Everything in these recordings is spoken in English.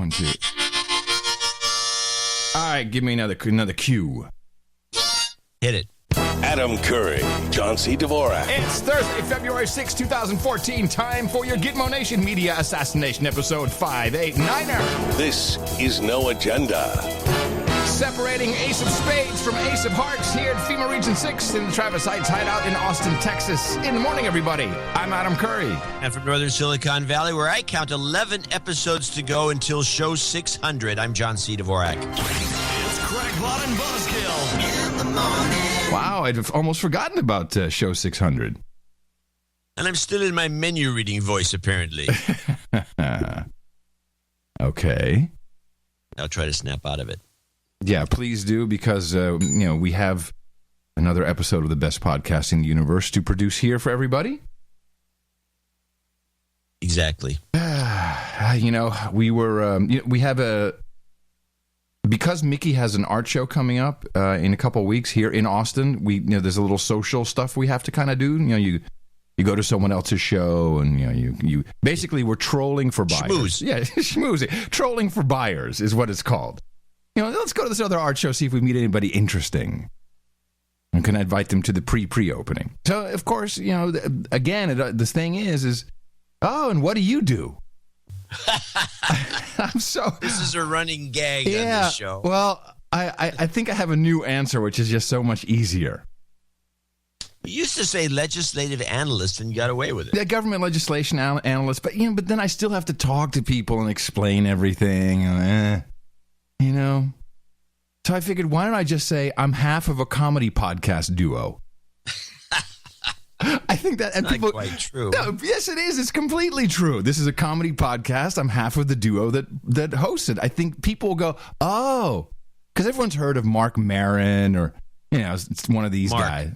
1, 2. All right, give me another cue. Hit it. Adam Curry, John C. Dvorak. It's Thursday, February 6, 2014. Time for your Gitmo Nation Media Assassination Episode 589er. This is No Agenda. Separating Ace of Spades from Ace of Hearts here at FEMA Region 6 in the Travis Heights Hideout in Austin, Texas. In the morning, everybody. I'm Adam Curry. And from Northern Silicon Valley, where I count 11 episodes to go until show 600, I'm John C. Dvorak. It's Crackpot and Buzzkill in the morning. Wow, I'd almost forgotten about show 600. And I'm still in my menu reading voice, apparently. Okay. I'll try to snap out of it. Yeah, please do, because, we have another episode of the best podcast in the universe to produce here for everybody. Exactly. We have because Mickey has an art show coming up in a couple of weeks here in Austin. There's a little social stuff we have to kind of do. You go to someone else's show, and you basically we're trolling for buyers. Schmooze. Yeah, schmoozing. Trolling for buyers is what it's called. Let's go to this other art show, see if we meet anybody interesting. And can I invite them to the pre-opening? So, of course, again, the thing is, and what do you do? This is a running gag on this show. Well, I think I have a new answer, which is just so much easier. You used to say legislative analyst, and you got away with it. Yeah, government legislation analyst, but then I still have to talk to people and explain everything. So I figured, why don't I just say I'm half of a comedy podcast duo? I think that, and not people, quite true. No, yes, it is. It's completely true. This is a comedy podcast. I'm half of the duo that hosts it. I think people will go, oh, because everyone's heard of Mark Maron, or it's one of these guys,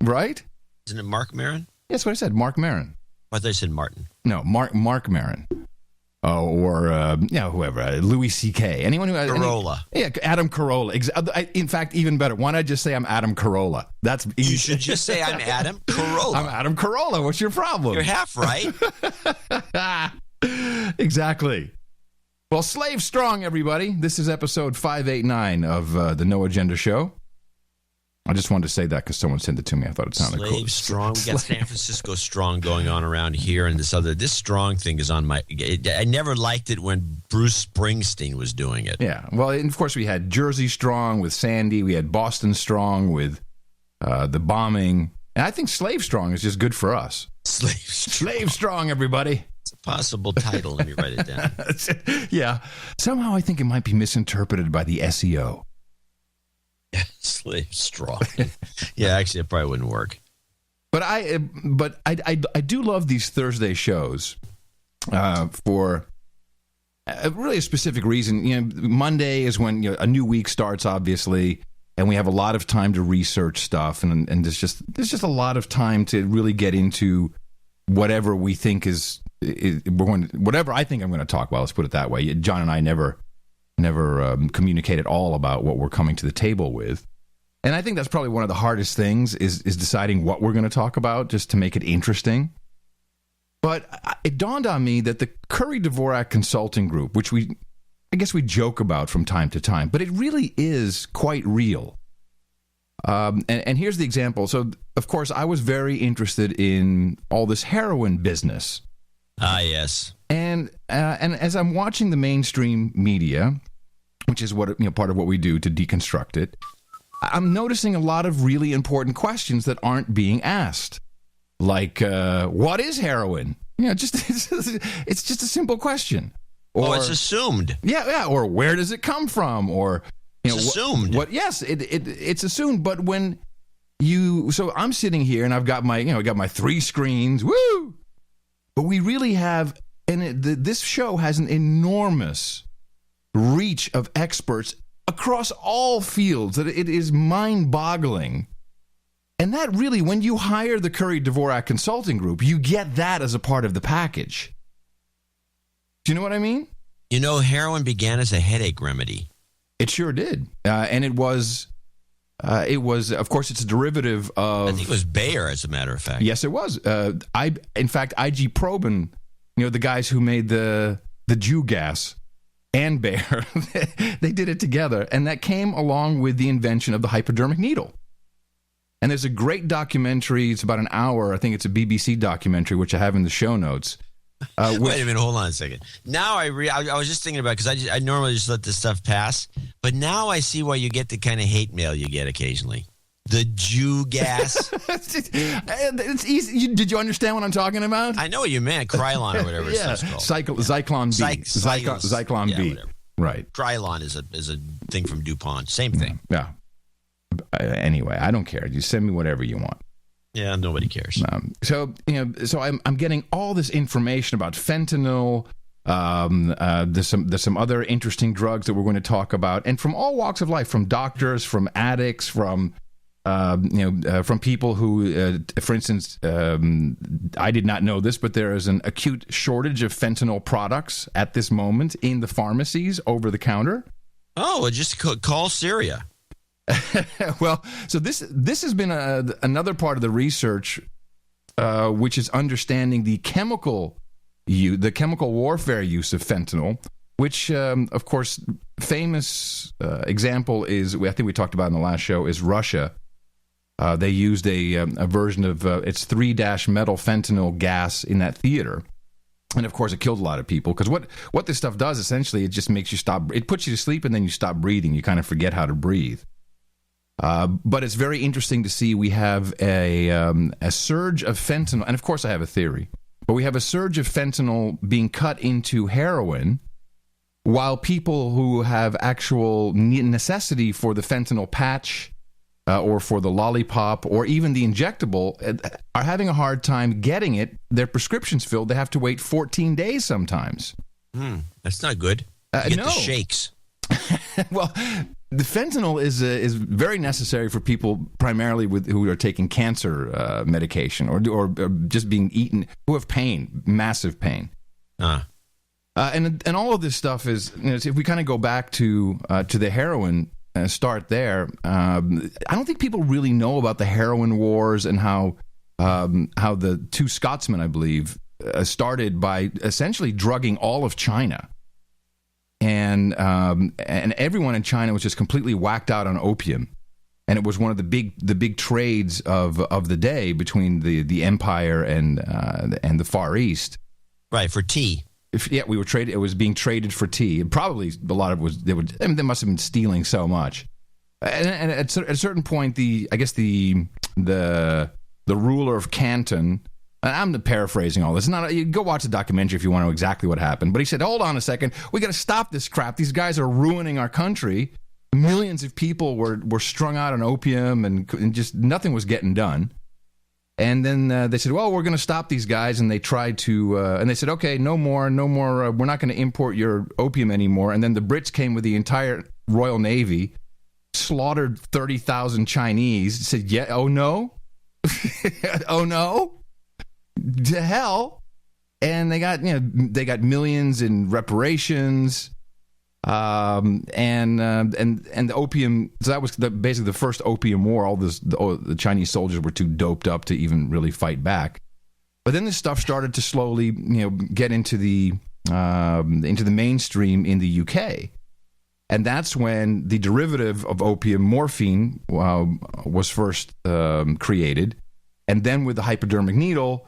right? Isn't it Mark Maron? Yes, what I said, Mark Maron. I thought you said Martin. No, Mark Maron. Or whoever, Louis C.K. Anyone who has Carolla. Adam Carolla. In fact, even better. Why don't I just say I'm Adam Carolla? That's easy. You should just say I'm Adam Carolla. I'm Adam Carolla. What's your problem? You're half right. Exactly. Well, Slave Strong, everybody. This is episode 589 of the No Agenda Show. I just wanted to say that because someone sent it to me. I thought it sounded cool. Slave Strong. We got San Francisco Strong going on around here, and this Strong thing is on my. I never liked it when Bruce Springsteen was doing it. Yeah, well, and of course we had Jersey Strong with Sandy. We had Boston Strong with the bombing, and I think Slave Strong is just good for us. Slave Strong, everybody. It's a possible title. Let me write it down. Yeah, somehow I think it might be misinterpreted by the SEO. Slave Strong. Yeah, actually, it probably wouldn't work. But I do love these Thursday shows for really a specific reason. Monday is when a new week starts, obviously, and we have a lot of time to research stuff, and there's just a lot of time to really get into whatever we think whatever I think I'm going to talk about. Let's put it that way. John and I never communicate at all about what we're coming to the table with. And I think that's probably one of the hardest things is deciding what we're going to talk about, just to make it interesting. But it dawned on me that the Curry Dvorak Consulting Group, which I guess we joke about from time to time, but it really is quite real. And here's the example. So, of course, I was very interested in all this heroin business. Ah, yes. And as I'm watching the mainstream media, which is what part of what we do to deconstruct it, I'm noticing a lot of really important questions that aren't being asked. Like, what is heroin? It's just a simple question. Or, it's assumed. Yeah. Or where does it come from? Or it's assumed. Yes, it's assumed. But when so I'm sitting here and I've got my 3 screens. Woo! But we really have, and this show has an enormous reach of experts across all fields that it is mind-boggling. And that really, when you hire the Curry Dvorak Consulting Group, you get that as a part of the package. Do you know what I mean? Heroin began as a headache remedy. It sure did. And it was, of course, it's a derivative of... I think it was Bayer, as a matter of fact. Yes, it was. In fact, IG Probin, the guys who made the Jew gas, and Bayer. They did it together, and that came along with the invention of the hypodermic needle. And there's a great documentary. It's about an hour. I think it's a BBC documentary, which I have in the show notes. Wait a minute. Hold on a second. Now I was just thinking about it because I normally just let this stuff pass. But now I see why you get the kind of hate mail you get occasionally. The Jew gas. It's easy. Did you understand what I'm talking about? I know what you meant. Krylon or whatever it's called. Zyklon B. Zyklon B. Whatever. Right. Krylon is a thing from DuPont. Same thing. Yeah. Anyway, I don't care. You send me whatever you want. Yeah, nobody cares. So I'm getting all this information about fentanyl. There's some other interesting drugs that we're going to talk about, and from all walks of life, from doctors, from addicts, from people who, for instance, I did not know this, but there is an acute shortage of fentanyl products at this moment in the pharmacies over the counter. Oh, well, just call Syria. Well, so this has been another part of the research, which is understanding the chemical warfare use of fentanyl, which, of course, famous example is, I think we talked about in the last show, is Russia. They used a version of it's 3-methyl fentanyl gas in that theater. And, of course, it killed a lot of people because what this stuff does, essentially, it just makes you stop. It puts you to sleep and then you stop breathing. You kind of forget how to breathe. But it's very interesting to see we have a surge of fentanyl. And, of course, I have a theory. But we have a surge of fentanyl being cut into heroin while people who have actual necessity for the fentanyl patch or for the lollipop or even the injectable are having a hard time getting it. Their prescriptions filled. They have to wait 14 days sometimes. That's not good. You get no. the shakes. Well, the fentanyl is very necessary for people primarily who are taking cancer medication or just being eaten, who have pain, massive pain. And all of this stuff is, if we kind of go back to the heroin, start there. I don't think people really know about the heroin wars and how the two Scotsmen, I believe, started by essentially drugging all of China. And everyone in China was just completely whacked out on opium, and it was one of the big trades of the day between the empire and the Far East. Right, for tea. We were traded. It was being traded for tea. And probably a lot of it was they must have been stealing so much. And at a certain point, the ruler of Canton. I'm paraphrasing all this. You go watch the documentary if you want to know exactly what happened. But he said, hold on a second. We got to stop this crap. These guys are ruining our country. Millions of people were strung out on opium and just nothing was getting done. And then they said, well, we're going to stop these guys. And they tried to, and they said, okay, no more. We're not going to import your opium anymore. And then the Brits came with the entire Royal Navy, slaughtered 30,000 Chinese, said, yeah, oh no? Oh no? To hell, and they got millions in reparations, and the opium. So that was basically the first opium war. The Chinese soldiers were too doped up to even really fight back. But then this stuff started to slowly, get into the mainstream in the UK, and that's when the derivative of opium, morphine, was first created, and then with the hypodermic needle.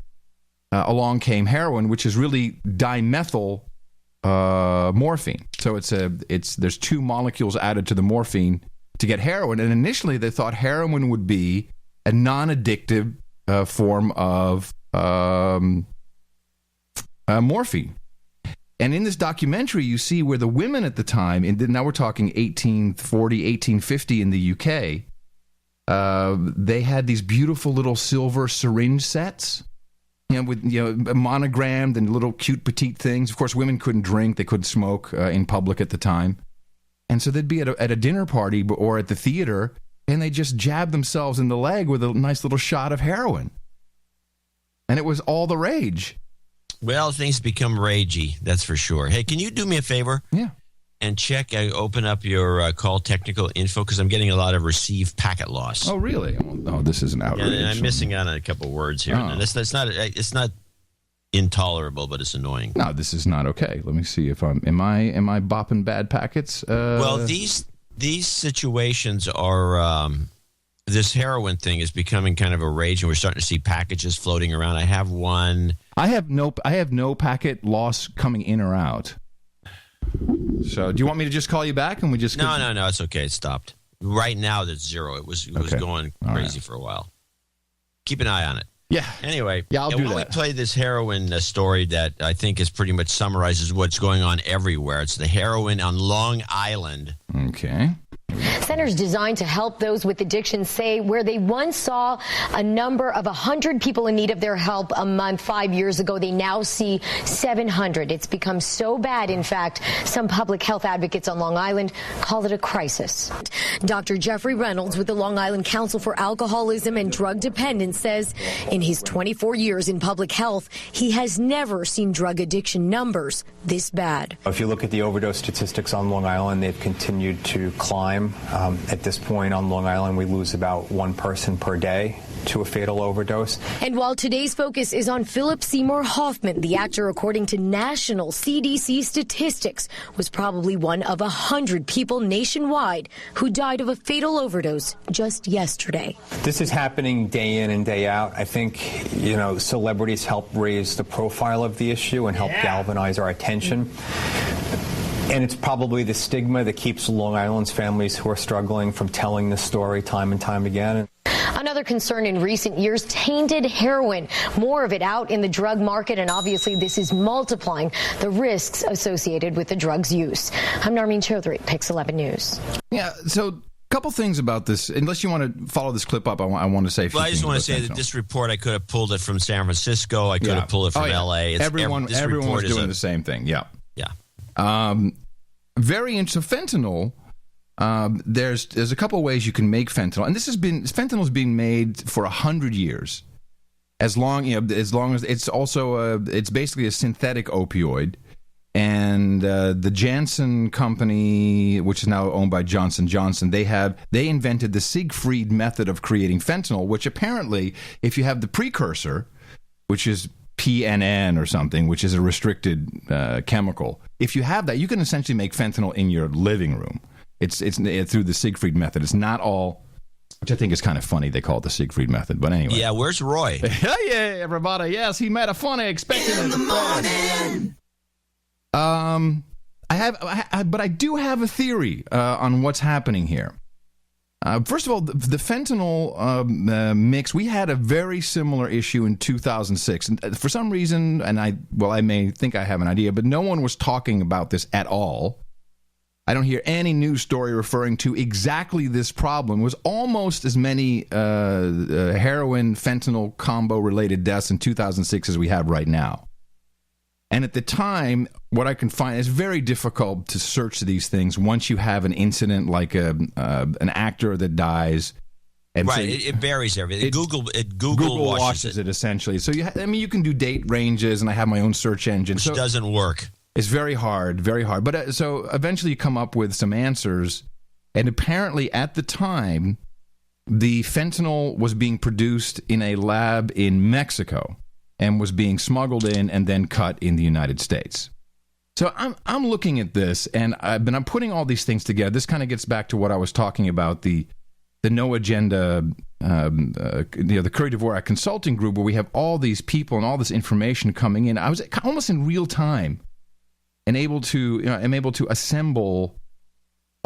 Along came heroin, which is really dimethyl morphine. So there's two molecules added to the morphine to get heroin. And initially they thought heroin would be a non-addictive form of morphine. And in this documentary, you see where the women at the time, and now we're talking 1840, 1850 in the UK, they had these beautiful little silver syringe sets. With monogrammed and little cute petite things. Of course, women couldn't drink; they couldn't smoke in public at the time, and so they'd be at a dinner party or at the theater, and they just jab themselves in the leg with a nice little shot of heroin, and it was all the rage. Well, things become ragey, that's for sure. Hey, can you do me a favor? Yeah. And open up your call technical info because I'm getting a lot of received packet loss. Oh, really? Oh, this is an outrage. Yeah, I'm missing out on a couple words here. Oh. It's not intolerable, but it's annoying. No, this is not okay. Let me see if am I bopping bad packets? Well, these situations are this heroin thing is becoming kind of a rage, and we're starting to see packages floating around. I have one. I have no packet loss coming in or out. So, do you want me to just call you back and we just No, it's okay. It stopped. Right now, there's zero. It was going crazy for a while. Keep an eye on it. Yeah. Anyway, I'll do that. We play this heroin story that I think is pretty much summarizes what's going on everywhere. It's the heroin on Long Island. Okay. Centers designed to help those with addiction say where they once saw a number of 100 people in need of their help a month 5 years ago, they now see 700. It's become so bad, in fact, some public health advocates on Long Island call it a crisis. Dr. Jeffrey Reynolds with the Long Island Council for Alcoholism and Drug Dependence says in his 24 years in public health, he has never seen drug addiction numbers this bad. If you look at the overdose statistics on Long Island, they've continued to climb. At this point on Long Island, we lose about one person per day to a fatal overdose. And while today's focus is on Philip Seymour Hoffman, the actor, according to national CDC statistics, was probably one of 100 people nationwide who died of a fatal overdose just yesterday. This is happening day in and day out. I think, celebrities help raise the profile of the issue and help galvanize our attention. And it's probably the stigma that keeps Long Island's families who are struggling from telling this story time and time again. Another concern in recent years, tainted heroin. More of it out in the drug market, and obviously this is multiplying the risks associated with the drug's use. I'm Narmeen Chaudhry, Pix 11 News. Yeah, so couple things about this. Unless you want to follow this clip up, I want to say a few I just want to say that this report, I could have pulled it from San Francisco. I could have pulled it from L.A. Everyone was doing the same thing. Yeah. Very interesting. Fentanyl. There's a couple of ways you can make fentanyl, and fentanyl is being made for 100 years. As long as it's also it's basically a synthetic opioid, and the Janssen company, which is now owned by Johnson & Johnson, they invented the Siegfried method of creating fentanyl, which apparently, if you have the precursor, which is PNN or something, which is a restricted chemical. If you have that, you can essentially make fentanyl in your living room. It's through the Siegfried method. It's not all, which I think is kind of funny. They call it the Siegfried method. But anyway. Yeah, where's Roy? Hey, everybody. Yes, he made a funny expecting it. Good morning. But I do have a theory on what's happening here. First of all, the fentanyl mix, we had a very similar issue in 2006. And for some reason, I may think I have an idea, but no one was talking about this at all. I don't hear any news story referring to exactly this problem. It was almost as many heroin fentanyl combo related deaths in 2006 as we have right now. And at the time, what I can find is very difficult to search these things once you have an incident like an actor that dies. And right, it varies everything. Google washes it essentially. So you can do date ranges, and I have my own search engine. Which doesn't work. It's very hard, very hard. But so eventually you come up with some answers, and apparently at the time, the fentanyl was being produced in a lab in Mexico and was being smuggled in and then cut in the United States. So I'm looking at this, and I'm putting all these things together. This kind of gets back to what I was talking about, the No Agenda, the Curry Dvorak Consulting Group, where we have all these people and all this information coming in. I was almost in real time and able to assemble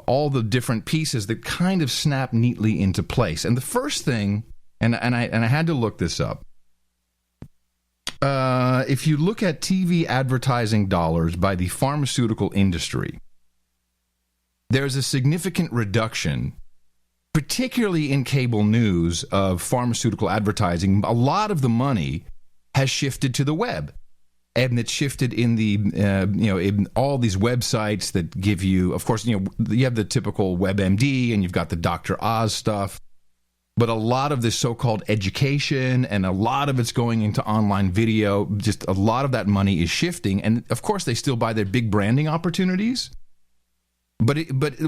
all the different pieces that kind of snap neatly into place. And the first thing, and I had to look this up. If you look at TV advertising dollars by the pharmaceutical industry, there's a significant reduction, particularly in cable news, of pharmaceutical advertising. A lot of the money has shifted to the web, and it's shifted in the in all these websites that give you, of course, you have the typical WebMD, and you've got the Dr. Oz stuff. But a lot of this so-called education and a lot of it's going into online video, just a lot of that money is shifting. And, of course, they still buy their big branding opportunities. But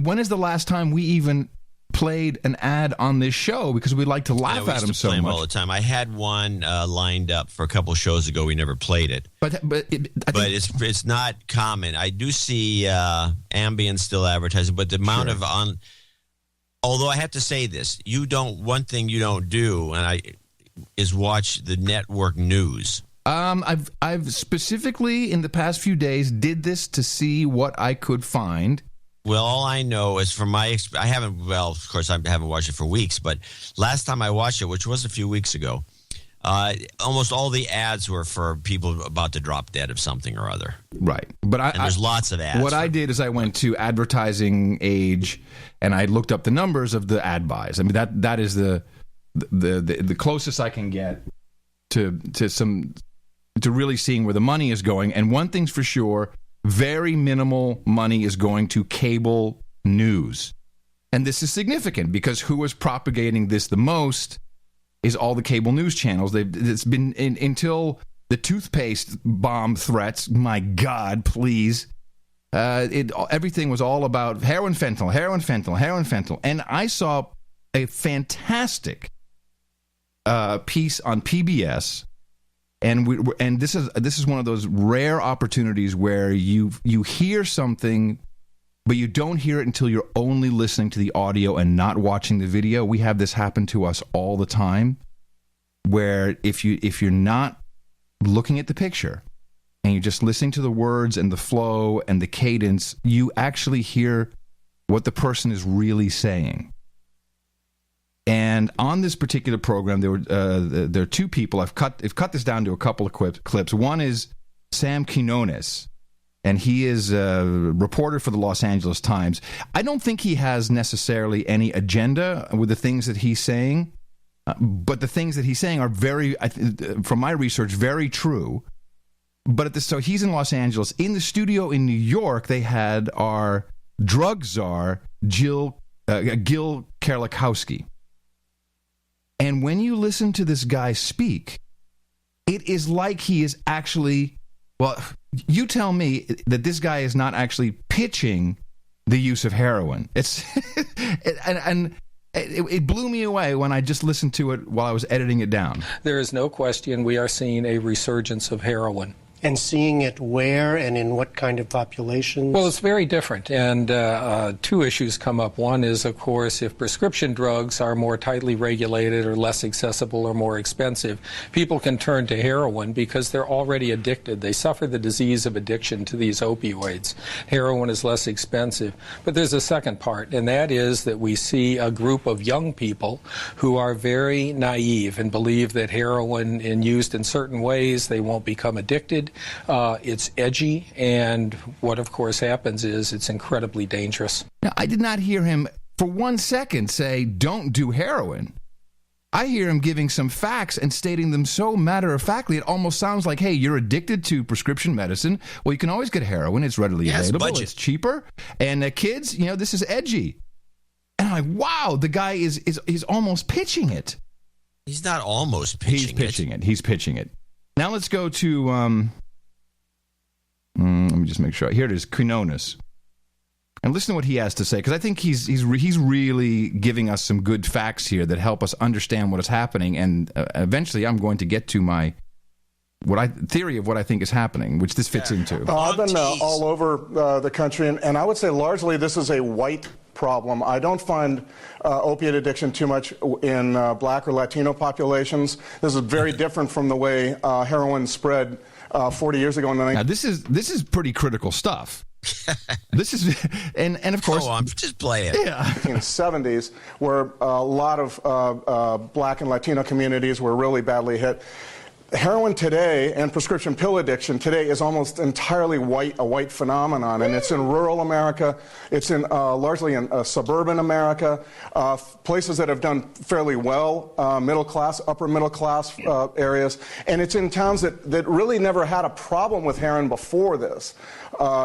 when is the last time we even played an ad on this show because we like to laugh at him so much. much All the time. I had one lined up for a couple of shows ago. We never played it, but it's not common. I do see Ambien still advertising, but the amount of although I have to say this, one thing you don't do, is watch the network news. I've specifically in the past few days did this to see what I could find. Well, all I know is from my I haven't. Well, of course, I haven't watched it for weeks. But last time I watched it, which was a few weeks ago, almost all the ads were for people about to drop dead of something or other. Right, but there's lots of ads. What I did is I went to Advertising Age and I looked up the numbers of the ad buys. I mean that is the closest I can get to really seeing where the money is going. And one thing's for sure. Very minimal money is going to cable news. And this is significant because who is propagating this the most is all the cable news channels. It's been until the toothpaste bomb threats, my God, please. Everything was all about heroin, fentanyl. And I saw a fantastic piece on PBS. And this is one of those rare opportunities where you hear something, but you don't hear it until you're only listening to the audio and not watching the video. We have this happen to us all the time, where if you're not looking at the picture and you're just listening to the words and the flow and the cadence, you actually hear what the person is really saying. And on this particular program, there are two people. I've cut this down to a couple of clips. One is Sam Quinones, and he is a reporter for the Los Angeles Times. I don't think he has necessarily any agenda with the things that he's saying, but the things that he's saying are from my research, very true. But so he's in Los Angeles. In the studio in New York, they had our drug czar, Gil Kerlikowske. And when you listen to this guy speak, it is like he is actually, well, you tell me that this guy is not actually pitching the use of heroin. It blew me away when I just listened to it while I was editing it down. There is no question we are seeing a resurgence of heroin. And seeing it where and in what kind of populations? Well, it's very different, and two issues come up. One is, of course, if prescription drugs are more tightly regulated or less accessible or more expensive, people can turn to heroin because they're already addicted. They suffer the disease of addiction to these opioids. Heroin is less expensive. But there's a second part, and that is that we see a group of young people who are very naive and believe that heroin, used in certain ways, they won't become addicted. It's edgy, and what, of course, happens is it's incredibly dangerous. Now, I did not hear him for 1 second say, don't do heroin. I hear him giving some facts and stating them so matter-of-factly, it almost sounds like, hey, you're addicted to prescription medicine. Well, you can always get heroin. It's readily available. It's cheaper. And kids, this is edgy. And I'm like, wow, the guy is almost pitching it. He's not almost pitching it. He's pitching it. Now let's go to, let me just make sure. Here it is, Quinones. And listen to what he has to say, because I think he's really giving us some good facts here that help us understand what is happening. And eventually I'm going to get to my theory of what I think is happening, which this fits into. I've been all over the country, and I would say largely this is a white problem. I don't find opiate addiction too much in black or Latino populations. This is very different from the way heroin spread 40 years ago. Now, this is pretty critical stuff. This is, and of course, I'm just playing. Yeah, in the 70s, where a lot of black and Latino communities were really badly hit. Heroin today and prescription pill addiction today is almost entirely a white phenomenon, and it's in rural America. It's in largely in suburban America, places that have done fairly well, middle class, upper middle class areas, and it's in towns that really never had a problem with heroin before this.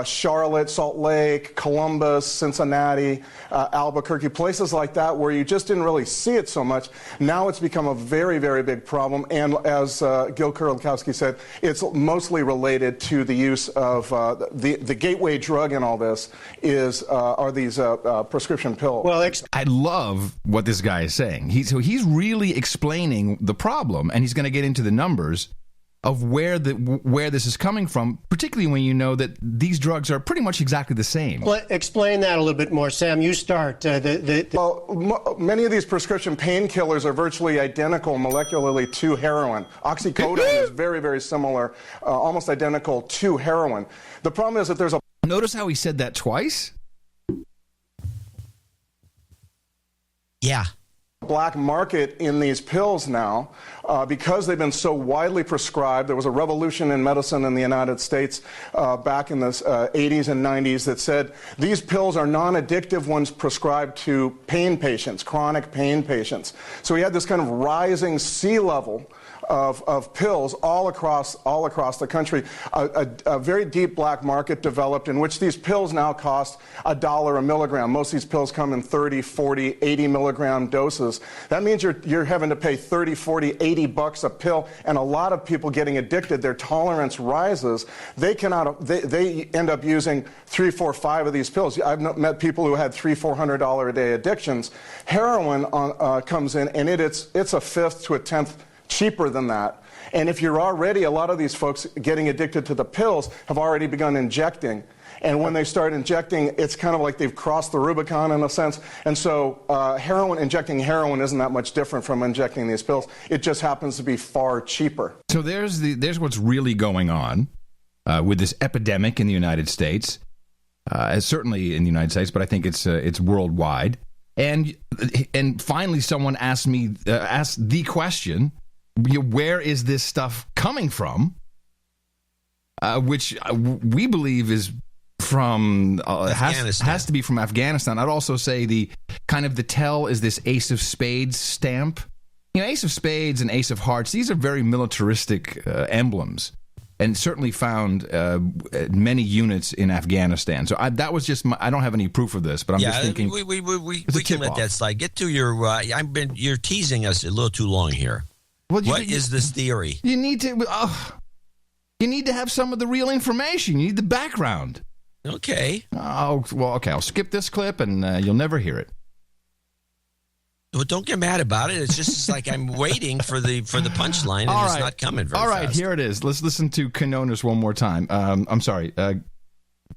Charlotte, Salt Lake, Columbus, Cincinnati, Albuquerque, places like that where you just didn't really see it so much. Now it's become a very, very big problem, and as Gil Kurlikowski said, it's mostly related to the use of the gateway drug in all this are these prescription pills. Well, I love what this guy is saying. He's really explaining the problem, and he's going to get into the numbers of where this is coming from, particularly when you know that these drugs are pretty much exactly the same. well, explain that a little bit more, Sam. You start. Well, many of these prescription painkillers are virtually identical molecularly to heroin. Oxycodone is very, very similar, almost identical to heroin. The problem is that there's a... Notice how he said that twice? Yeah. black market in these pills now because they've been so widely prescribed. There was a revolution in medicine in the United States back in the 80s and 90s that said these pills are non-addictive ones prescribed to pain patients, chronic pain patients. So we had this kind of rising sea level of pills all across the country. A very deep black market developed in which these pills now cost $1 a milligram. Most of these pills come in 30, 40, 80 milligram doses. That means you're having to pay 30, 40, 80 bucks a pill, and a lot of people getting addicted. Their tolerance rises. They end up using 3, 4, 5 of these pills. I've met people who had $300-400 a day addictions. Heroin comes in, and it's a fifth to a tenth cheaper than that. And if you're already, a lot of these folks getting addicted to the pills have already begun injecting. And when they start injecting, it's kind of like they've crossed the Rubicon in a sense. And so injecting heroin isn't that much different from injecting these pills. It just happens to be far cheaper. So there's what's really going on with this epidemic in the United States. Certainly in the United States, but I think it's worldwide. And finally someone asked the question, where is this stuff coming from? Which we believe is from has to be from Afghanistan. I'd also say the tell is this Ace of Spades stamp. Ace of Spades and Ace of Hearts, these are very militaristic emblems, and certainly found many units in Afghanistan. So that was just I don't have any proof of this, but I'm just thinking we can let that slide. Get to your. You're teasing us a little too long here. Well, what is this theory? You need to have some of the real information. You need the background. Okay. Oh, well, okay. I'll skip this clip, and you'll never hear it. Well, don't get mad about it. It's just like I'm waiting for the punchline, and it's not coming very fast. All right, here it is. Let's listen to Kanonis one more time. I'm sorry,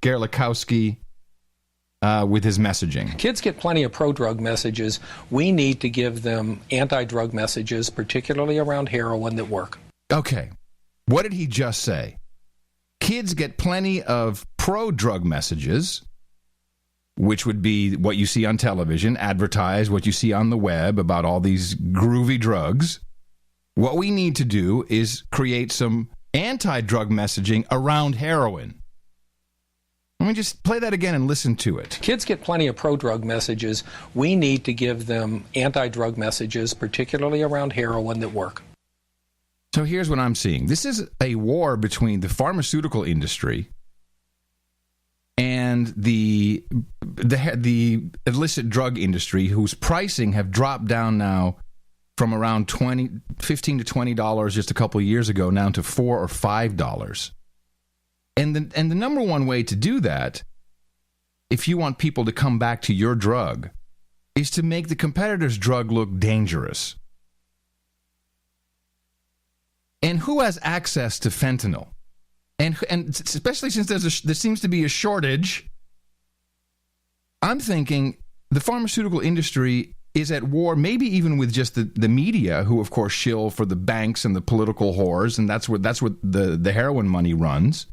Gerlikowski with his messaging. Kids get plenty of pro-drug messages. We need to give them anti-drug messages, particularly around heroin, that work. Okay. What did he just say? Kids get plenty of pro-drug messages, which would be what you see on television, advertised, what you see on the web about all these groovy drugs. What we need to do is create some anti-drug messaging around heroin. Let me just play that again and listen to it. Kids get plenty of pro-drug messages. We need to give them anti-drug messages, particularly around heroin, that work. So here's what I'm seeing. This is a war between the pharmaceutical industry and the illicit drug industry, whose pricing have dropped down now from around $15 to $20 just a couple of years ago, now to $4 or $5. And the number one way to do that, if you want people to come back to your drug, is to make the competitor's drug look dangerous. And who has access to fentanyl? And especially since there seems to be a shortage, I'm thinking the pharmaceutical industry is at war, maybe even with just the media, who of course shill for the banks and the political whores, and that's where the heroin money runs.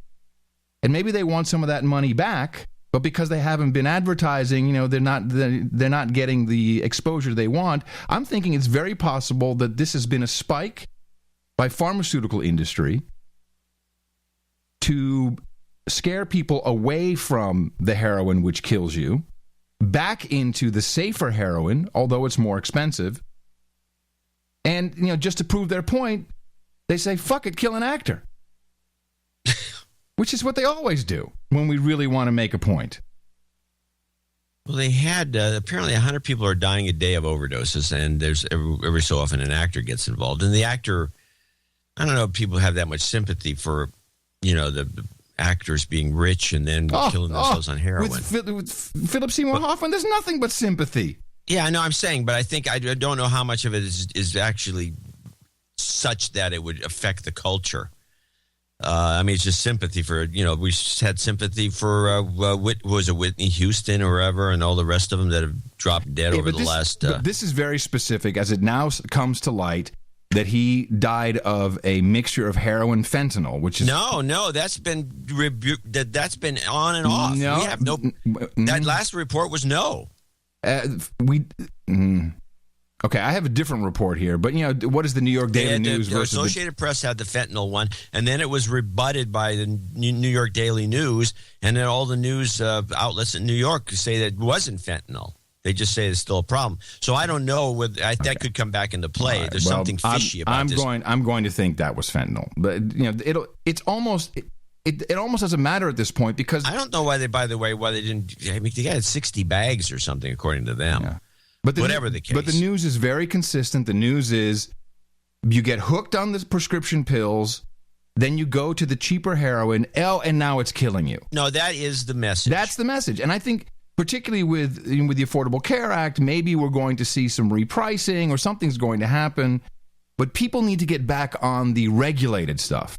And maybe they want some of that money back, but because they haven't been advertising, they're not getting the exposure they want. I'm thinking it's very possible that this has been a spike by pharmaceutical industry to scare people away from the heroin which kills you, back into the safer heroin, although it's more expensive. And, just to prove their point, they say, fuck it, kill an actor. Which is what they always do when we really want to make a point. Well, they had apparently 100 people are dying a day of overdoses, and there's every so often an actor gets involved. And the actor, I don't know if people have that much sympathy for, the actors being rich and then killing themselves on heroin. With Philip Seymour Hoffman, there's nothing but sympathy. Yeah, I know. I'm saying, but I think I don't know how much of it is actually such that it would affect the culture. It's just sympathy for, we had sympathy for, was it Whitney Houston or whatever, and all the rest of them that have dropped dead over the last. But this is very specific, as it now comes to light that he died of a mixture of heroin fentanyl, which is no, that's been that's been on and off. No, we have that last report was no. Okay, I have a different report here, but what is the New York Daily News versus the Associated Press had the fentanyl one, and then it was rebutted by the New York Daily News, and then all the news outlets in New York say that it wasn't fentanyl. They just say it's still a problem. So I don't know that could come back into play. Right, There's something fishy about this. I'm going to think that was fentanyl, but it's almost. It almost doesn't matter at this point because I don't know why they didn't. They got 60 bags or something according to them. Yeah. But whatever the case. But the news is very consistent. The news is you get hooked on the prescription pills, then you go to the cheaper heroin, and now it's killing you. No, that is the message. That's the message. And I think particularly with the Affordable Care Act, maybe we're going to see some repricing or something's going to happen. But people need to get back on the regulated stuff.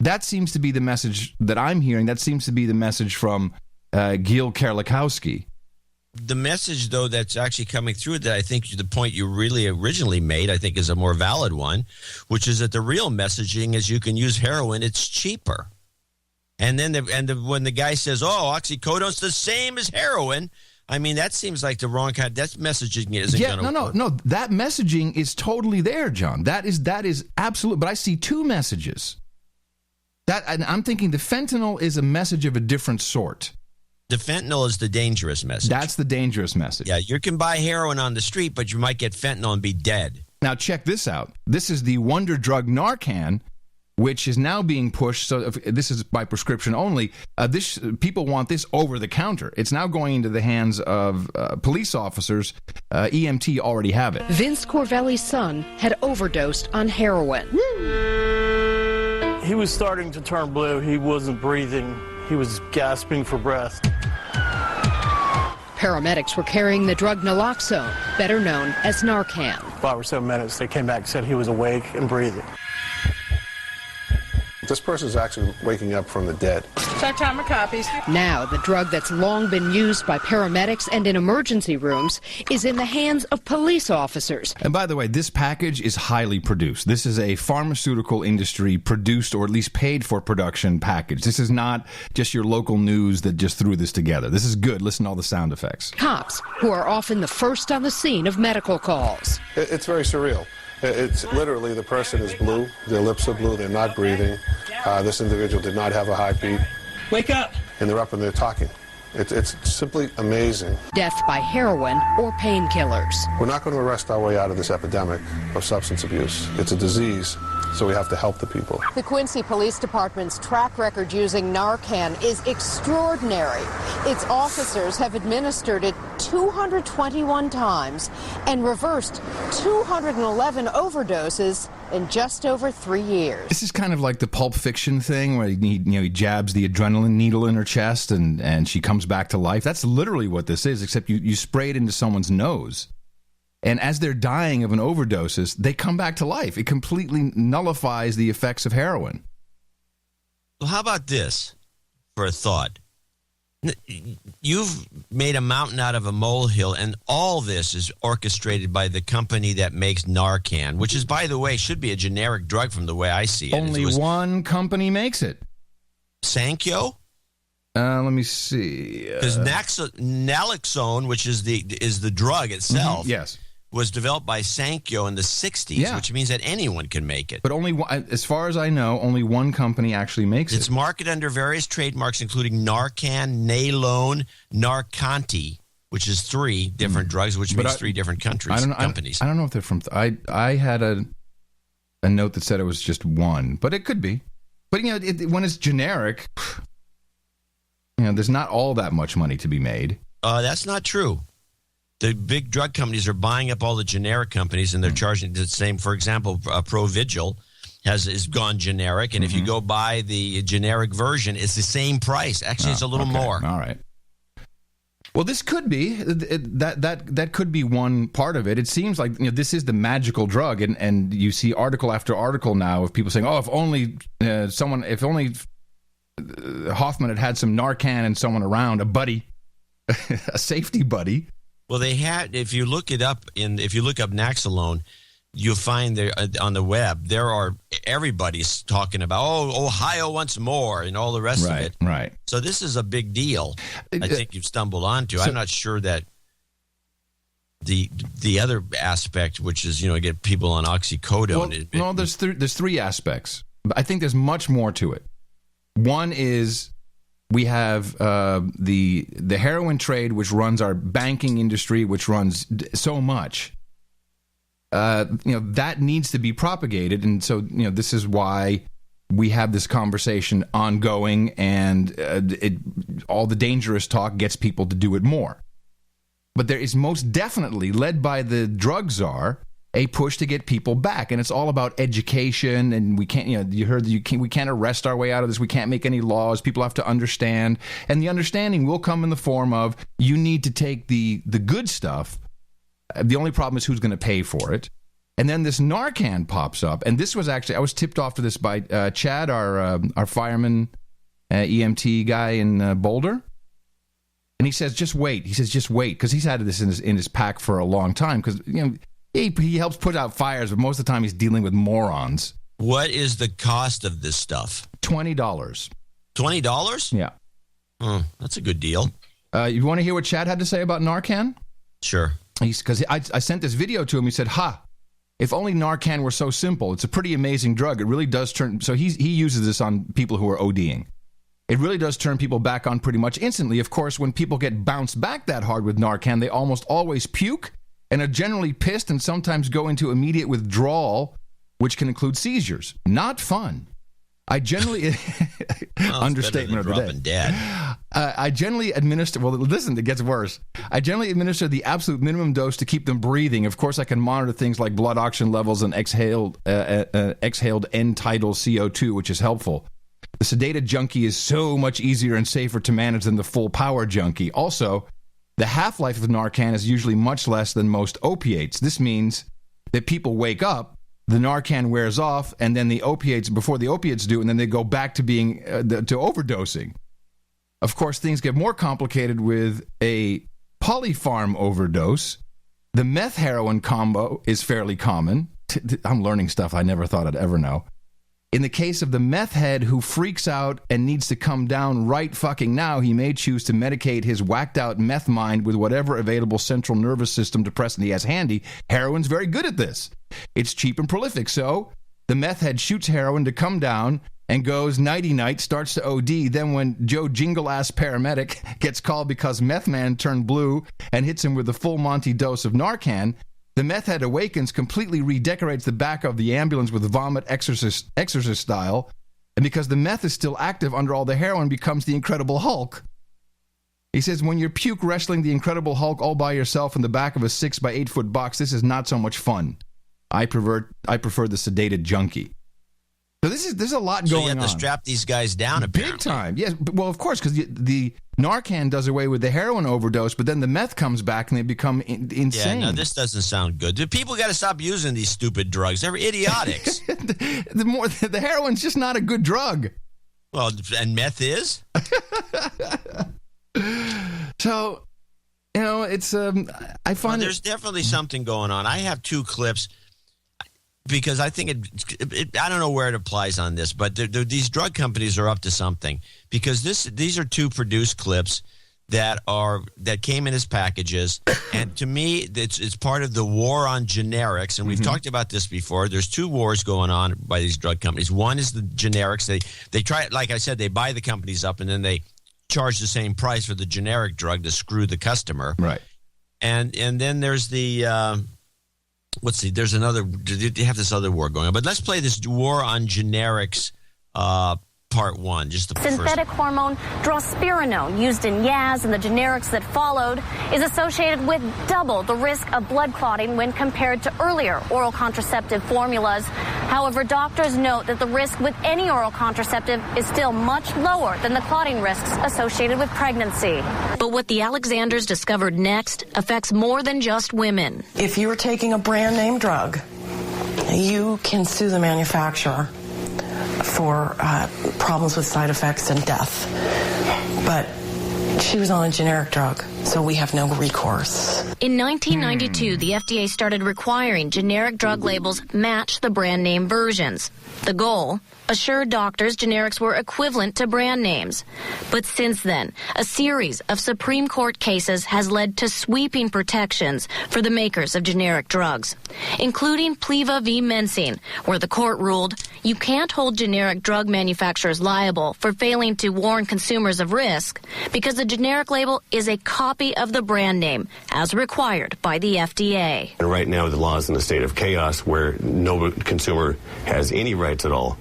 That seems to be the message that I'm hearing. That seems to be the message from Gil Kerlikowske. The message, though, that's actually coming through that I think the point you really originally made, I think, is a more valid one, which is that the real messaging is you can use heroin, it's cheaper. And then when the guy says, oxycodone's the same as heroin, that seems like the wrong kind. That messaging isn't going to work. No. That messaging is totally there, John. That is absolute. But I see two messages. And I'm thinking the fentanyl is a message of a different sort. The fentanyl is the dangerous message. That's the dangerous message. Yeah, you can buy heroin on the street, but you might get fentanyl and be dead. Now, check this out. This is the wonder drug Narcan, which is now being pushed. So this is by prescription only. People want this over the counter. It's now going into the hands of police officers. EMT already have it. Vince Corvelli's son had overdosed on heroin. He was starting to turn blue. He wasn't breathing. He was gasping for breath. Paramedics were carrying the drug naloxone, better known as Narcan. 5 or 7 minutes, they came back and said he was awake and breathing. This person's actually waking up from the dead. Check time of copies. Now, the drug that's long been used by paramedics and in emergency rooms is in the hands of police officers. And by the way, this package is highly produced. This is a pharmaceutical industry produced or at least paid for production package. This is not just your local news that just threw this together. This is good. Listen to all the sound effects. Cops, who are often the first on the scene of medical calls. It's very surreal. It's literally the person is blue, their lips are blue, they're not breathing. This individual did not have a heartbeat. Wake up! And they're up and they're talking. It's simply amazing. Death by heroin or painkillers. We're not going to arrest our way out of this epidemic of substance abuse. It's a disease, so we have to help the people. The Quincy Police Department's track record using Narcan is extraordinary. Its officers have administered it 221 times and reversed 211 overdoses in just over 3 years. This is kind of like the Pulp Fiction thing where he jabs the adrenaline needle in her chest and she comes back to life. That's literally what this is, except you spray it into someone's nose. And as they're dying of an overdose, they come back to life. It completely nullifies the effects of heroin. Well, how about this for a thought? You've made a mountain out of a molehill, and all this is orchestrated by the company that makes Narcan, which is, by the way, should be a generic drug from the way I see it. Only one company makes it. Sankyo? Let me see. Because naloxone, which is the drug itself, yes, was developed by Sankyo in the 60s, which means that anyone can make it. But only one, as far as I know, only one company actually makes it. It's marketed under various trademarks, including Narcan, Nalone, Narcanti, which is 3 different drugs, which means 3 different companies. I don't know if they're from. I had a note that said it was just one, but it could be. But when it's generic, there's not all that much money to be made. That's not true. The big drug companies are buying up all the generic companies, and they're charging the same. For example, Provigil has gone generic, and if you go buy the generic version, it's the same price. Actually, it's a little more. All right. Well, this could be that could be one part of it. It seems like this is the magical drug, and you see article after article now of people saying, "Oh, if only Hoffman had some Narcan and someone around, a buddy, a safety buddy." Well, they had. If you look it up if you look up Naxalone, you'll find there on the web everybody's talking about, Ohio wants more and all the rest of it. Right. So this is a big deal. I think you've stumbled onto. I'm not sure that the other aspect, which is get people on oxycodone. Well, there's three aspects. I think there's much more to it. One is we have the heroin trade, which runs our banking industry, which runs so much. That needs to be propagated, and so this is why we have this conversation ongoing, and all the dangerous talk gets people to do it more. But there is most definitely, led by the drug czar, a push to get people back, and it's all about education. And we can't, we can't arrest our way out of this. We can't make any laws. People have to understand, and the understanding will come in the form of you need to take the good stuff. The only problem is who's going to pay for it. And then this Narcan pops up. And this was actually, I was tipped off to this by Chad, our fireman, EMT guy in Boulder. And he says, just wait. He says, just wait. Because he's had this in his pack for a long time. Because, he helps put out fires, but most of the time he's dealing with morons. What is the cost of this stuff? $20. $20? Yeah. That's a good deal. You want to hear what Chad had to say about Narcan? Sure. Because I sent this video to him. He said, if only Narcan were so simple. It's a pretty amazing drug. It really does turn. So he uses this on people who are ODing. It really does turn people back on pretty much instantly. Of course, when people get bounced back that hard with Narcan, they almost always puke and are generally pissed and sometimes go into immediate withdrawal, which can include seizures. Not fun. I generally understatement of the day. Dead. I generally administer. Well, listen, it gets worse. I generally administer the absolute minimum dose to keep them breathing. Of course, I can monitor things like blood oxygen levels and exhaled end-tidal CO2, which is helpful. The sedated junkie is so much easier and safer to manage than the full power junkie. Also, the half-life of Narcan is usually much less than most opiates. This means that people wake up, the Narcan wears off, and then before the opiates do, and then they go back to being to overdosing. Of course, things get more complicated with a polypharm overdose. The meth-heroin combo is fairly common. I'm learning stuff I never thought I'd ever know. In the case of the meth head who freaks out and needs to come down right fucking now, he may choose to medicate his whacked-out meth mind with whatever available central nervous system depressant he has handy. Heroin's very good at this. It's cheap and prolific, so the meth head shoots heroin to come down and goes nighty-night, starts to OD. Then when Joe Jingle-ass paramedic gets called because meth man turned blue and hits him with a full Monty dose of Narcan, the meth head awakens, completely redecorates the back of the ambulance with vomit exorcist style, and because the meth is still active under all the heroin, becomes the Incredible Hulk. He says, when you're puke wrestling the Incredible Hulk all by yourself in the back of a 6 by 8 foot box, this is not so much fun. I prefer the sedated junkie. So there's a lot going on. So you have to strap these guys down apparently. Big time. Yes, well, of course, because the Narcan does away with the heroin overdose, but then the meth comes back and they become insane. Yeah, no, this doesn't sound good. The people got to stop using these stupid drugs. They're idiotics. the heroin's just not a good drug. Well, and meth is? So, it's I find there's definitely something going on. I have two clips because I think I don't know where it applies on this, but these drug companies are up to something because these are two produced clips that came in as packages, and to me, it's part of the war on generics. And we've talked about this before. There's two wars going on by these drug companies. One is the generics. They try, like I said, they buy the companies up and then they charge the same price for the generic drug to screw the customer. Right. And then there's the there's another. You have this other war going on, but let's play this war on generics part part one, just the synthetic hormone drospirenone, used in Yaz and the generics that followed, is associated with double the risk of blood clotting when compared to earlier oral contraceptive formulas. However, doctors note that the risk with any oral contraceptive is still much lower than the clotting risks associated with pregnancy. But what the Alexanders discovered next affects more than just women. If you are taking a brand name drug, you can sue the manufacturer for problems with side effects and death. But she was on a generic drug, so we have no recourse. In 1992, the FDA started requiring generic drug labels match the brand name versions. The goal? Assure doctors generics were equivalent to brand names. But since then, a series of Supreme Court cases has led to sweeping protections for the makers of generic drugs, including Pleva v. Mensing, where the court ruled you can't hold generic drug manufacturers liable for failing to warn consumers of risk because the generic label is a copy of the brand name, as required by the FDA. And right now, the law is in a state of chaos where no consumer has any rights at all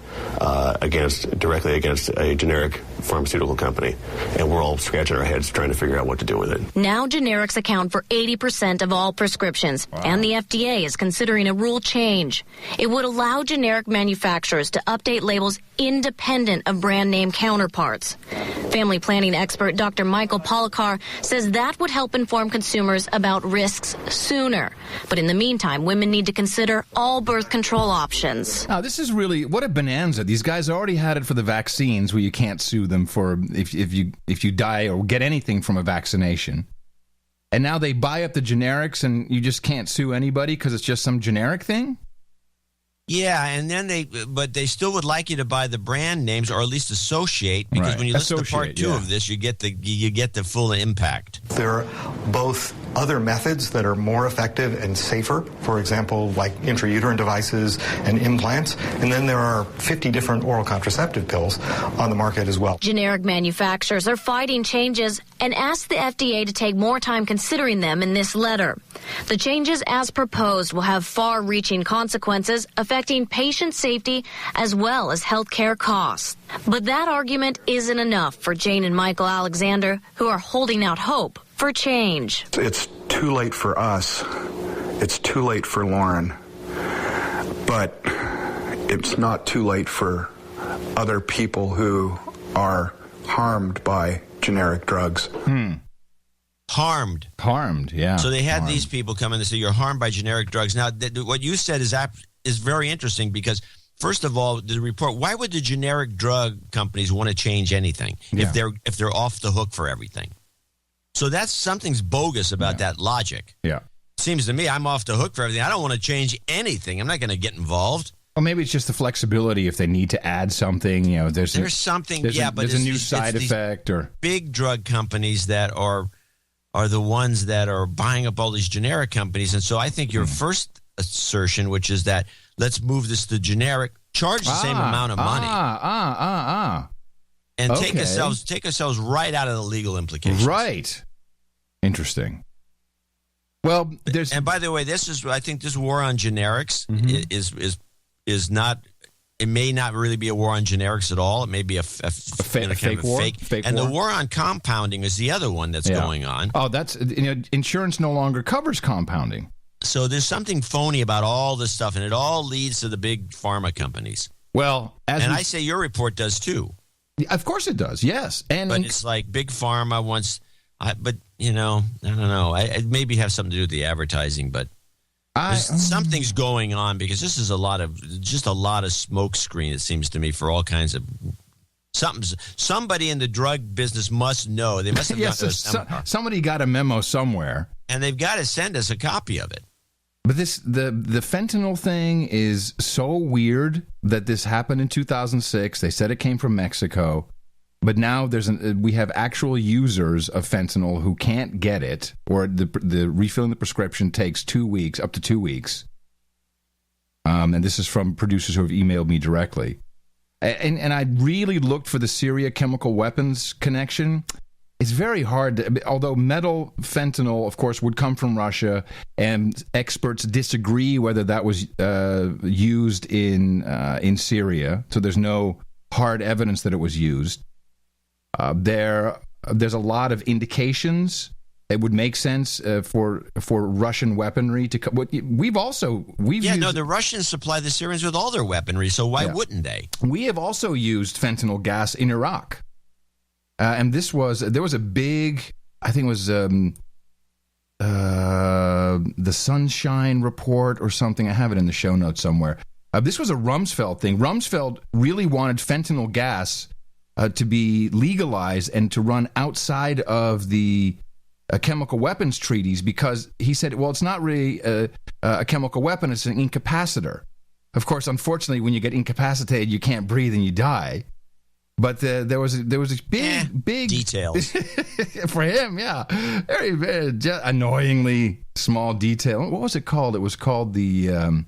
directly against a generic pharmaceutical company, and we're all scratching our heads trying to figure out what to do with it. Now generics account for 80% of all prescriptions, and the FDA is considering a rule change. It would allow generic manufacturers to update labels independent of brand name counterparts. Family planning expert Dr. Michael Polakar says that would help inform consumers about risks sooner. But in the meantime, women need to consider all birth control options. Now, this is really, what a bonanza. These guys already had it for the vaccines where you can't sue them for if you die or get anything from a vaccination. And now they buy up the generics and you just can't sue anybody because it's just some generic thing? Yeah, and then they still would like you to buy the brand names or at least associate, because when you listen to part two of this, you get the full impact. There are both other methods that are more effective and safer, for example, like intrauterine devices and implants, and then there are 50 different oral contraceptive pills on the market as well. Generic manufacturers are fighting changes and asked the FDA to take more time considering them in this letter. The changes as proposed will have far-reaching consequences affecting patient safety as well as health care costs. But that argument isn't enough for Jane and Michael Alexander, who are holding out hope for change. It's too late for us. It's too late for Lauren. But it's not too late for other people who are harmed by generic drugs. Harmed, yeah. So they had these people come in and say, you're harmed by generic drugs. Now, what you said is very interesting because, first of all, the report, why would the generic drug companies want to change anything if they're off the hook for everything? So something's bogus about that logic. Yeah. Seems to me I'm off the hook for everything. I don't want to change anything. I'm not going to get involved. Well, maybe it's just the flexibility if they need to add something. You know, there's something. There's but there's a new side effect or big drug companies that are the ones that are buying up all these generic companies. And so I think your first assertion, which is that let's move this to generic, charge the same amount of money. And take ourselves right out of the legal implications. Right. Interesting. Well, and by the way, I think this war on generics is not. It may not really be a war on generics at all. It may be a fake war. And the war on compounding is the other one that's going on. Oh, that's insurance no longer covers compounding. So there's something phony about all this stuff, and it all leads to the big pharma companies. Well, I say your report does too. Of course it does. Yes, but it's like big pharma wants. But I don't know. I maybe have something to do with the advertising, but something's going on because this is a lot of smoke screen. It seems to me for all kinds of somebody in the drug business must know. They must have somebody got a memo somewhere, and they've got to send us a copy of it. But the fentanyl thing is so weird that this happened in 2006. They said it came from Mexico. But now we have actual users of fentanyl who can't get it, or the refilling the prescription takes 2 weeks, up to 2 weeks. And this is from producers who have emailed me directly. And I really looked for the Syria chemical weapons connection. It's very hard, although metal fentanyl, of course, would come from Russia, and experts disagree whether that was used in Syria. So there's no hard evidence that it was used. There's a lot of indications it would make sense for Russian weaponry to come. We've used, the Russians supply the Syrians with all their weaponry, so why wouldn't they? We have also used fentanyl gas in Iraq, and there was a big, I think it was the Sunshine Report or something. I have it in the show notes somewhere. This was a Rumsfeld thing. Rumsfeld really wanted fentanyl gas to be legalized and to run outside of the chemical weapons treaties, because he said, well, it's not really a chemical weapon, it's an incapacitor. Of course, unfortunately, when you get incapacitated, you can't breathe and you die. But there was a big details for him, very, very annoyingly small detail. What was it called? It was called the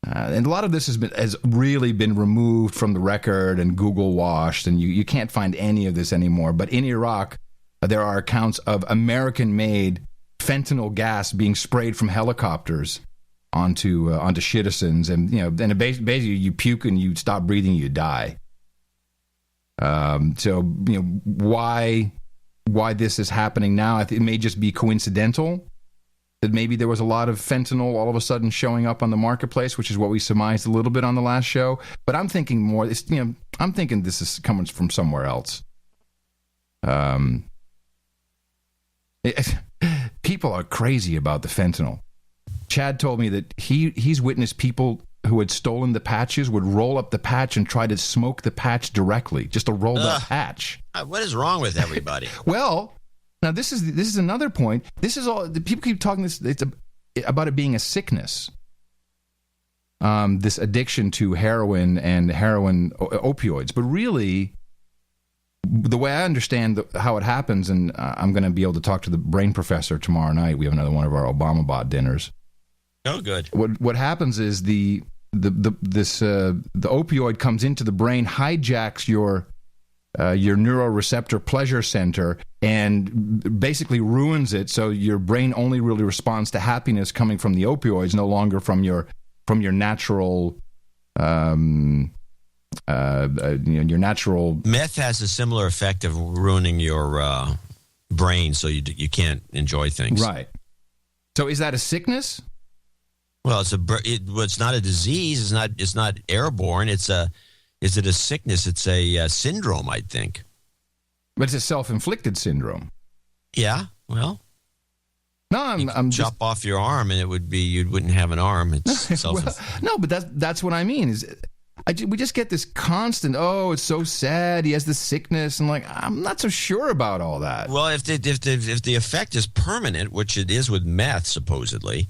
and a lot of this has really been removed from the record and Google washed, and you can't find any of this anymore. But in Iraq, there are accounts of American-made fentanyl gas being sprayed from helicopters onto citizens, and basically you puke and you stop breathing, you die. So why this is happening now? I think it may just be coincidental that maybe there was a lot of fentanyl all of a sudden showing up on the marketplace, which is what we surmised a little bit on the last show. But I'm thinking more. I'm thinking this is coming from somewhere else. People are crazy about the fentanyl. Chad told me that he's witnessed people who had stolen the patches would roll up the patch and try to smoke the patch directly, just a rolled up patch. What is wrong with everybody? Well, now this is another point. This is all people keep talking about it being a sickness. This addiction to heroin and heroin opioids, but really, the way I understand how it happens, and I'm going to be able to talk to the brain professor tomorrow night. We have another one of our Obama bot dinners. Oh, good. What happens is the opioid comes into the brain, hijacks your neuroreceptor pleasure center, and basically ruins it. So your brain only really responds to happiness coming from the opioids, no longer from your natural. Your natural. Meth has a similar effect of ruining your brain, so you can't enjoy things. Right. So is that a sickness? Well, it's not a disease. It's not airborne. Is it a sickness? It's a syndrome, I think. But it's a self-inflicted syndrome. Yeah. Well. No, I'm chop off your arm, and you wouldn't have an arm. It's no, but that's what I mean. We just get this constant, it's so sad, he has this sickness, and I'm not so sure about all that. Well, if the effect is permanent, which it is with meth, supposedly,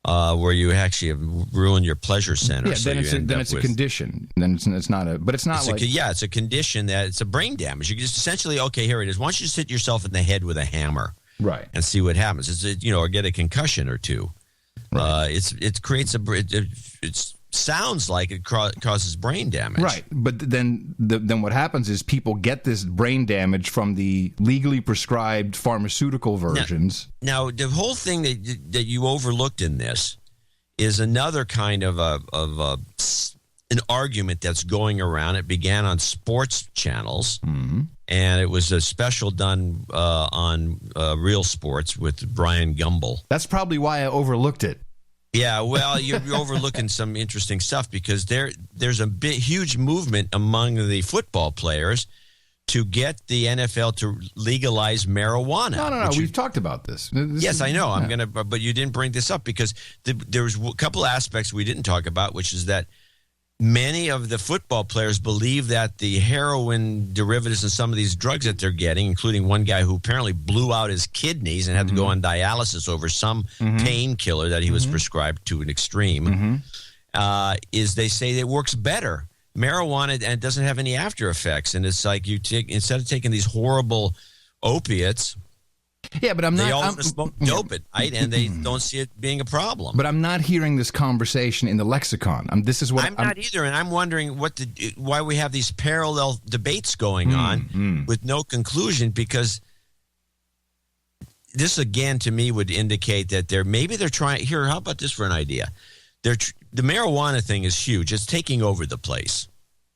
where you actually have ruined your pleasure center. Yeah, then it's a condition. Then it's not a, but it's not it's a condition that it's a brain damage. You just essentially, here it is. Why don't you just hit yourself in the head with a hammer, right, and see what happens? Or get a concussion or two. Right. It creates it's sounds like it causes brain damage. Right, but then what happens is people get this brain damage from the legally prescribed pharmaceutical versions. Now the whole thing that you overlooked in this is another kind of an argument that's going around. It began on sports channels, and it was a special done on Real Sports with Brian Gumbel. That's probably why I overlooked it. Yeah, well, you're overlooking some interesting stuff because there's a huge movement among the football players to get the NFL to legalize marijuana. No. We've talked about this. Yes, I know. But you didn't bring this up because there was a couple aspects we didn't talk about, which is that many of the football players believe that the heroin derivatives and some of these drugs that they're getting, including one guy who apparently blew out his kidneys and had to go on dialysis over some painkiller that he was prescribed to an extreme, is they say it works better. Marijuana, and it doesn't have any after effects. And it's like instead of taking these horrible opiates, yeah, but they all want to smoke dope at night, and they don't see it being a problem. But I'm not hearing this conversation in the lexicon. This is what I'm not either, and I'm wondering why we have these parallel debates going on with no conclusion. Because this again, to me, would indicate that they're trying. Here, how about this for an idea? The marijuana thing is huge. It's taking over the place.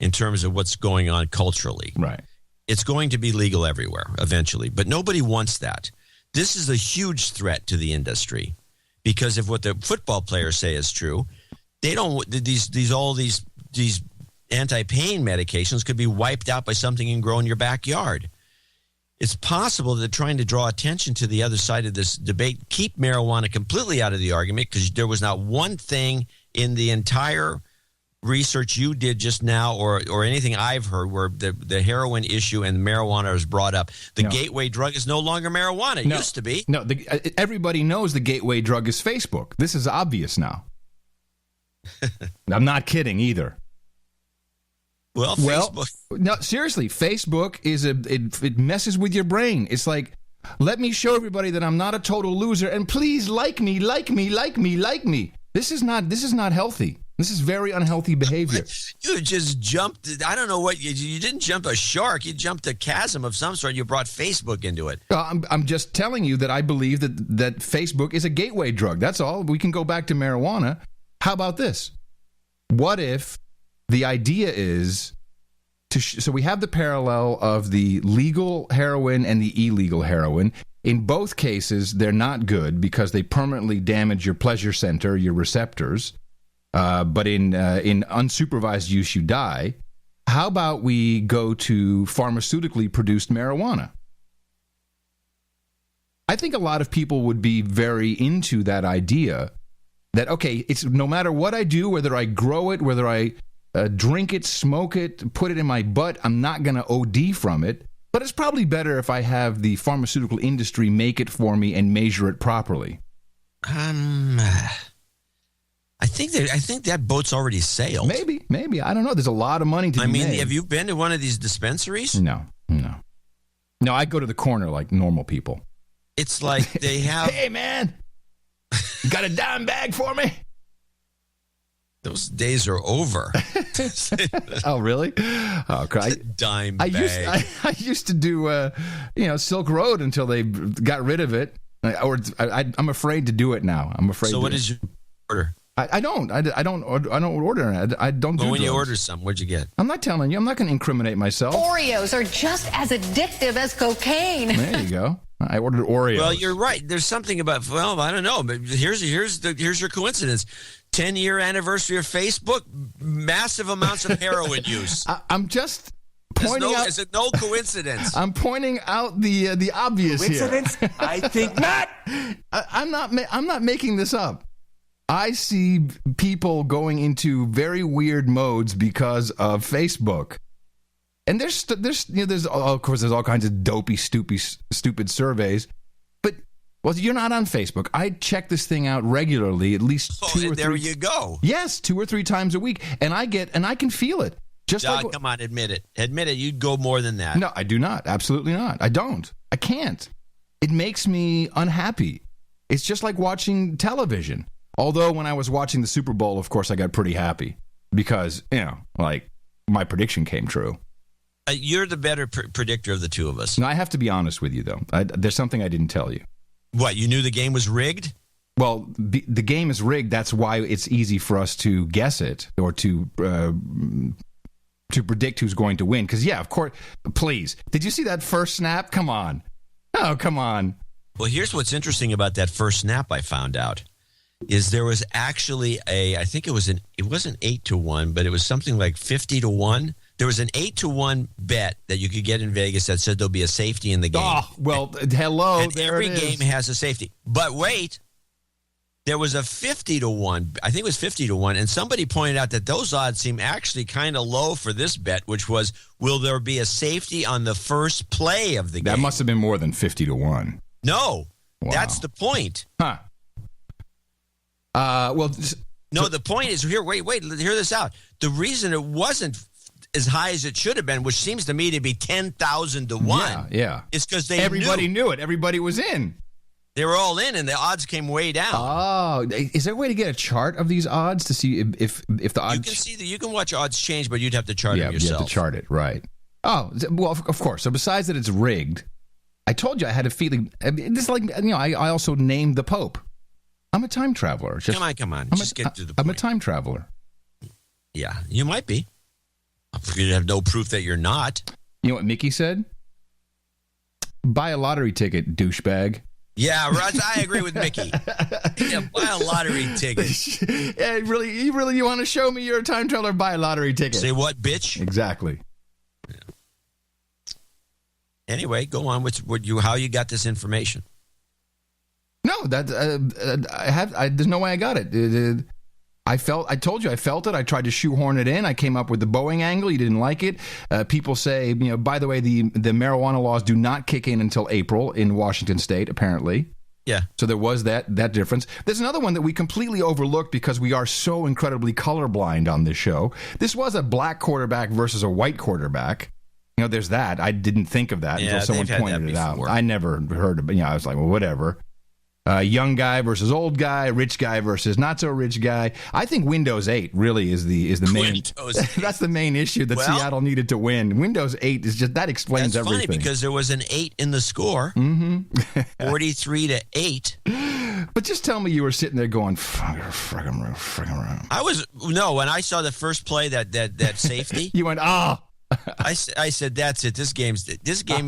in terms of what's going on culturally. Right. It's going to be legal everywhere eventually, but nobody wants that. This is a huge threat to the industry because if what the football players say is true, they don't these anti-pain medications could be wiped out by something you can grow in your backyard. It's possible that they're trying to draw attention to the other side of this debate, keep marijuana completely out of the argument because there was not one thing in the entire research you did just now or anything I've heard where the heroin issue and marijuana is brought up. The gateway drug is no longer marijuana. It used to be. No, everybody knows the gateway drug is Facebook. This is obvious now. I'm not kidding either. Well, Facebook. No, seriously, Facebook is it messes with your brain. It's like, let me show everybody that I'm not a total loser, and please like me. This is not healthy. This is very unhealthy behavior. You just jumped. I don't know what you didn't jump a shark. You jumped a chasm of some sort. You brought Facebook into it. I'm just telling you that I believe that Facebook is a gateway drug. That's all. We can go back to marijuana. How about this? What if the idea is so we have the parallel of the legal heroin and the illegal heroin. In both cases, they're not good because they permanently damage your pleasure center, your receptors. But in unsupervised use, you die. How about we go to pharmaceutically produced marijuana? I think a lot of people would be very into that idea that, okay, it's no matter what I do, whether I grow it, whether I drink it, smoke it, put it in my butt, I'm not going to OD from it. But it's probably better if I have the pharmaceutical industry make it for me and measure it properly. I think that boat's already sailed. Maybe. I don't know. There's a lot of money to be made. Have you been to one of these dispensaries? No. I go to the corner like normal people. It's like they have... Hey, man, you got a dime bag for me? Those days are over. Oh, really? Oh, dime bag. I used to do, Silk Road until they got rid of it. I'm afraid to do it now. I'm afraid. So what is your order? I don't order. I don't do when drugs. you order some, what'd you get? I'm not telling you. I'm not going to incriminate myself. Oreos are just as addictive as cocaine. There you go. I ordered Oreos. Well, you're right. There's something about, I don't know, but here's your coincidence. 10-year anniversary of Facebook, massive amounts of heroin use. I'm just pointing out. Is it no coincidence? I'm pointing out the obvious coincidence? Here. I think not. I'm not making this up. I see people going into very weird modes because of Facebook. And there's of course there's all kinds of dopey, stupid surveys. But you're not on Facebook. I check this thing out regularly, at least 2 or 3. There you go. Yes, 2 or 3 times a week, and I can feel it. Come on, admit it. Admit it. You'd go more than that. No, I do not. Absolutely not. I don't. I can't. It makes me unhappy. It's just like watching television. Although when I was watching the Super Bowl, of course, I got pretty happy because, my prediction came true. You're the better predictor of the two of us. No, I have to be honest with you, though. There's something I didn't tell you. What, you knew the game was rigged? Well, the game is rigged. That's why it's easy for us to guess it or to predict who's going to win. Because, of course, please. Did you see that first snap? Come on. Oh, come on. Well, here's what's interesting about that first snap I found out. Is there was actually I think it wasn't 8-1, but it was something like 50-1. There was an 8-1 bet that you could get in Vegas that said there'll be a safety in the game. Oh, well, hello. And there every it is. game has a safety. But wait, there was a 50-1. I think it was 50-1. And somebody pointed out that those odds seem actually kind of low for this bet, which was, will there be a safety on the first play of the game? That must have been more than 50-1. No, Wow. That's the point. Huh. The point is here. Wait, hear this out. The reason it wasn't as high as it should have been, which seems to me to be 10,000 to 1. Yeah. Is because everybody knew it. Everybody was in. They were all in, and the odds came way down. Oh, is there a way to get a chart of these odds to see if the odds? You can see you can watch odds change, but you'd have to chart them yourself. You have to chart it, right? Oh, well, of course. So besides that, it's rigged. I told you I had a feeling. This, I also named the Pope. I'm a time traveler. Come on. Just get to the point. I'm a time traveler. Yeah, you might be. You have no proof that you're not. You know what Mickey said? Buy a lottery ticket, douchebag. Yeah, Russ, I agree with Mickey. Yeah, buy a lottery ticket. Yeah, really, you want to show me you're a time traveler? Buy a lottery ticket. Say what, bitch? Exactly. Yeah. Anyway, go on with how you got this information. No, that there's no way I got it. I told you I felt it. I tried to shoehorn it in. I came up with the Boeing angle. You didn't like it. People say, by the way, the marijuana laws do not kick in until April in Washington State, apparently. Yeah. So there was that difference. There's another one that we completely overlooked because we are so incredibly colorblind on this show. This was a black quarterback versus a white quarterback. There's that. I didn't think of that until someone pointed it out. I never heard of it. I was like, well, whatever. Young guy versus old guy, rich guy versus not so rich guy. I think Windows 8 really is the main. That's the main issue that Seattle needed to win. Windows 8 is just that explains everything. That's funny because there was an 8 in the score, 43-8. But just tell me you were sitting there going, "Frick 'em around." I was when I saw the first play that safety. You went, "Ah." I said, that's it. This game,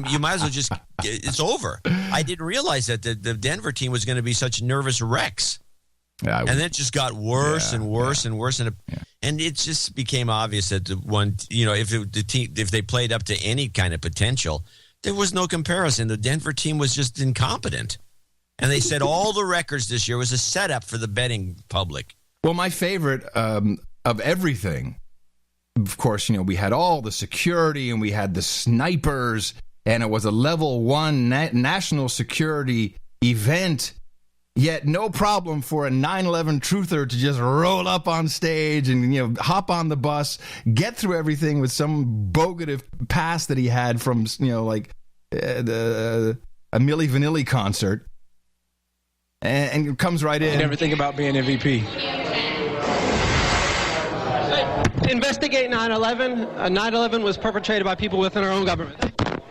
you might as well just, it's over. I didn't realize that the Denver team was going to be such nervous wrecks. Yeah, and then it just got worse and worse and worse. And it just became obvious that if they played up to any kind of potential, there was no comparison. The Denver team was just incompetent. And they said all the records this year was a setup for the betting public. Well, my favorite of everything, of course, we had all the security and we had the snipers, and it was a level 1 national security event. Yet no problem for a 9/11 truther to just roll up on stage and hop on the bus, get through everything with some bogative pass that he had from a Milli Vanilli concert, and comes right in. You never think about being MVP. Investigate 9/11. 9/11 was perpetrated by people within our own government.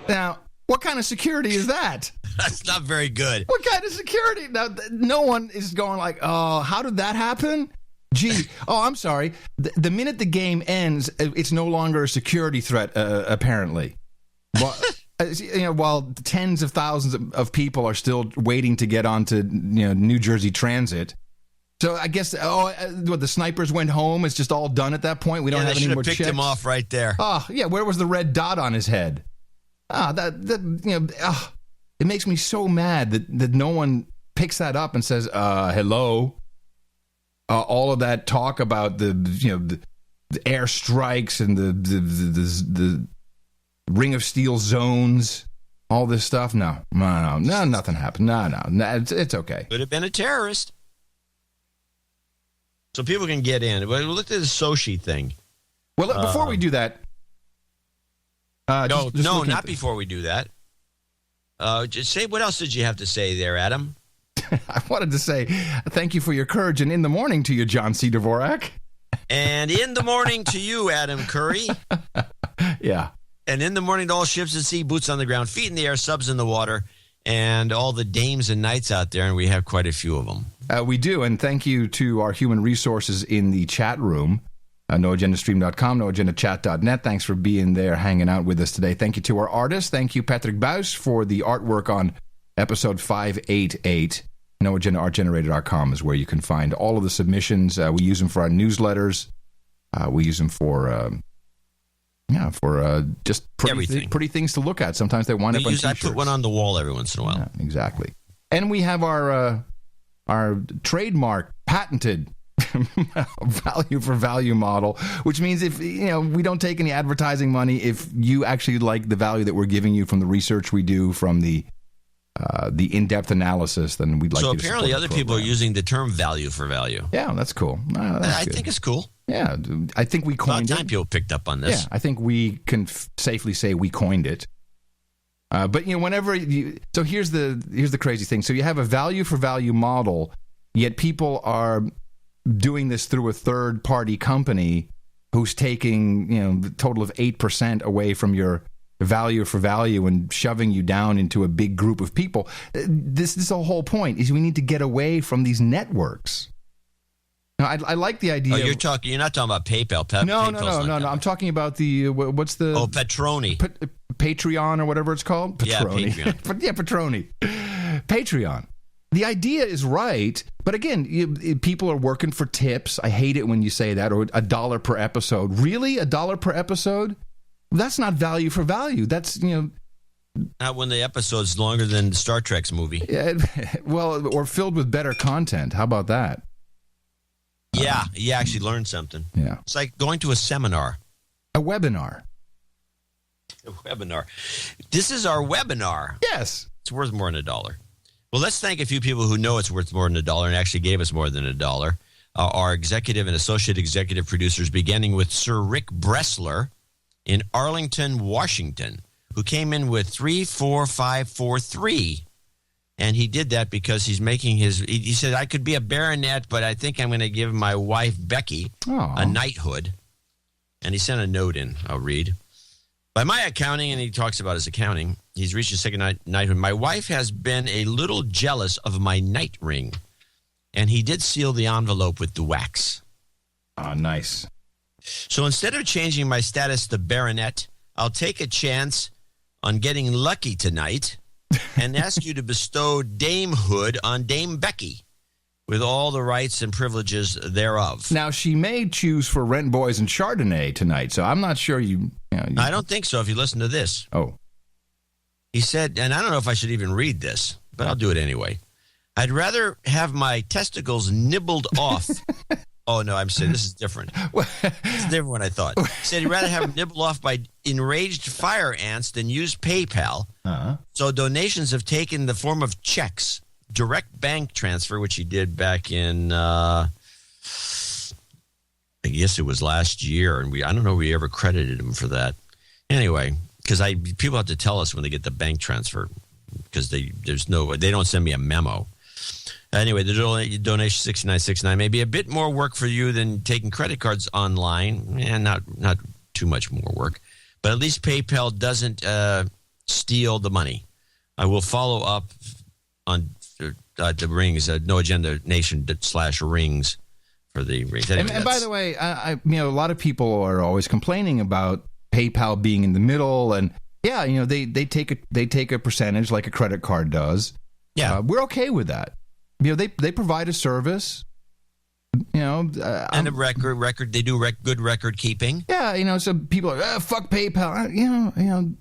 Now, what kind of security is that? That's not very good. What kind of security? Now, no one is going like, oh, how did that happen? Gee, I'm sorry. The minute the game ends, it's no longer a security threat, apparently. While tens of thousands of people are still waiting to get onto New Jersey Transit. So I guess the snipers went home. It's just all done at that point. We don't have any more chips. They should have picked him off right there. Oh yeah, where was the red dot on his head? It makes me so mad that no one picks that up and says, "Hello." All of that talk about the air strikes and the Ring of Steel zones, all this stuff. No, nothing happened. No, it's okay. Could have been a terrorist. So people can get in. But look at the Sochi thing. Well, before we do that. Not before we do that. Just say, what else did you have to say there, Adam? I wanted to say thank you for your courage, and in the morning to you, John C. Dvorak. And in the morning to you, Adam Curry. Yeah. And in the morning to all ships at sea, boots on the ground, feet in the air, subs in the water, and all the dames and knights out there, and we have quite a few of them. We do, and thank you to our human resources in the chat room, noagendastream.com, noagendachat.net. Thanks for being there, hanging out with us today. Thank you to our artists. Thank you, Patrick Baus, for the artwork on episode 588. NoAgendaArtGenerator.com is where you can find all of the submissions. We use them for our newsletters. We use them for just pretty things to look at. Sometimes they wind up on t-shirts. I put one on the wall every once in a while. Yeah, exactly. And we have our trademark patented value for value model, which means if we don't take any advertising money, if you actually like the value that we're giving you from the research we do, from the in-depth analysis, then we'd like so you to apparently other people are using the term value for value. Yeah, that's cool. I think it's cool. Yeah, I think we coined it. About time people picked up on this. Yeah, I think we can safely say we coined it. But whenever so here's the crazy thing. So you have a value for value model, yet people are doing this through a third party company who's taking the total of 8% away from your value for value and shoving you down into a big group of people. This is the whole point, is we need to get away from these networks. No, I like the idea. Oh, you're not talking about PayPal. No. I'm talking about the what's the Patroni, Patreon or whatever it's called. Patroni. Yeah, Patreon. Yeah, Patroni. Patreon. The idea is right, but again, people are working for tips. I hate it when you say that, or $1 per episode. Really, $1 per episode? That's not value for value. That's not when the episode's longer than Star Trek's movie. Well, or filled with better content. How about that? Yeah, you actually learned something. Yeah. It's like going to a seminar. A webinar. A webinar. This is our webinar. Yes. It's worth more than $1. Well, let's thank a few people who know it's worth more than $1 and actually gave us more than $1. Our executive and associate executive producers, beginning with Sir Rick Bressler in Arlington, Washington, who came in with 34543. And he did that because he's making he said, I could be a baronet, but I think I'm going to give my wife, Becky, a knighthood. And he sent a note in. I'll read. By my accounting, and he talks about his accounting, he's reached his second knighthood. My wife has been a little jealous of my knight ring. And he did seal the envelope with the wax. Oh, nice. So instead of changing my status to baronet, I'll take a chance on getting lucky tonight and ask you to bestow damehood on Dame Becky with all the rights and privileges thereof. Now, she may choose for Rent Boys and Chardonnay tonight, so I'm not sure I don't think so if you listen to this. Oh. He said, and I don't know if I should even read this, but I'll do it anyway. I'd rather have my testicles nibbled off. Oh, no, I'm saying this is different. It's different than I thought. He said he'd rather have them nibbled off by enraged fire ants than use PayPal. Uh-huh. So donations have taken the form of checks, direct bank transfer, which he did back in, I guess it was last year. And I don't know if we ever credited him for that. Anyway, because people have to tell us when they get the bank transfer because they don't send me a memo. Anyway, the donation $69.69 may be a bit more work for you than taking credit cards online, and not too much more work. But at least PayPal doesn't steal the money. I will follow up on the rings, No Agenda Nation /rings for the rings. Anyway, and by the way, a lot of people are always complaining about PayPal being in the middle, and they take a percentage like a credit card does. Yeah, we're okay with that. They provide a service, and a record. They do good record keeping. Yeah, so people are fuck PayPal.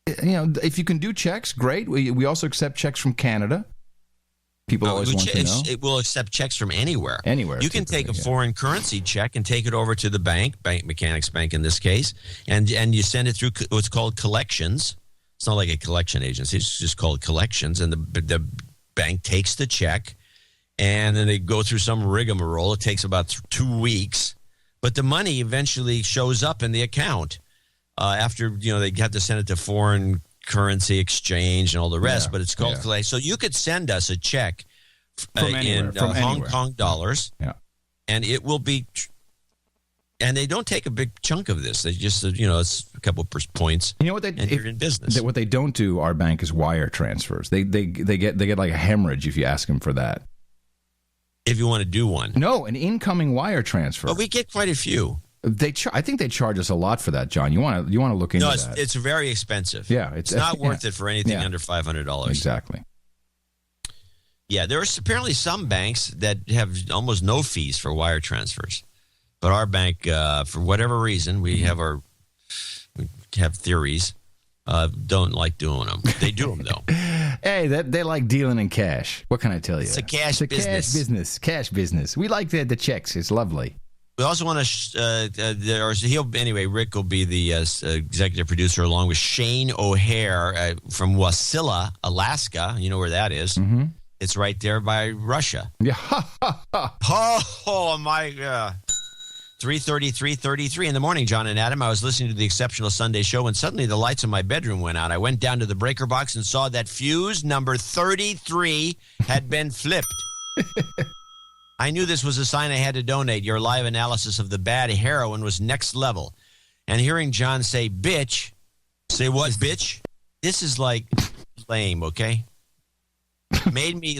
If you can do checks, great. We also accept checks from Canada. People always want to know. It will accept checks from anywhere. Anywhere. You can take a foreign currency check and take it over to the bank, Mechanics Bank in this case, and you send it through what's called collections. It's not like a collection agency. It's just called collections, and the bank takes the check, and then they go through some rigmarole. It takes about 2 weeks, but the money eventually shows up in the account after they have to send it to foreign currency exchange and all the rest. But it's called collect. So you could send us a check in Hong Kong dollars, and it will be. And they don't take a big chunk of this. They just, it's a couple of points. You know what you're in business. What they don't do, our bank, is wire transfers. They get like a hemorrhage if you ask them for that. If you want to do one, no, an incoming wire transfer. But we get quite a few. I think they charge us a lot for that, John. You want to look into that? No, it's very expensive. Yeah, it's not worth it for anything under $500. Exactly. Yeah, there's apparently some banks that have almost no fees for wire transfers. But our bank, for whatever reason, we have theories, don't like doing them. They do them, though. Hey, they like dealing in cash. What can I tell you? It's a cash business. Cash business. We like the checks. It's lovely. We also want to, Rick will be the executive producer along with Shane O'Hare from Wasilla, Alaska. You know where that is. Mm-hmm. It's right there by Russia. Yeah. Oh, my God. 3:33 in the morning, John and Adam. I was listening to the Exceptional Sunday Show when suddenly the lights in my bedroom went out. I went down to the breaker box and saw that fuse number 33 had been flipped. I knew this was a sign I had to donate. Your live analysis of the bad heroin was next level. And hearing John say, bitch, say what, bitch? This is like lame, okay? made me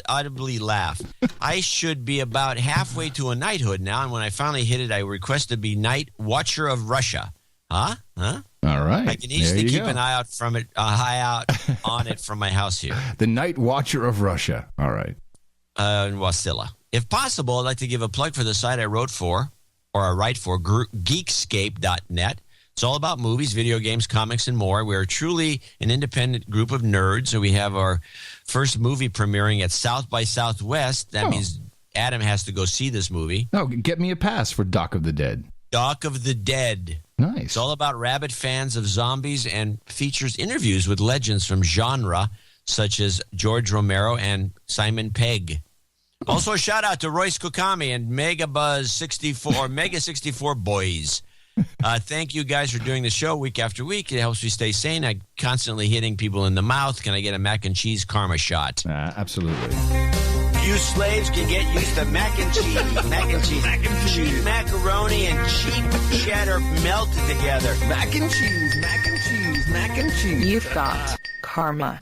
audibly laugh. I should be about halfway to a knighthood now, and when I finally hit it, I request to be Night Watcher of Russia. Huh? All right. I can easily keep an eye out from it, on it from my house here. The Night Watcher of Russia. All right. In Wasilla. If possible, I'd like to give a plug for the site I write for, Geekscape.net. It's all about movies, video games, comics, and more. We're truly an independent group of nerds. So we have our first movie premiering at South by Southwest. That means Adam has to go see this movie. Oh, get me a pass for Dock of the Dead. Dock of the Dead. Nice. It's all about rabid fans of zombies and features interviews with legends from genre such as George Romero and Simon Pegg. Also, a shout out to Royce Kukami and Mega 64 boys. Thank you guys for doing the show week after week. It helps me stay sane. I'm constantly hitting people in the mouth. Can I get a mac and cheese karma shot? Absolutely. You slaves can get used to mac and cheese. Cheap macaroni and cheap cheddar melted together. Mac and cheese. You've got karma.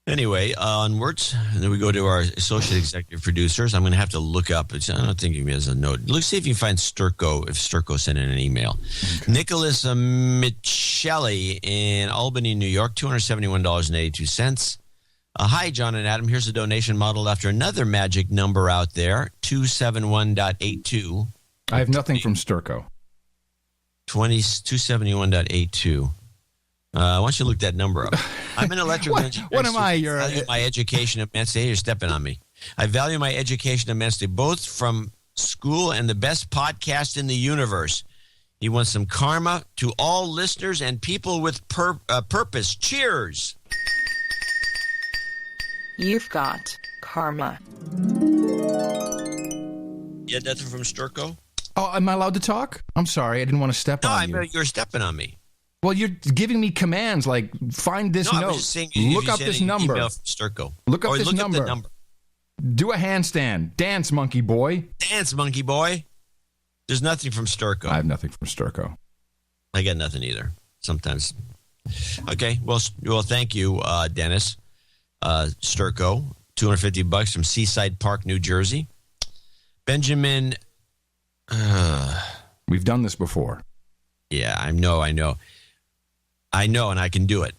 Anyway, onwards. And then we go to our associate executive producers. I'm going to have to look up. I don't think he has a note. Let's see if you can find Sturko, if Sturko sent in an email. Okay. Nicholas Michelli in Albany, New York, $271.82. Hi, John and Adam. Here's a donation modeled after another magic number out there, 271.82. I have nothing from Sturko. 271.82. Why don't you look that number up? I'm an electrical engineer. What am I? I value my education immensely. You're stepping on me. I value my education immensely, both from school and the best podcast in the universe. He wants some karma to all listeners and people with purpose. Cheers. You've got karma. You had nothing from Sturko? Oh, am I allowed to talk? I'm sorry. I didn't want to step on you. No, you're stepping on me. Well, you're giving me commands like find this note, look up this number. Email from Sturko. Look up this look number. Up the number. Do a handstand. Dance, monkey boy. Dance, monkey boy. There's nothing from Sturko. I have nothing from Sturko. I got nothing either. Sometimes. Okay. Well, thank you, Dennis. Sturko, $250 from Seaside Park, New Jersey. Benjamin. We've done this before. Yeah, I know, and I can do it.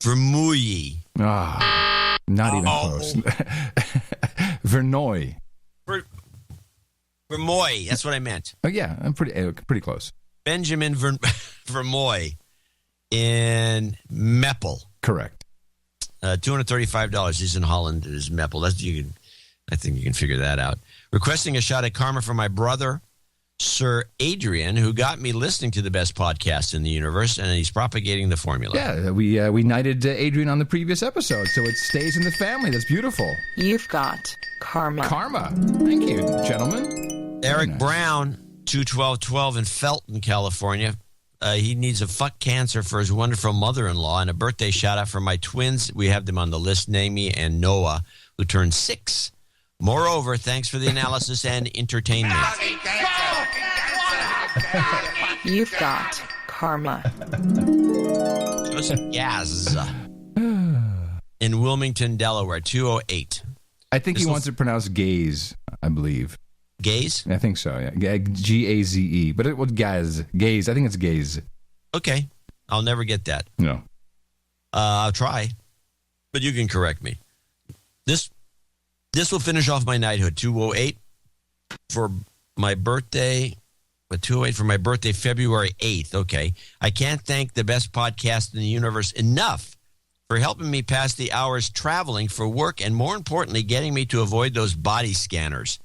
Vermouilly. Not even close. Vernoy. Vermoy. That's what I meant. Oh yeah, I'm pretty close. Benjamin Vermoy in Meppel. Correct. $235. He's in Holland. Is Meppel. I think you can figure that out. Requesting a shot at karma for my brother, Sir Adrian, who got me listening to the best podcast in the universe, and he's propagating the formula. Yeah, we knighted Adrian on the previous episode, so it stays in the family. That's beautiful. You've got karma. Karma. Thank you, gentlemen. Eric Brown, 21212 in Felton, California. He needs a fuck cancer for his wonderful mother-in-law and a birthday shout-out for my twins. We have them on the list, Naomi and Noah, who turned 6. Moreover, thanks for the analysis and entertainment. You've got karma. Joseph Gaz in Wilmington, Delaware, 208. I think he wants to pronounce gaze, I believe. Gaze? I think so, yeah. G-A-Z-E. But it was Gaz. Gaze. I think it's gaze. Okay. I'll never get that. No. I'll try. But you can correct me. This will finish off my knighthood. 208 for my birthday. But 208 for my birthday, February 8th. Okay. I can't thank the best podcast in the universe enough for helping me pass the hours traveling for work and, more importantly, getting me to avoid those body scanners.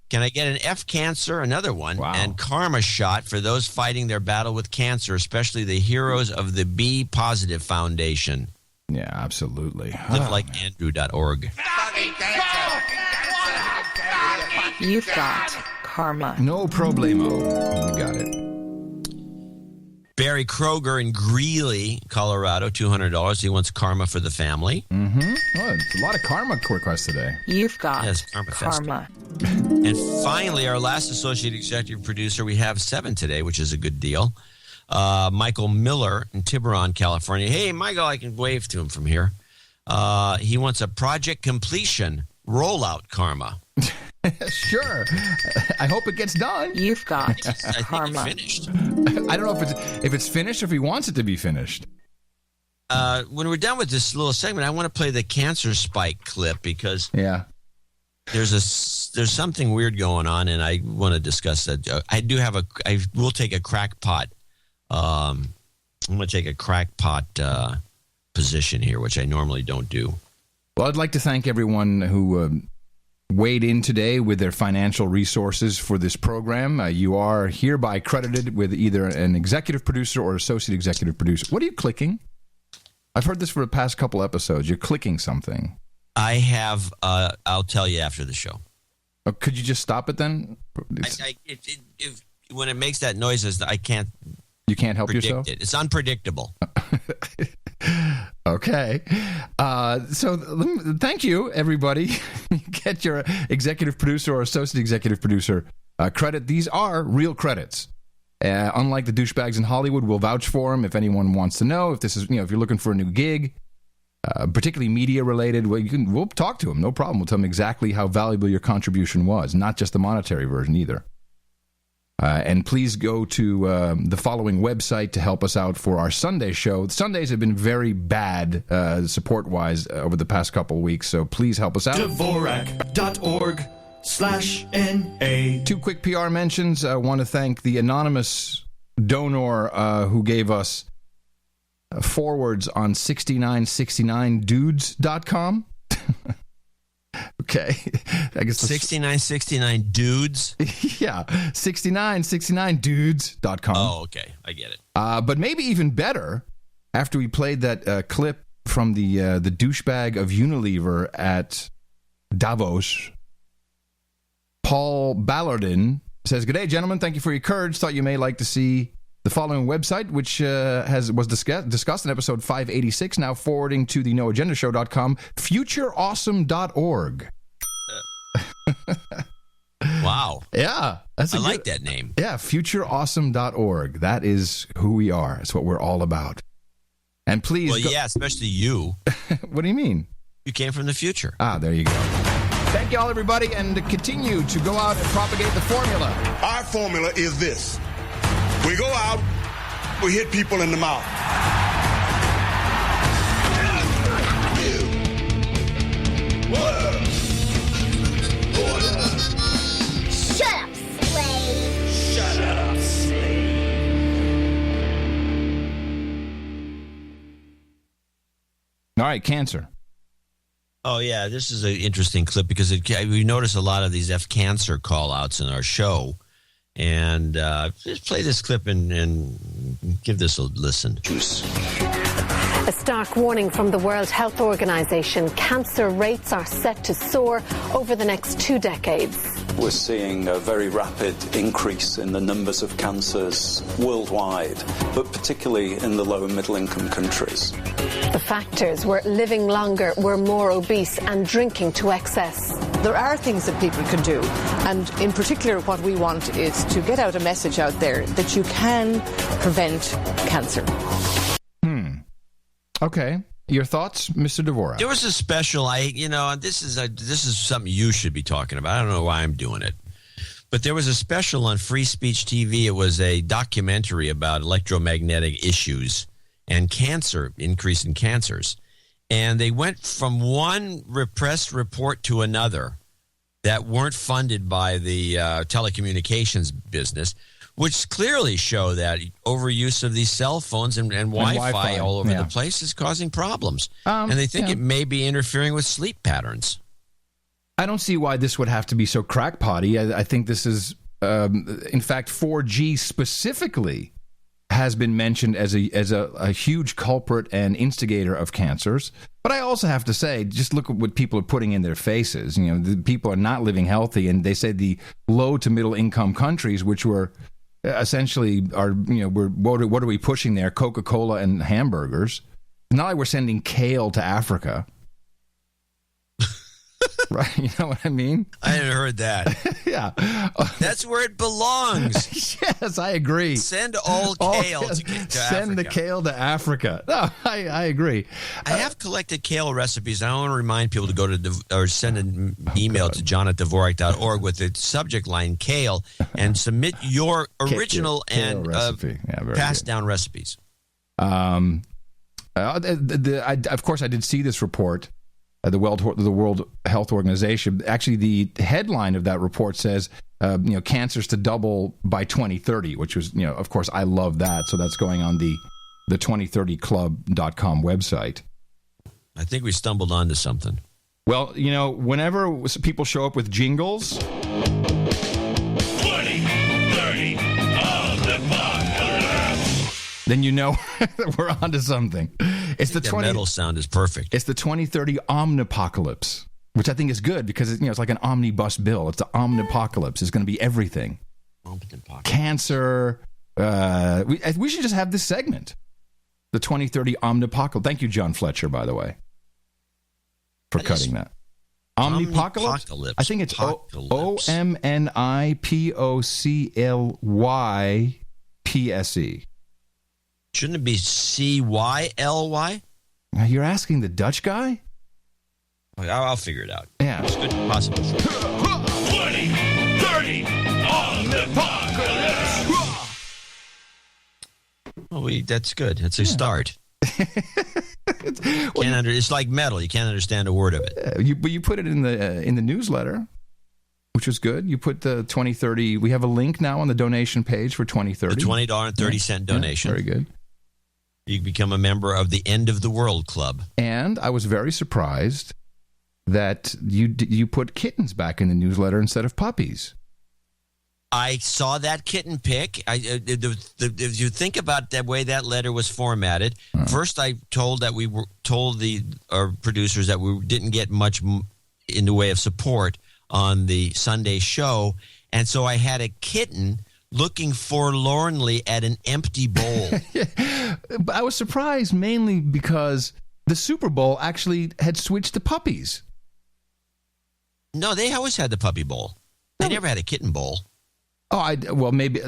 Can I get an F cancer, another one, and karma shot for those fighting their battle with cancer, especially the heroes of the B Positive Foundation? Yeah, absolutely. LiveLikeAndrew.org. You've got karma. No problemo. You got it. Barry Kroger in Greeley, Colorado, $200. He wants karma for the family. Mm-hmm. Oh, it's a lot of karma requests today. You've got karma. And finally, our last associate executive producer, we have 7 today, which is a good deal. Michael Miller in Tiburon, California. Hey, Michael, I can wave to him from here. He wants a project completion rollout karma. Sure. I hope it gets done. You've got I think it's finished. I don't know if it's finished or if he wants it to be finished. When we're done with this little segment, I want to play the cancer spike clip because there's something weird going on, and I want to discuss that. I will take a crackpot. I'm going to take a crackpot position here, which I normally don't do. Well, I'd like to thank everyone who weighed in today with their financial resources for this program. You are hereby credited with either an executive producer or associate executive producer. What are you clicking? I've heard this for the past couple episodes. You're clicking something. I have. I'll tell you after the show. Oh, could you just stop it then? When it makes that noise, I can't. You can't help predict yourself? It's unpredictable. Okay. So thank you, everybody. Get your executive producer or associate executive producer credit. These are real credits. Unlike the douchebags in Hollywood, we'll vouch for them if anyone wants to know. If this is, if you're looking for a new gig, particularly media related, we'll talk to them. No problem. We'll tell them exactly how valuable your contribution was, not just the monetary version either. And please go to the following website to help us out for our Sunday show. Sundays have been very bad support-wise over the past couple of weeks, so please help us out. Dvorak.org/NA. Two quick PR mentions. I want to thank the anonymous donor who gave us forwards on 6969dudes.com. Okay. I guess 6969 dudes? Yeah. 6969dudes.com. Oh, okay. I get it. But maybe even better, after we played that clip from the douchebag of Unilever at Davos, Paul Ballardin says, "Good day, gentlemen. Thank you for your courage. Thought you may like to see the following website, which was discussed in episode 586, now forwarding to the noagendashow.com, futureawesome.org. Wow. Yeah. I like that name. Yeah, futureawesome.org. That is who we are. It's what we're all about. And please... Well, yeah, especially you. What do you mean? You came from the future. Ah, there you go. Thank you all, everybody, and continue to go out and propagate the formula. Our formula is this. We go out, we hit people in the mouth. Shut up, slave. Shut up, All right, cancer. Oh, yeah, this is an interesting clip because we notice a lot of these cancer call-outs in our show. And just play this clip and give this a listen. A stark warning from the World Health Organization. Cancer rates are set to soar over the next 2 decades. We're seeing a very rapid increase in the numbers of cancers worldwide, but particularly in the low and middle income countries. The factors were living longer, we're more obese, and drinking to excess. There are things that people can do, and in particular what we want is to get out a message out there that you can prevent cancer. Okay. Your thoughts, Mr. Dvorak? There was a special, this is something you should be talking about. I don't know why I'm doing it. But there was a special on Free Speech TV. It was a documentary about electromagnetic issues and cancer, increase in cancers. And they went from one repressed report to another that weren't funded by the telecommunications business, which clearly show that overuse of these cell phones and Wi-Fi all over the place is causing problems. And they think it may be interfering with sleep patterns. I don't see why this would have to be so crackpotty. I think this is, in fact, 4G specifically has been mentioned as a huge culprit and instigator of cancers. But I also have to say, just look at what people are putting in their faces. The people are not living healthy, and they say the low to middle income countries, which were essentially what are we pushing there? Coca-Cola and hamburgers. Not like we're sending kale to Africa. Right? You know what I mean? I hadn't heard that. Yeah. That's where it belongs. Yes, I agree. Send all kale to Send the Africa. kale to Africa. No, I agree. I have collected kale recipes. I want to remind people to go to or send an email to john@dvorak.org with the subject line kale and submit your original Kale and recipe. Yeah, very passed good. down recipes. Of course, I did see this report. The World Health Organization. Actually, the headline of that report says, cancers to double by 2030, which was, of course, I love that. So that's going on the 2030club.com website. I think we stumbled onto something. Well, whenever people show up with jingles, 2030 Omnipocalypse. then you know that we're onto something. It's the metal sound is perfect. It's the 2030 Omnipocalypse, which I think is good because it's like an omnibus bill. It's the Omnipocalypse. It's going to be everything. Cancer. We should just have this segment. The 2030 Omnipocalypse. Thank you, John Fletcher, by the way, for cutting that. Omnipocalypse? I think it's OMNIPOCLYPSE. Shouldn't it be CYLY? You're asking the Dutch guy? I'll figure it out. Yeah. It's good possible. 2030 Omnipocalypse. Well, that's good. That's a start. It's like metal. You can't understand a word of it. But you put it in the newsletter, which was good. You put the 2030. We have a link now on the donation page for 2030. The $20.30 donation. Very good. You become a member of the End of the World Club. And I was very surprised that you put kittens back in the newsletter instead of puppies. I saw that kitten pic. If you think about the way that letter was formatted, first I told our producers that we didn't get much in the way of support on the Sunday show, and so I had a kitten looking forlornly at an empty bowl. But I was surprised mainly because the Super Bowl actually had switched to puppies. No, they always had the puppy bowl. They never had a kitten bowl. Oh, maybe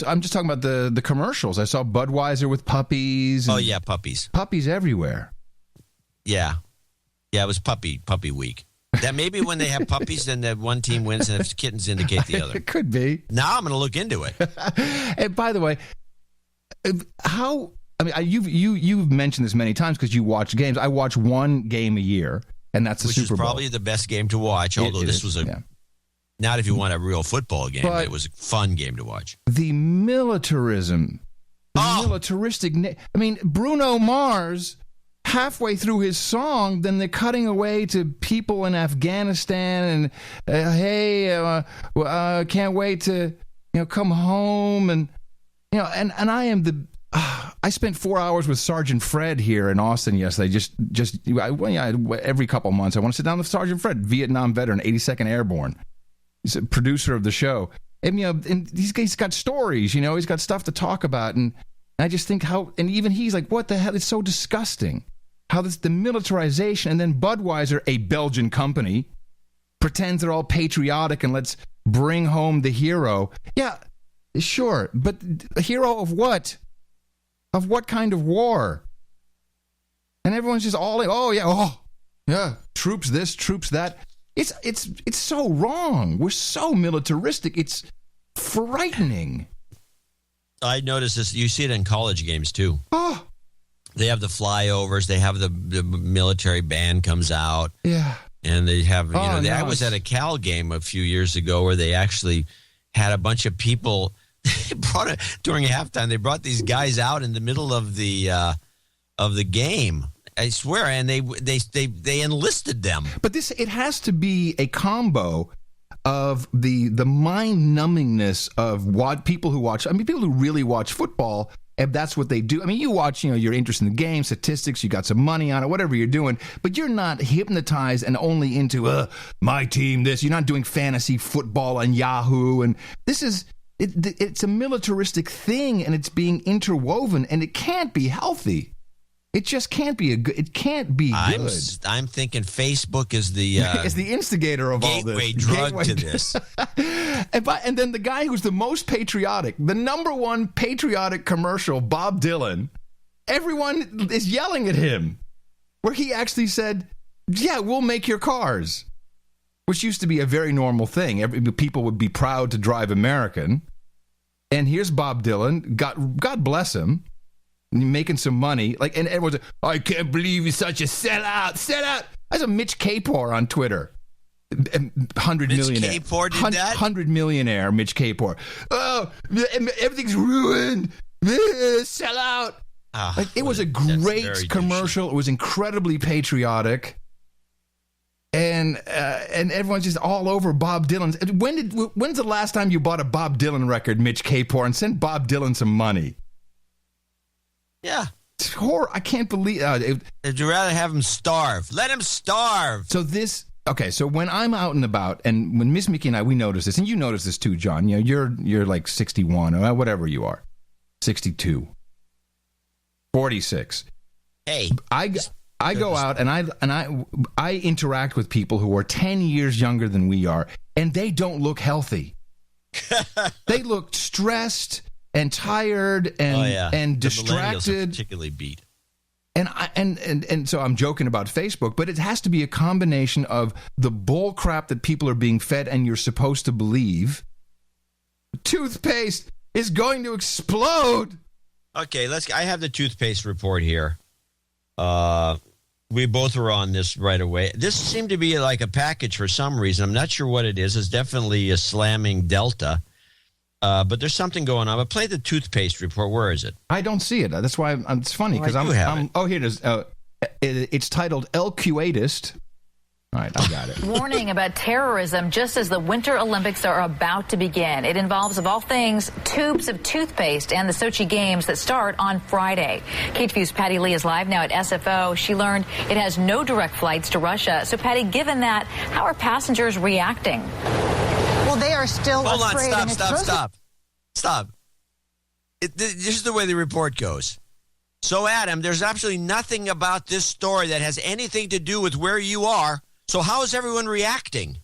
I'm just talking about the commercials. I saw Budweiser with puppies. Oh yeah, puppies. Puppies everywhere. Yeah, it was puppy week. That maybe when they have puppies, then the one team wins, and if kittens indicate the other. It could be. Now I'm going to look into it. And by the way, you've mentioned this many times because you watch games. I watch one game a year, and that's the Super Bowl. Which is probably the best game to watch. Although this was not if you want a real football game, but it was a fun game to watch. The militarism, militaristic. Bruno Mars. Halfway through his song, then they're cutting away to people in Afghanistan and can't wait to come home and and I am I spent 4 hours with Sergeant Fred here in Austin yesterday. Every couple of months I want to sit down with Sergeant Fred, Vietnam veteran, 82nd Airborne. He's a producer of the show, and and he's got stories. He's got stuff to talk about, and I just think and even he's like, what the hell? It's so disgusting. How the militarization, and then Budweiser, a Belgian company, pretends they're all patriotic and let's bring home the hero. Yeah, sure, but a hero of what? Of what kind of war? And everyone's just troops this, troops that. It's so wrong. We're so militaristic. It's frightening. I noticed this. You see it in college games too. Oh. They have the flyovers. They have the military band comes out. Yeah. And they have, I was at a Cal game a few years ago where they actually had a bunch of people. During halftime, they brought these guys out in the middle of the game. I swear, and they enlisted them. But it has to be a combo of the mind numbingness of what people who watch. People who really watch football. And that's what they do. You watch, you're interested in the game, statistics, you got some money on it, whatever you're doing, but you're not hypnotized and only into, my team, this. You're not doing fantasy football on Yahoo. And this is, it's a militaristic thing, and it's being interwoven, and it can't be healthy. It just can't be it can't be good. I'm thinking Facebook is the is the instigator of all this. Gateway drug to this. and then the guy who's the most patriotic, the number one patriotic commercial, Bob Dylan, everyone is yelling at him, where he actually said, "Yeah, we'll make your cars," which used to be a very normal thing. People would be proud to drive American. And here's Bob Dylan, God bless him, making some money. And everyone's like, I can't believe he's such a sellout. That's a Mitch Kapor on Twitter. 100 millionaire. Mitch Kapor did that? 100 millionaire Mitch Kapor. Oh, everything's ruined. Sellout. It was a great commercial. It was incredibly patriotic. And everyone's just all over Bob Dylan. When's the last time you bought a Bob Dylan record, Mitch Kapor, and sent Bob Dylan some money? Yeah. It's horror. I can't believe Would you rather have him starve? Let him starve. So when I'm out and about, and when Miss Mickey and I, we notice this, and you notice this too, John. You know, you're like 61 or whatever you are, 62, 46. Hey, I go out and I interact with people who are 10 years younger than we are, and they don't look healthy. They look stressed and tired and distracted. Particularly beat. And so I'm joking about Facebook, but it has to be a combination of the bull crap that people are being fed and you're supposed to believe. Toothpaste is going to explode. Okay, I have the toothpaste report here. We both were on this right away. This seemed to be like a package for some reason. I'm not sure what it is. It's definitely a slamming Delta. But there's something going on. But play the toothpaste report. Where is it? I don't see it. That's why it's funny because oh, here it is. It's titled El Cuatist. All right, I got it. Warning about terrorism just as the Winter Olympics are about to begin. It involves, of all things, tubes of toothpaste and the Sochi Games that start on Friday. KTVU's Patty Lee is live now at SFO. She learned it has no direct flights to Russia. So, Patty, given that, how are passengers reacting? Well, they are still afraid. Hold on, stop. This is the way the report goes. So, Adam, there's absolutely nothing about this story that has anything to do with where you are. So how is everyone reacting?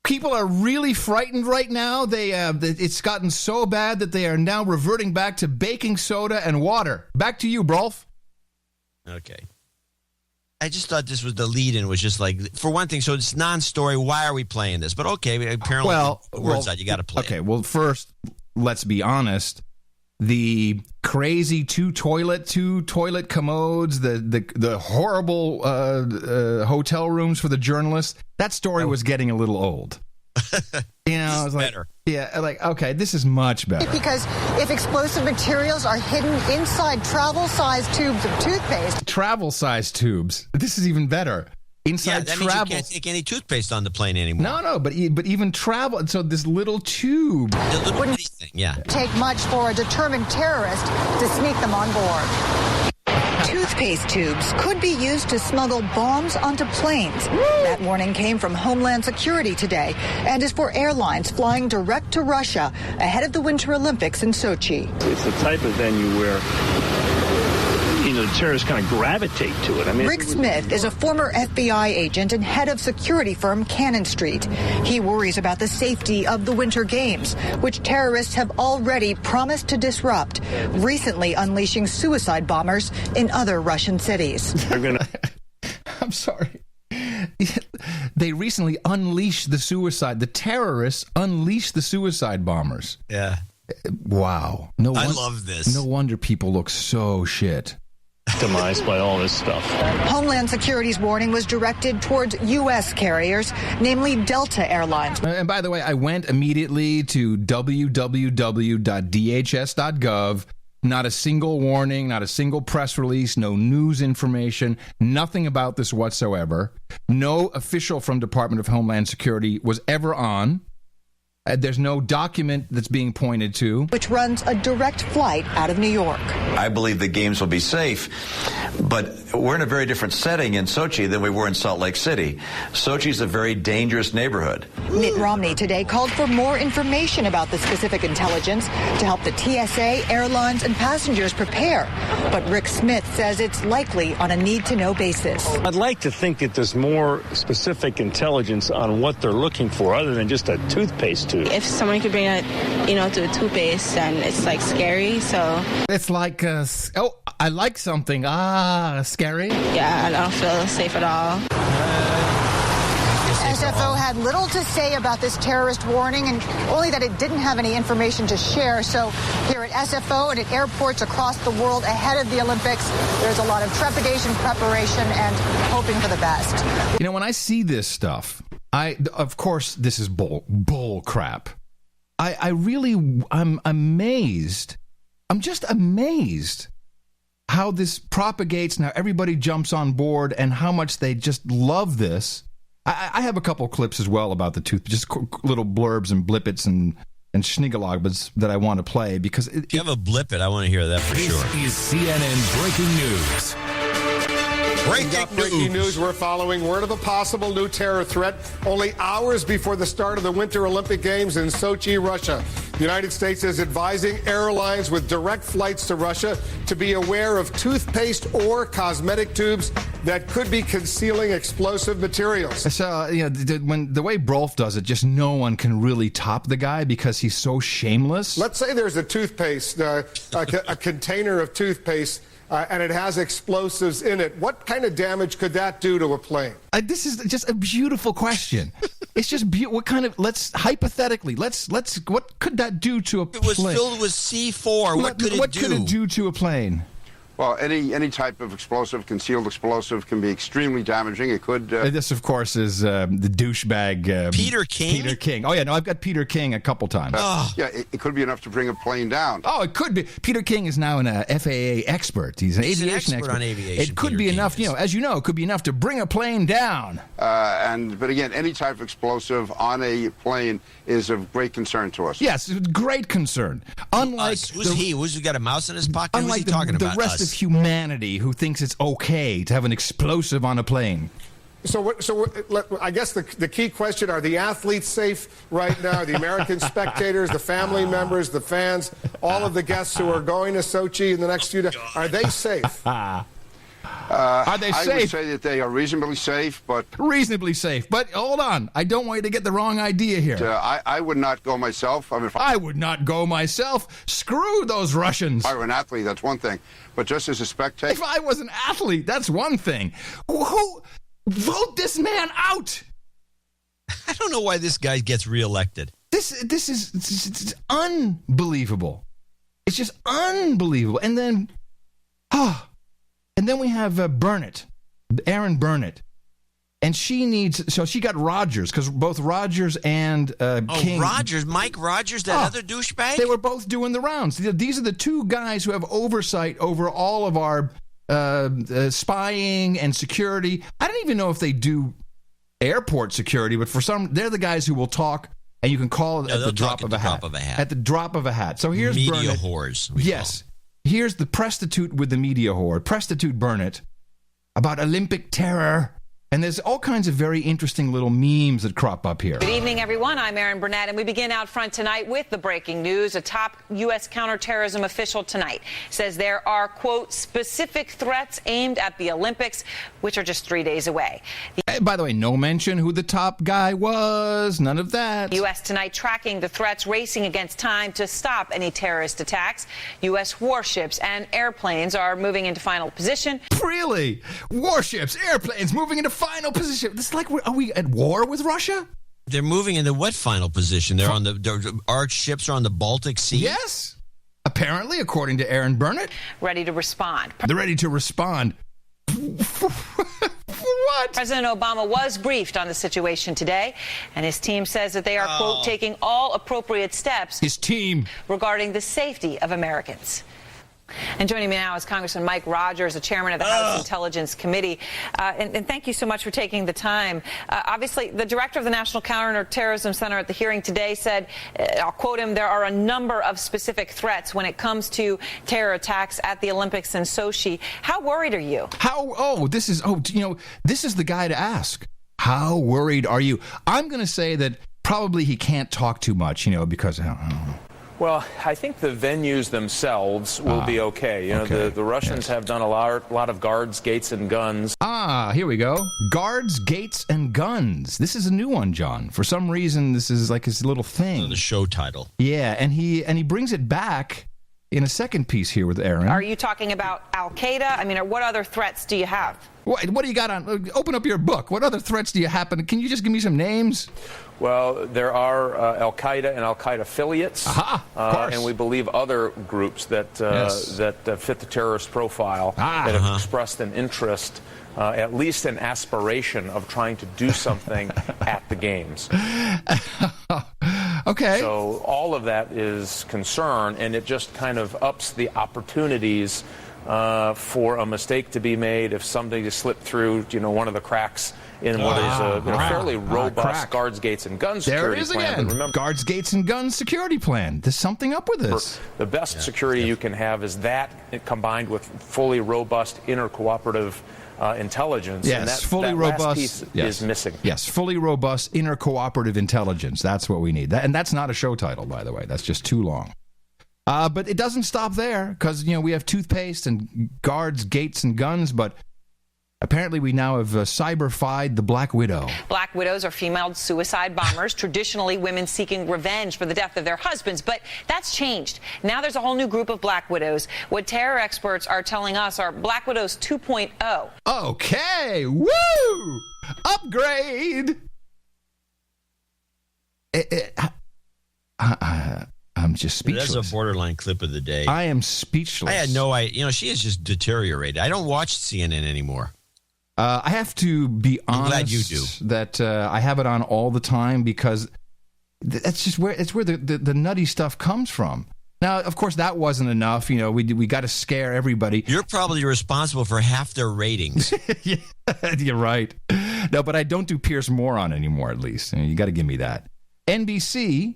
People are really frightened right now. It's gotten so bad that they are now reverting back to baking soda and water. Back to you, Brolf. Okay. I just thought this was the lead-in was just like, for one thing, so it's non-story. Why are we playing this? But okay, apparently words out. You got to play. Okay, well, first, let's be honest. The crazy two toilet commodes, the horrible hotel rooms for the journalists. That story was getting a little old. I was like, okay, this is much better. Because if explosive materials are hidden inside travel-sized tubes of toothpaste. Travel-sized tubes. This is even better. Inside that means you can't take any toothpaste on the plane anymore. No, but even travel. So this little tube. The little thing, yeah. Take much for a determined terrorist to sneak them on board. Toothpaste tubes could be used to smuggle bombs onto planes. That warning came from Homeland Security today and is for airlines flying direct to Russia ahead of the Winter Olympics in Sochi. It's the type of venue where the terrorists kind of gravitate to it. Rick Smith is a former FBI agent and head of security firm Cannon Street. He worries about the safety of the Winter Games, which terrorists have already promised to disrupt, recently unleashing suicide bombers in other Russian cities. I'm sorry. They recently unleashed the terrorists unleashed the suicide bombers. Yeah. Wow. I love this. No wonder people look so shit. Demised by all this stuff. Homeland Security's warning was directed towards U.S. carriers, namely Delta Airlines. And by the way, I went immediately to www.dhs.gov. Not a single warning, not a single press release, no news information, nothing about this whatsoever. No official from Department of Homeland Security was ever on. There's no document that's being pointed to. Which runs a direct flight out of New York. I believe the games will be safe, but we're in a very different setting in Sochi than we were in Salt Lake City. Sochi is a very dangerous neighborhood. Mitt Romney today called for more information about the specific intelligence to help the TSA, airlines, and passengers prepare. But Rick Smith says it's likely on a need-to-know basis. I'd like to think that there's more specific intelligence on what they're looking for other than just a toothpaste tube. If someone could bring it, to a toothpaste, then it's like scary. So it's like, I like something. Scary. Yeah, I don't feel safe at all. SFO had little to say about this terrorist warning, and only that it didn't have any information to share. So here at SFO and at airports across the world ahead of the Olympics, there's a lot of trepidation, preparation, and hoping for the best. When I see this stuff, of course, this is bull crap. I'm amazed. I'm just amazed how this propagates. Now everybody jumps on board and how much they just love this. I have a couple clips as well about the tooth, just little blurbs and blippets and schniggalogbas that I want to play because if you have a blippet, I want to hear that for sure. This is CNN Breaking News. Breaking news we're following. Word of a possible new terror threat only hours before the start of the Winter Olympic Games in Sochi, Russia. The United States is advising airlines with direct flights to Russia to be aware of toothpaste or cosmetic tubes that could be concealing explosive materials. So, when the way Brolf does it, just no one can really top the guy because he's so shameless. Let's say there's a toothpaste, a container of toothpaste, and it has explosives in it. What kind of damage could that do to a plane? This is just a beautiful question. It's just what kind of? What could that do to a plane? It was filled with C4. What could it do? What could it do to a plane? Well, any type of explosive, concealed explosive, can be extremely damaging. It could. This, of course, is the douchebag Peter King. Peter King. Oh yeah, no, I've got Peter King a couple times. Yeah, it could be enough to bring a plane down. Oh, it could be. Peter King is now an FAA expert. He's an aviation expert on aviation. It could be enough. As you know, it could be enough to bring a plane down. But again, any type of explosive on a plane is of great concern to us. Yes, great concern. Unlike who's he? Who's got a mouse in his pocket? Who's he talking about? The rest of humanity who thinks it's okay to have an explosive on a plane. So I guess the key question, are the athletes safe right now? The American spectators, the family members, the fans, all of the guests who are going to Sochi in the next few days, are they safe? Are they safe? I would say that they are reasonably safe, but... Reasonably safe. But hold on. I don't want you to get the wrong idea here. I would not go myself. I would not go myself. Screw those Russians. If I were an athlete, that's one thing. But just as a spectator... If I was an athlete, that's one thing. Who... Vote this man out! I don't know why this guy gets reelected. This is it's unbelievable. It's just unbelievable. And then... And then we have Burnett, Aaron Burnett. And she got Rogers, because both Rogers and King... Mike Rogers, that other douchebag? They were both doing the rounds. These are the two guys who have oversight over all of our spying and security. I don't even know if they do airport security, but they're the guys who will talk, and you can call it at the drop of a hat. At the drop of a hat. So here's media Burnett. Whores. Yes. Here's the prostitute with the media whore, Prostitute Burnett, about Olympic terror. And there's all kinds of very interesting little memes that crop up here. Good evening, everyone. I'm Erin Burnett, and we begin out front tonight with the breaking news. A top U.S. counterterrorism official tonight says there are, quote, specific threats aimed at the Olympics, which are just 3 days away. By the way, no mention who the top guy was. None of that. U.S. tonight tracking the threats racing against time to stop any terrorist attacks. U.S. warships and airplanes are moving into final position. Really? Warships, airplanes moving into final position. This is like, are we at war with Russia? They're moving into what final position? They're on our ships are on the Baltic Sea? Yes. Apparently, according to Aaron Burnett. Ready to respond. They're ready to respond. What? President Obama was briefed on the situation today, and his team says that they are, quote, taking all appropriate steps. His team. Regarding the safety of Americans. And joining me now is Congressman Mike Rogers, the chairman of the House Intelligence Committee. And thank you so much for taking the time. Obviously, the director of the National Counterterrorism Center at the hearing today said, I'll quote him, there are a number of specific threats when it comes to terror attacks at the Olympics in Sochi. How worried are you? This is the guy to ask. How worried are you? I'm going to say that probably he can't talk too much, because I don't know. Well, I think the venues themselves will be okay. The Russians have done a lot of guards, gates, and guns. Here we go. Guards, gates, and guns. This is a new one, John. For some reason, this is like his little thing. The show title. Yeah, and he brings it back in a second piece here with Aaron. Are you talking about Al-Qaeda? I mean, what other threats do you have? What do you got on? Open up your book. What other threats do you happen? Can you just give me some names? Well, there are Al-Qaeda and Al-Qaeda affiliates, and we believe other groups that fit the terrorist profile that have expressed an interest, at least an aspiration of trying to do something at the games. Okay. So all of that is concern, and it just kind of ups the opportunities for a mistake to be made if somebody just slipped through, one of the cracks in what is a fairly robust guards, gates, and guns security plan. There it is again. Guards, gates, and guns security plan. There's something up with this. The best security you can have is that combined with fully robust intercooperative intelligence. Yes, and fully that robust last piece is missing. Yes, fully robust intercooperative intelligence. That's what we need. And that's not a show title, by the way. That's just too long. But it doesn't stop there because, we have toothpaste and guards, gates, and guns, but apparently we now have cyber-fied the Black Widow. Black Widows are female suicide bombers, traditionally women seeking revenge for the death of their husbands, but that's changed. Now there's a whole new group of Black Widows. What terror experts are telling us are Black Widows 2.0. Okay, woo! Upgrade! I'm just speechless. That's a borderline clip of the day. I am speechless. I had no idea. She has just deteriorated. I don't watch CNN anymore. I have to be honest. I'm glad you do. That I have it on all the time because that's just where the nutty stuff comes from. Now, of course, that wasn't enough. We got to scare everybody. You're probably responsible for half their ratings. Yeah, you're right. No, but I don't do Pierce Moron anymore. At least you got to give me that. NBC.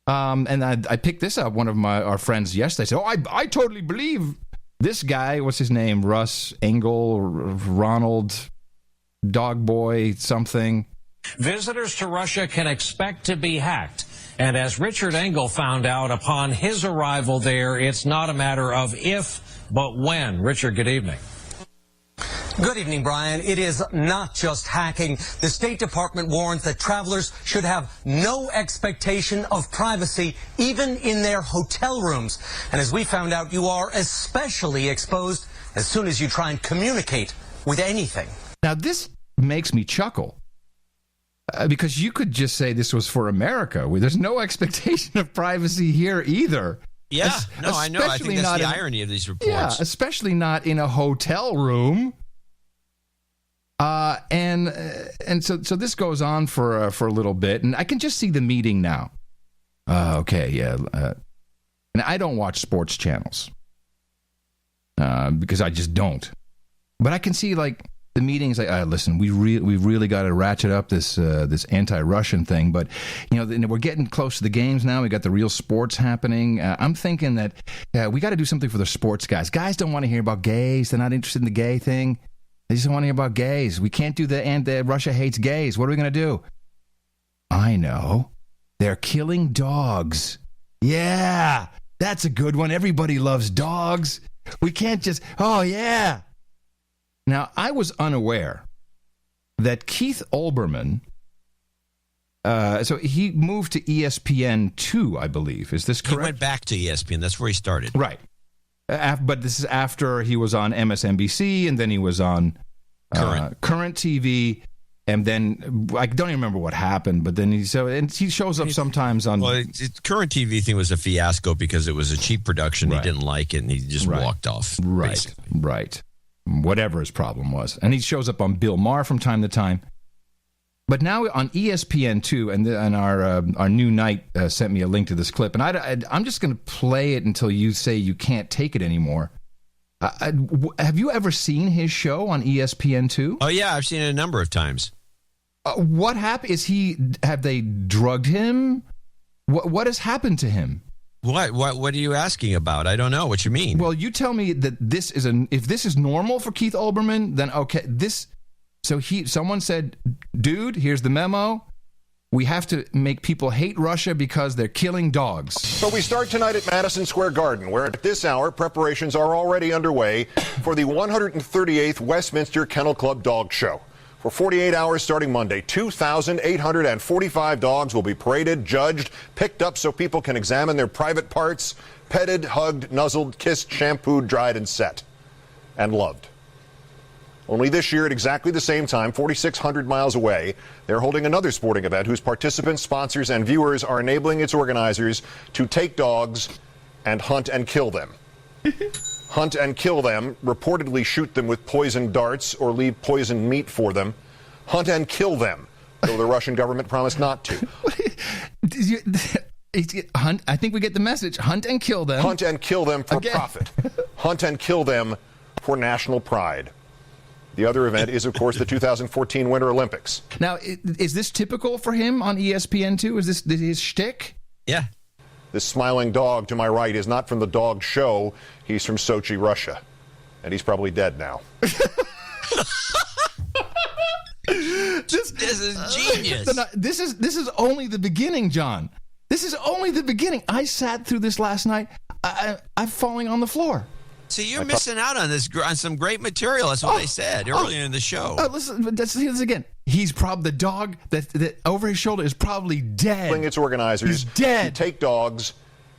And I picked this up. One of our friends yesterday said, I totally believe this guy. What's his name? Russ Engel, Ronald, Dog Boy, something. Visitors to Russia can expect to be hacked. And as Richard Engel found out upon his arrival there, it's not a matter of if, but when. Richard, good evening. Good evening, Brian. It is not just hacking. The State Department warns that travelers should have no expectation of privacy, even in their hotel rooms. And as we found out, you are especially exposed as soon as you try and communicate with anything. Now, this makes me chuckle. Because you could just say this was for America. There's no expectation of privacy here either. Yeah, I know. I think that's the irony of these reports. Yeah, especially not in a hotel room. And so this goes on for a little bit, and I can just see the meeting now. And I don't watch sports channels because I just don't. But I can see the meetings. Listen, we've really got to ratchet up this anti-Russian thing. But we're getting close to the games now. We got the real sports happening. I'm thinking that we got to do something for the sports guys. Guys don't want to hear about gays. They're not interested in the gay thing. They just don't want to hear about gays. We can't do the Russia hates gays. What are we going to do? I know. They're killing dogs. Yeah, that's a good one. Everybody loves dogs. We can't just, oh, yeah. Now, I was unaware that Keith Olbermann, so he moved to ESPN2, I believe. Is this correct? He went back to ESPN. That's where he started. Right. But this is after he was on MSNBC, and then he was on Current TV, and then I don't even remember what happened. But then he shows up sometimes on. Well, Current TV thing was a fiasco because it was a cheap production. Right. He didn't like it, and he just walked off. Right, right. Whatever his problem was, and he shows up on Bill Maher from time to time. But now on ESPN2, and our new night sent me a link to this clip, and I'm just going to play it until you say you can't take it anymore. Have you ever seen his show on ESPN2? Oh, yeah, I've seen it a number of times. What happened? Have they drugged him? What has happened to him? What are you asking about? I don't know what you mean. Well, you tell me that if this is normal for Keith Olbermann, then okay, someone said, dude, here's the memo. We have to make people hate Russia because they're killing dogs. So we start tonight at Madison Square Garden, where at this hour, preparations are already underway for the 138th Westminster Kennel Club Dog Show. For 48 hours starting Monday, 2,845 dogs will be paraded, judged, picked up so people can examine their private parts, petted, hugged, nuzzled, kissed, shampooed, dried, and set. And loved. Only this year at exactly the same time, 4,600 miles away, they're holding another sporting event whose participants, sponsors, and viewers are enabling its organizers to take dogs and hunt and kill them. Hunt and kill them, reportedly shoot them with poisoned darts or leave poisoned meat for them. Hunt and kill them, though the Russian government promised not to. Hunt, I think we get the message. Hunt and kill them. Hunt and kill them for profit. Hunt and kill them for national pride. The other event is, of course, the 2014 Winter Olympics. Now, is this typical for him on ESPN2? Is this his shtick? Yeah. This smiling dog to my right is not from the dog show. He's from Sochi, Russia. And he's probably dead now. This is genius. This is only the beginning, John. This is only the beginning. I sat through this last night. I'm falling on the floor. See, you're missing out on some great material. That's what they said earlier in the show. Listen, let's see this again. He's probably the dog that over his shoulder is probably dead. Its organizers He's dead. To take dogs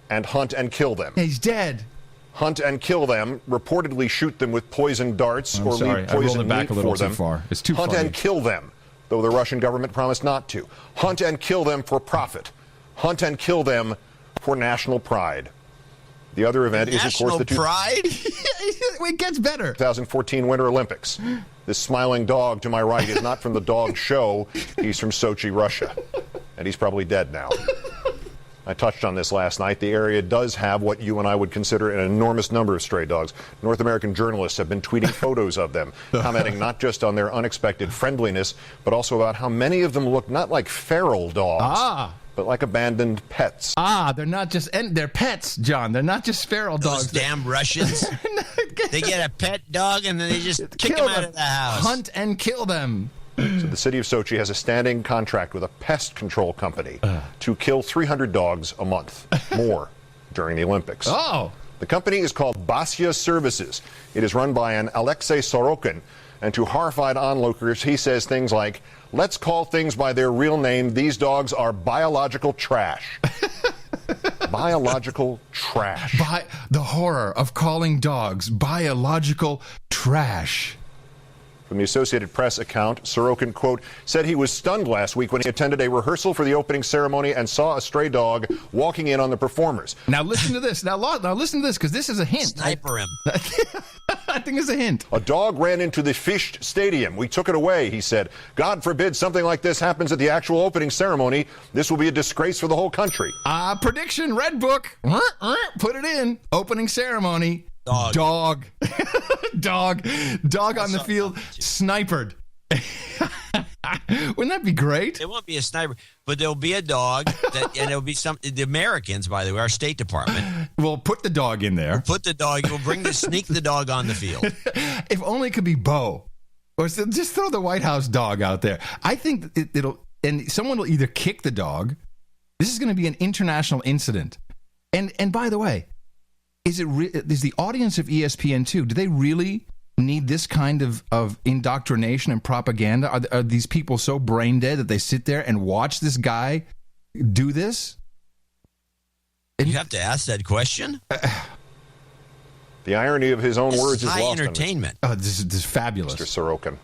and hunt and kill them. He's dead. Hunt and kill them, reportedly shoot them with poisoned darts or leave poisoned meat for them. Too far. It's too Hunt funny. and kill them, though the Russian government promised not to. Hunt and kill them for profit. Hunt and kill them for national pride. The other event is, of course, the pride. It gets better. 2014 Winter Olympics. This smiling dog to my right is not from the dog show. He's from Sochi, Russia. And he's probably dead now. I touched on this last night. The area does have what you and I would consider an enormous number of stray dogs. North American journalists have been tweeting photos of them, commenting not just on their unexpected friendliness, but also about how many of them look not like feral dogs, but like abandoned pets. They're not just, and they're pets, John. They're not just feral dogs. Those damn Russians. They get a pet dog and then they just kick them out of the house. Hunt and kill them. So the city of Sochi has a standing contract with a pest control company to kill 300 dogs a month, more during the Olympics. The company is called Basya Services. It is run by an Alexei Sorokin. And to horrified onlookers, he says things like, let's call things by their real name. These dogs are biological trash. Biological trash. The horror of calling dogs biological trash. From the Associated Press account, Sorokin, quote, said he was stunned last week when he attended a rehearsal for the opening ceremony and saw a stray dog walking in on the performers. Now listen to this. Now listen to this, because this is a hint. Sniper him. I think it's a hint. A dog ran into the Fish Stadium. We took it away, he said. God forbid something like this happens at the actual opening ceremony. This will be a disgrace for the whole country. Prediction, Red Book. Put it in. Opening ceremony. Dog. Dog on the field, snipered. Wouldn't that be great? It won't be a sniper, but there'll be a dog, and it'll be the Americans, by the way, our State Department. We'll put the dog in there. We'll sneak the dog on the field. If only it could be Bo. Or just throw the White House dog out there. I think and someone will either kick the dog. This is going to be an international incident. And by the way, is the audience of ESPN2, do they really need this kind of indoctrination and propaganda? Are these people so brain dead that they sit there and watch this guy do this? You have to ask that question? The irony of his own words is high lost entertainment. Oh, this is fabulous. Mr. Sorokin.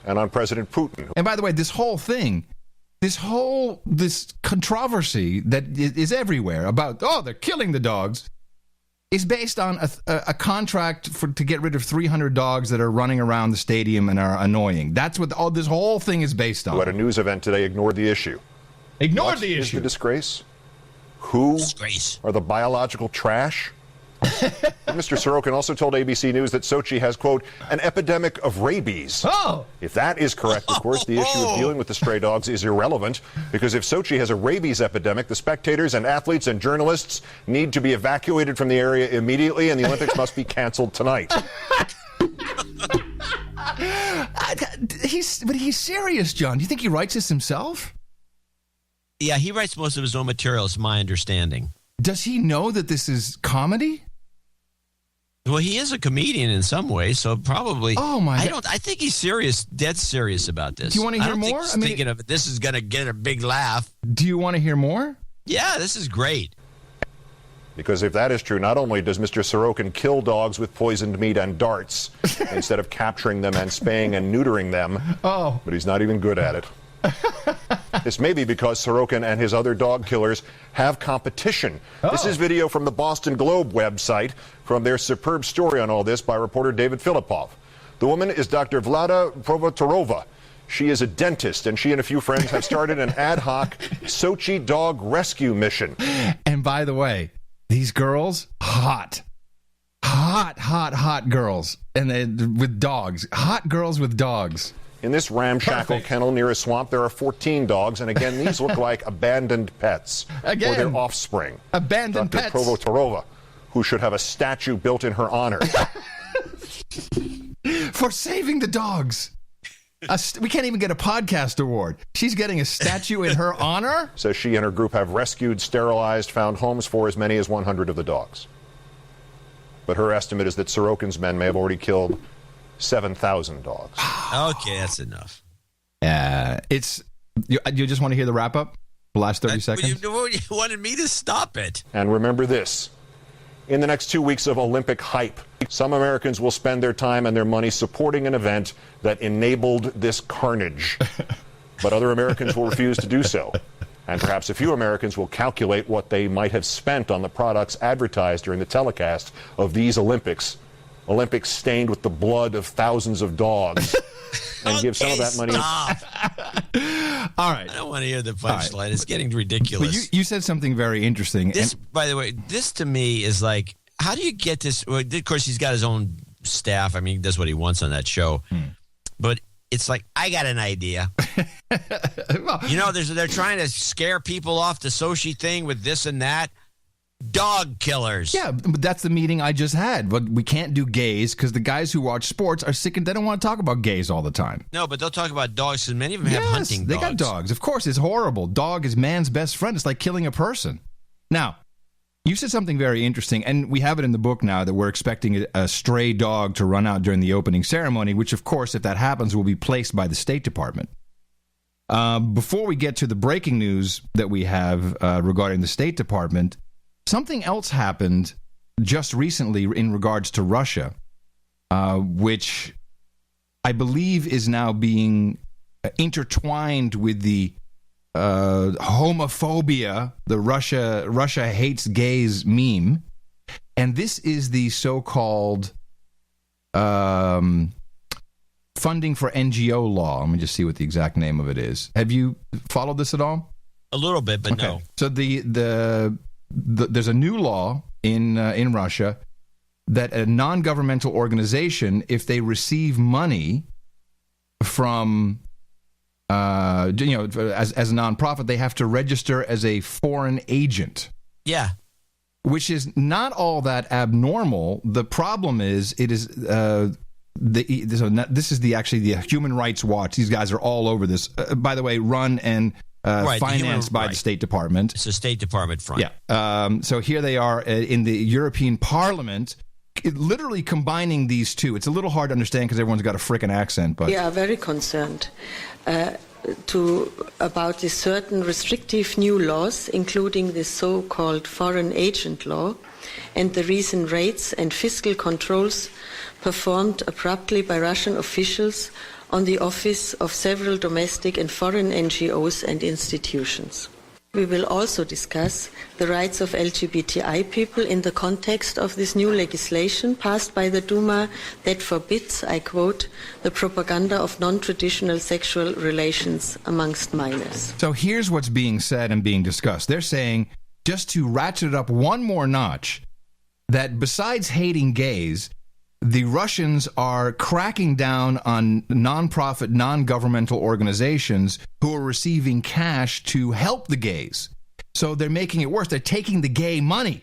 And on President Putin. And by the way, this whole thing, this controversy that is everywhere about, they're killing the dogs. is based on a contract to get rid of 300 dogs that are running around the stadium and are annoying. That's what all this whole thing is based on. Who at a news event today ignored the issue. Ignored the issue. What is the disgrace? Who are the biological trash? Mr. Sorokin also told ABC News that Sochi has, quote, an epidemic of rabies. Oh! If that is correct, of course, the issue of dealing with the stray dogs is irrelevant, because if Sochi has a rabies epidemic, the spectators and athletes and journalists need to be evacuated from the area immediately, and the Olympics must be canceled tonight. But he's serious, John. Do you think he writes this himself? Yeah, he writes most of his own material, is my understanding. Does he know that this is comedy? Well, he is a comedian in some ways, so probably. Oh my! I think he's serious, dead serious about this. Do you want to hear more? I mean, thinking of it, this is going to get a big laugh. Do you want to hear more? Yeah, this is great. Because if that is true, not only does Mr. Sorokin kill dogs with poisoned meat and darts instead of capturing them and spaying and neutering them, but he's not even good at it. This may be because Sorokin and his other dog killers have competition. This is video from the Boston Globe website from their superb story on all this by reporter David Filipov. The woman is Dr. Vlada Provotorova. She is a dentist, and she and a few friends have started an ad hoc Sochi dog rescue mission. And by the way, these girls, hot girls, and with dogs. Hot girls with dogs. In this ramshackle kennel near a swamp, there are 14 dogs, and again, these look like abandoned pets or their offspring. Abandoned Dr. pets. Provotorova, who should have a statue built in her honor. For saving the dogs. We can't even get a podcast award. She's getting a statue in her honor? Says she and her group have rescued, sterilized, found homes for as many as 100 of the dogs. But her estimate is that Sorokin's men may have already killed 7,000 dogs. Okay, that's enough. You just want to hear the wrap up? The last 30 seconds? You wanted me to stop it. And remember this. In the next 2 weeks of Olympic hype, some Americans will spend their time and their money supporting an event that enabled this carnage. But other Americans will refuse to do so. And perhaps a few Americans will calculate what they might have spent on the products advertised during the telecast of these Olympics stained with the blood of thousands of dogs, and give some of that money. All right. I don't want to hear the punchline. Right. It's getting ridiculous. But you said something very interesting. This, by the way, this to me is like, how do you get this? Well, of course, he's got his own staff. I mean, he does what he wants on that show. But it's like, I got an idea. They're trying to scare people off the Sochi thing with this and that. Dog killers. Yeah, but that's the meeting I just had. But we can't do gays because the guys who watch sports are sick and they don't want to talk about gays all the time. No, but they'll talk about dogs because many of them have hunting dogs. They got dogs. Of course, it's horrible. Dog is man's best friend. It's like killing a person. Now, you said something very interesting, and we have it in the book now that we're expecting a stray dog to run out during the opening ceremony, which, of course, if that happens, will be placed by the State Department. Before we get to the breaking news that we have regarding the State Department, something else happened just recently in regards to Russia, which I believe is now being intertwined with the homophobia, the Russia hates gays meme. And this is the so-called funding for NGO law. Let me just see what the exact name of it is. Have you followed this at all? A little bit, but no. So there's a new law in Russia that a non-governmental organization, if they receive money from as a nonprofit, they have to register as a foreign agent. Yeah, which is not all that abnormal. The problem is this is the Human Rights Watch. These guys are all over this. By the way, run and financed by the State Department. It's a State Department front. Yeah. So here they are in the European Parliament, literally combining these two. It's a little hard to understand because everyone's got a frickin' accent. But we are very concerned about the certain restrictive new laws, including the so-called foreign agent law, and the recent raids and fiscal controls performed abruptly by Russian officials on the office of several domestic and foreign NGOs and institutions. We will also discuss the rights of LGBTI people in the context of this new legislation passed by the Duma that forbids, I quote, the propaganda of non-traditional sexual relations amongst minors. So here's what's being said and being discussed. They're saying, just to ratchet it up one more notch, that besides hating gays, the Russians are cracking down on nonprofit, non-governmental organizations who are receiving cash to help the gays. So they're making it worse. They're taking the gay money.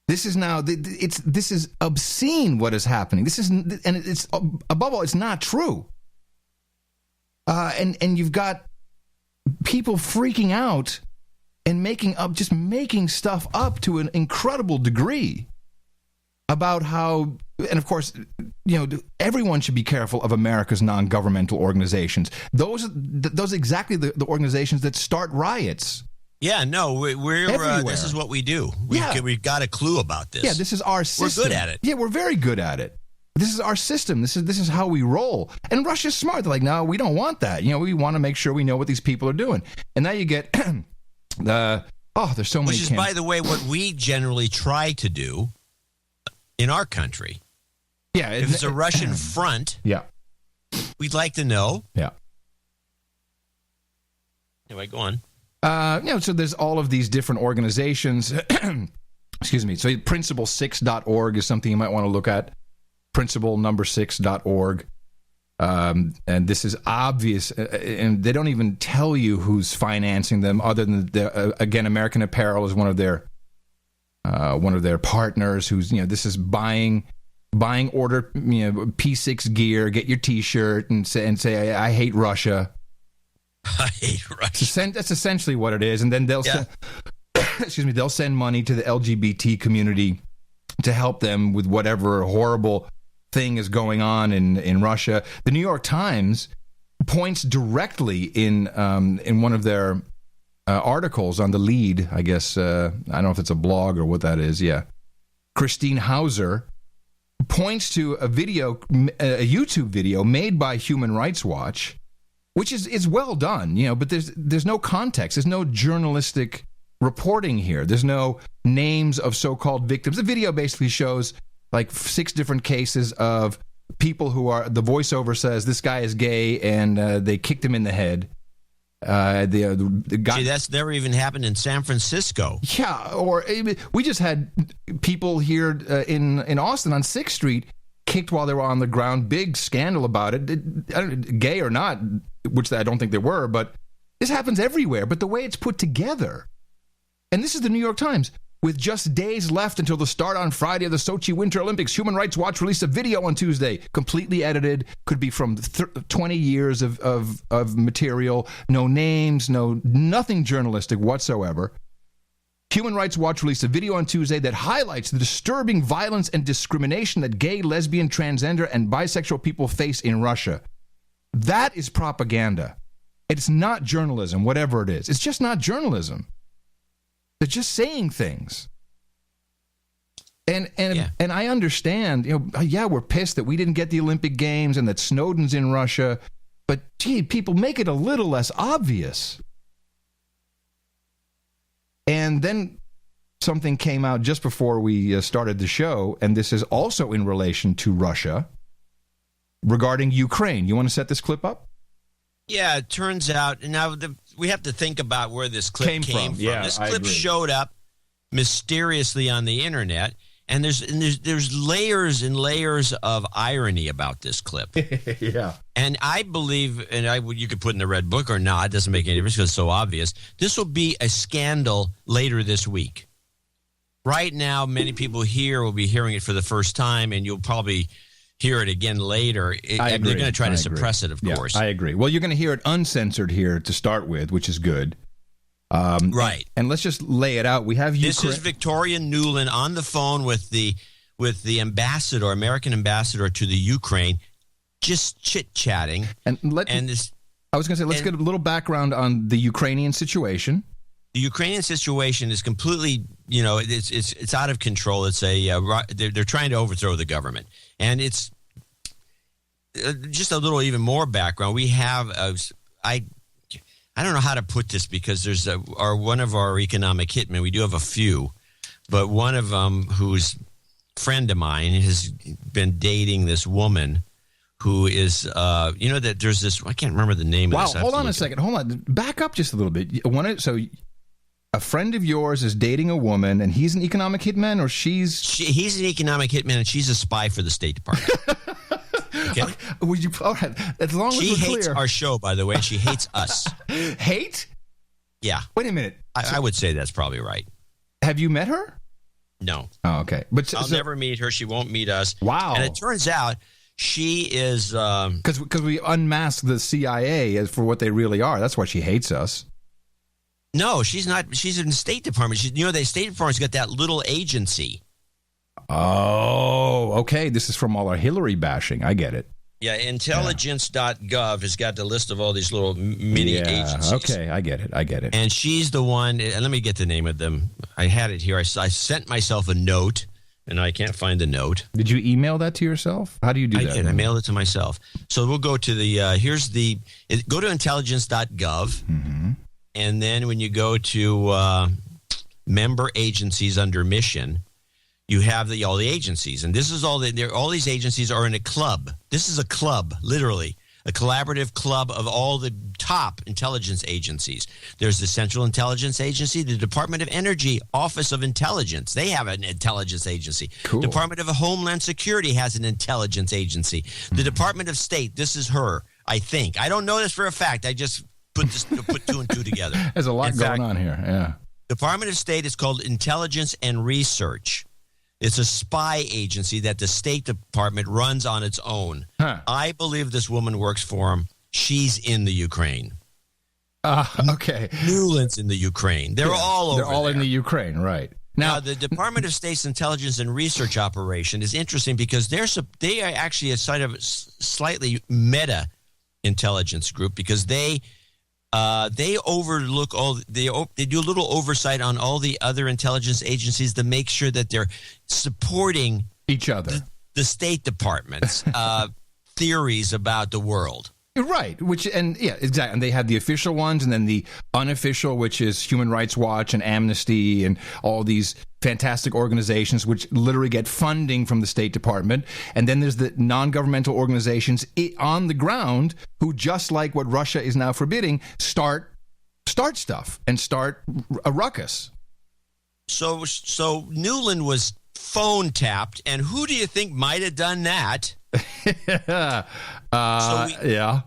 This is now, this is obscene what is happening. This is, and it's, above all, it's not true. And you've got people freaking out and just making stuff up to an incredible degree about how, and of course, everyone should be careful of America's non-governmental organizations. Those are exactly the organizations that start riots. Yeah, no, we're this is what we do. We've got a clue about this. Yeah, this is our system. We're good at it. Yeah, we're very good at it. This is our system. This is how we roll. And Russia's smart. They're like, no, we don't want that. We want to make sure we know what these people are doing. And now you get there's so many. Which is, by the way, what we generally try to do in our country. Yeah, if it's a Russian front, we'd like to know. Yeah. Anyway, go on. So there's all of these different organizations. Excuse me. So principle6.org is something you might want to look at. Principle6.org. And this is obvious, and they don't even tell you who's financing them, other than again, American Apparel is one of their partners. Who's this is buying order P6 gear, get your T-shirt, and say I hate Russia. I hate Russia. That's essentially what it is, and then they'll they'll send money to the LGBT community to help them with whatever horrible thing is going on in Russia. The New York Times points directly in one of their articles on the lead, I guess, I don't know if it's a blog or what that is, Christine Hauser points to a YouTube video made by Human Rights Watch, which is well done, but there's no context. There's no journalistic reporting here. There's no names of so-called victims. The video basically shows like 6 different cases of people who are, the voiceover says this guy is gay and they kicked him in the head. The guy, see, that's never even happened in San Francisco. Yeah, or we just had people here in Austin on 6th Street kicked while they were on the ground. Big scandal about it. Gay or not, which I don't think they were, but this happens everywhere. But the way it's put together, and this is the New York Times. With just days left until the start on Friday of the Sochi Winter Olympics, Human Rights Watch released a video on Tuesday, completely edited, could be from 20 years of material, no names, nothing journalistic whatsoever. Human Rights Watch released a video on Tuesday that highlights the disturbing violence and discrimination that gay, lesbian, transgender, and bisexual people face in Russia. That is propaganda. It's not journalism, whatever it is. It's just not journalism. They're just saying things. And I understand, we're pissed that we didn't get the Olympic Games and that Snowden's in Russia, but gee, people, make it a little less obvious. And then something came out just before we started the show, and this is also in relation to Russia, regarding Ukraine. You want to set this clip up? Yeah, it turns out, now we have to think about where this clip came from. Yeah, this clip showed up mysteriously on the internet, and there's layers and layers of irony about this clip. Yeah. And I believe, and you could put in the red book or not, it doesn't make any difference because it's so obvious, this will be a scandal later this week. Right now, many people here will be hearing it for the first time, and you'll probably hear it again later. They're going to try to suppress it, of course. I agree. Well, you're going to hear it uncensored here to start with, which is good. Right. And let's just lay it out. We have This is Victoria Nuland on the phone with the ambassador, American ambassador to the Ukraine, just chit-chatting. I was going to say, let's get a little background on the Ukrainian situation. The Ukrainian situation is completely, it's out of control. It's they're trying to overthrow the government, and it's just a little even more background. We have I don't know how to put this because there's one of our economic hitmen. We do have a few, but one of them, who's a friend of mine, has been dating this woman who is, that there's this, I can't remember the name of this. Wow, hold on a second. Hold on. Back up just a little bit. So a friend of yours is dating a woman, and he's an economic hitman, or he's an economic hitman, and she's a spy for the State Department. Okay. Would you? All right. As long as she we're hates clear. our show, by the way, and she hates us. Hate? Yeah. Wait a minute. I would say that's probably right. Have you met her? No. Oh, okay. But I'll never meet her. She won't meet us. Wow. And it turns out she is because we unmasked the CIA as for what they really are. That's why she hates us. No, she's not. She's in the State Department. The State Department's got that little agency. Oh, okay. This is from all our Hillary bashing. I get it. Yeah, intelligence.gov has got the list of all these little mini agencies. Okay, I get it. And she's the one, and let me get the name of them. I had it here. I sent myself a note, and I can't find the note. Did you email that to yourself? How do you do that? I did. I mailed it to myself. So we'll go to go to intelligence.gov, and then when you go to member agencies under mission, you have all the agencies, and this is all these agencies are in a club. This is a club, literally, a collaborative club of all the top intelligence agencies. There's the Central Intelligence Agency, the Department of Energy Office of Intelligence. They have an intelligence agency. Cool. Department of Homeland Security has an intelligence agency. The Department of State, this is her, I think. I don't know this for a fact. I just put two and two together. There's a lot going on here. Yeah. Department of State is called Intelligence and Research. It's a spy agency that the State Department runs on its own. I believe this woman works for him. She's in the Ukraine. Okay. Nuland's in the Ukraine. They're all over They're all in the Ukraine, right. Now, the Department of State's Intelligence and Research Operation is interesting because they are actually a slightly meta intelligence group because they overlook they do a little oversight on all the other intelligence agencies to make sure that they're supporting each other, the State Department's theories about the world. Right, exactly. And they have the official ones and then the unofficial, which is Human Rights Watch and Amnesty and all these fantastic organizations which literally get funding from the State Department. And then there's the non-governmental organizations on the ground who, just like what Russia is now forbidding, start stuff and start a ruckus. So Nuland was phone tapped, and who do you think might have done that? So I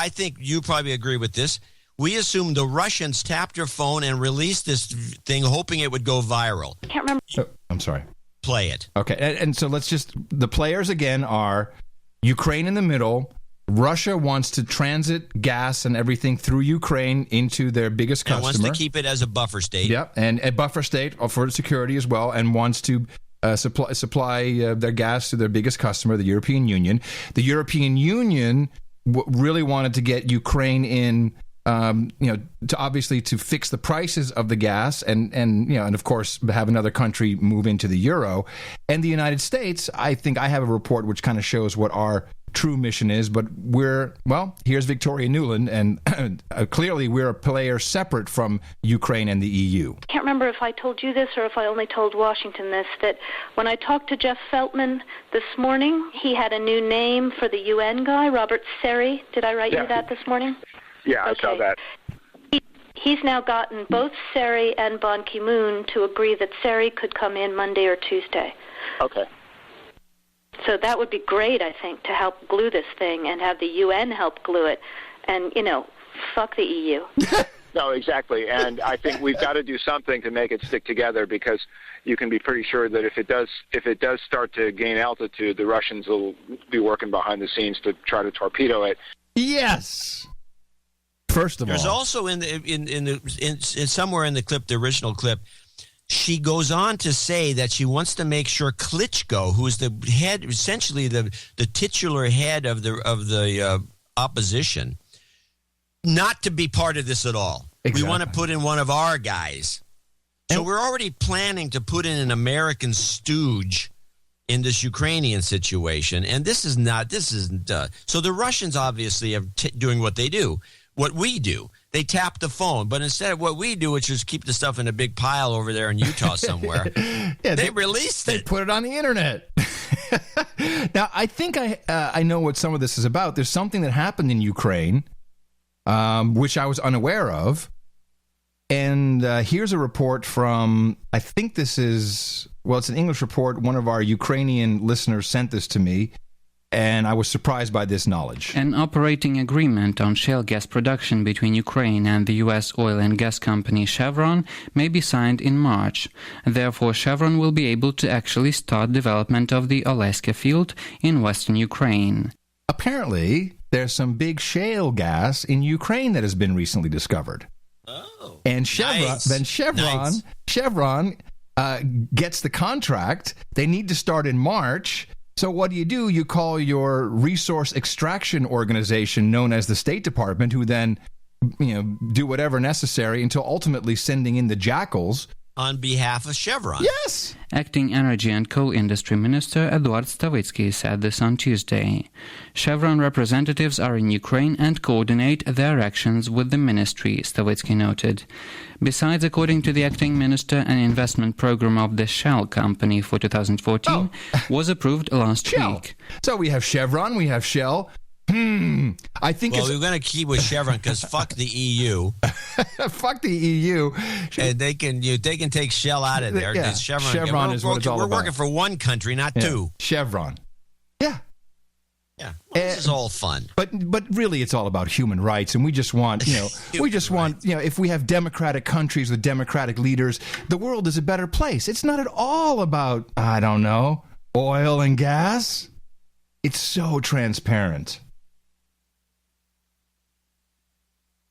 think you probably agree with this. We assume the Russians tapped her phone and released this thing, hoping it would go viral. I can't remember. I'm sorry. Play it. Okay, and so the players again are Ukraine in the middle. Russia wants to transit gas and everything through Ukraine into their biggest customer. And wants to keep it as a buffer state. Yep, and a buffer state for security as well, and wants to supply their gas to their biggest customer, the European Union. The European Union really wanted to get Ukraine in, to fix the prices of the gas, and of course have another country move into the euro. And the United States, I think I have a report which kind of shows what our true mission is, but here's Victoria Nuland, and clearly we're a player separate from Ukraine and the EU. I can't remember if I told you this or if I only told Washington this, that when I talked to Jeff Feltman this morning, he had a new name for the UN guy, Robert Seri. Did I write you that this morning? Yeah, I saw that. He's now gotten both Seri and Ban Ki-moon to agree that Seri could come in Monday or Tuesday. Okay. So that would be great, I think, to help glue this thing and have the UN help glue it. And, fuck the EU. No, exactly. And I think we've got to do something to make it stick together, because you can be pretty sure that if it does start to gain altitude, the Russians will be working behind the scenes to try to torpedo it. Yes. First of There's all, also in somewhere in the clip, the original clip, she goes on to say that she wants to make sure Klitschko, who is the head, essentially the titular head of the opposition, not to be part of this at all. Exactly. We want to put in one of our guys. So we're already planning to put in an American stooge in this Ukrainian situation, and this isn't. So the Russians obviously are doing what they do. what we do. They tap the phone, but instead of what we do, which is keep the stuff in a big pile over there in Utah somewhere, they released it. They put it on the internet. Now, I think I know what some of this is about. There's something that happened in Ukraine, which I was unaware of. And here's a report from, I think this is, well, it's an English report. One of our Ukrainian listeners sent this to me, and I was surprised by this knowledge. An operating agreement on shale gas production between Ukraine and the U.S. oil and gas company Chevron may be signed in March. Therefore, Chevron will be able to actually start development of the Alaska field in western Ukraine. Apparently, there's some big shale gas in Ukraine that has been recently discovered. Oh, and Chevron gets the contract. They need to start in March. So what do? You call your resource extraction organization known as the State Department, who then, do whatever necessary until ultimately sending in the jackals. On behalf of Chevron. Yes. Acting Energy and Coal Industry Minister Eduard Stavitsky said this on Tuesday. Chevron representatives are in Ukraine and coordinate their actions with the ministry, Stavitsky noted. Besides, according to the acting minister, an investment program of the Shell company for 2014 was approved last week. So we have Chevron, we have Shell. I think we're going to keep with Chevron because fuck the EU. Fuck the EU. And they can take Shell out of there. Yeah. Chevron is what it's all about. We're working for one country, not two. Chevron. Yeah. Yeah. Well, this is all fun. But really it's all about human rights, and we just want, if we have democratic countries with democratic leaders, the world is a better place. It's not at all about, I don't know, oil and gas. It's so transparent.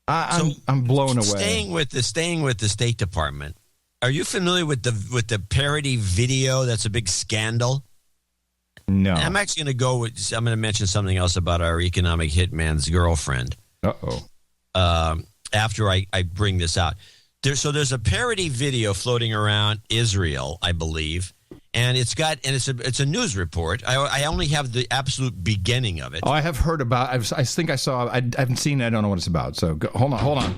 I'm blown away. Staying with the State Department. Are you familiar with the parody video that's a big scandal? No. I'm actually going to go with. I'm going to mention something else about our economic hitman's girlfriend. After I bring this out, there's a parody video floating around Israel, I believe. And it's a news report. I only have the absolute beginning of it. Oh, I have heard about. I think I saw. I haven't seen it. I don't know what it's about. So hold on.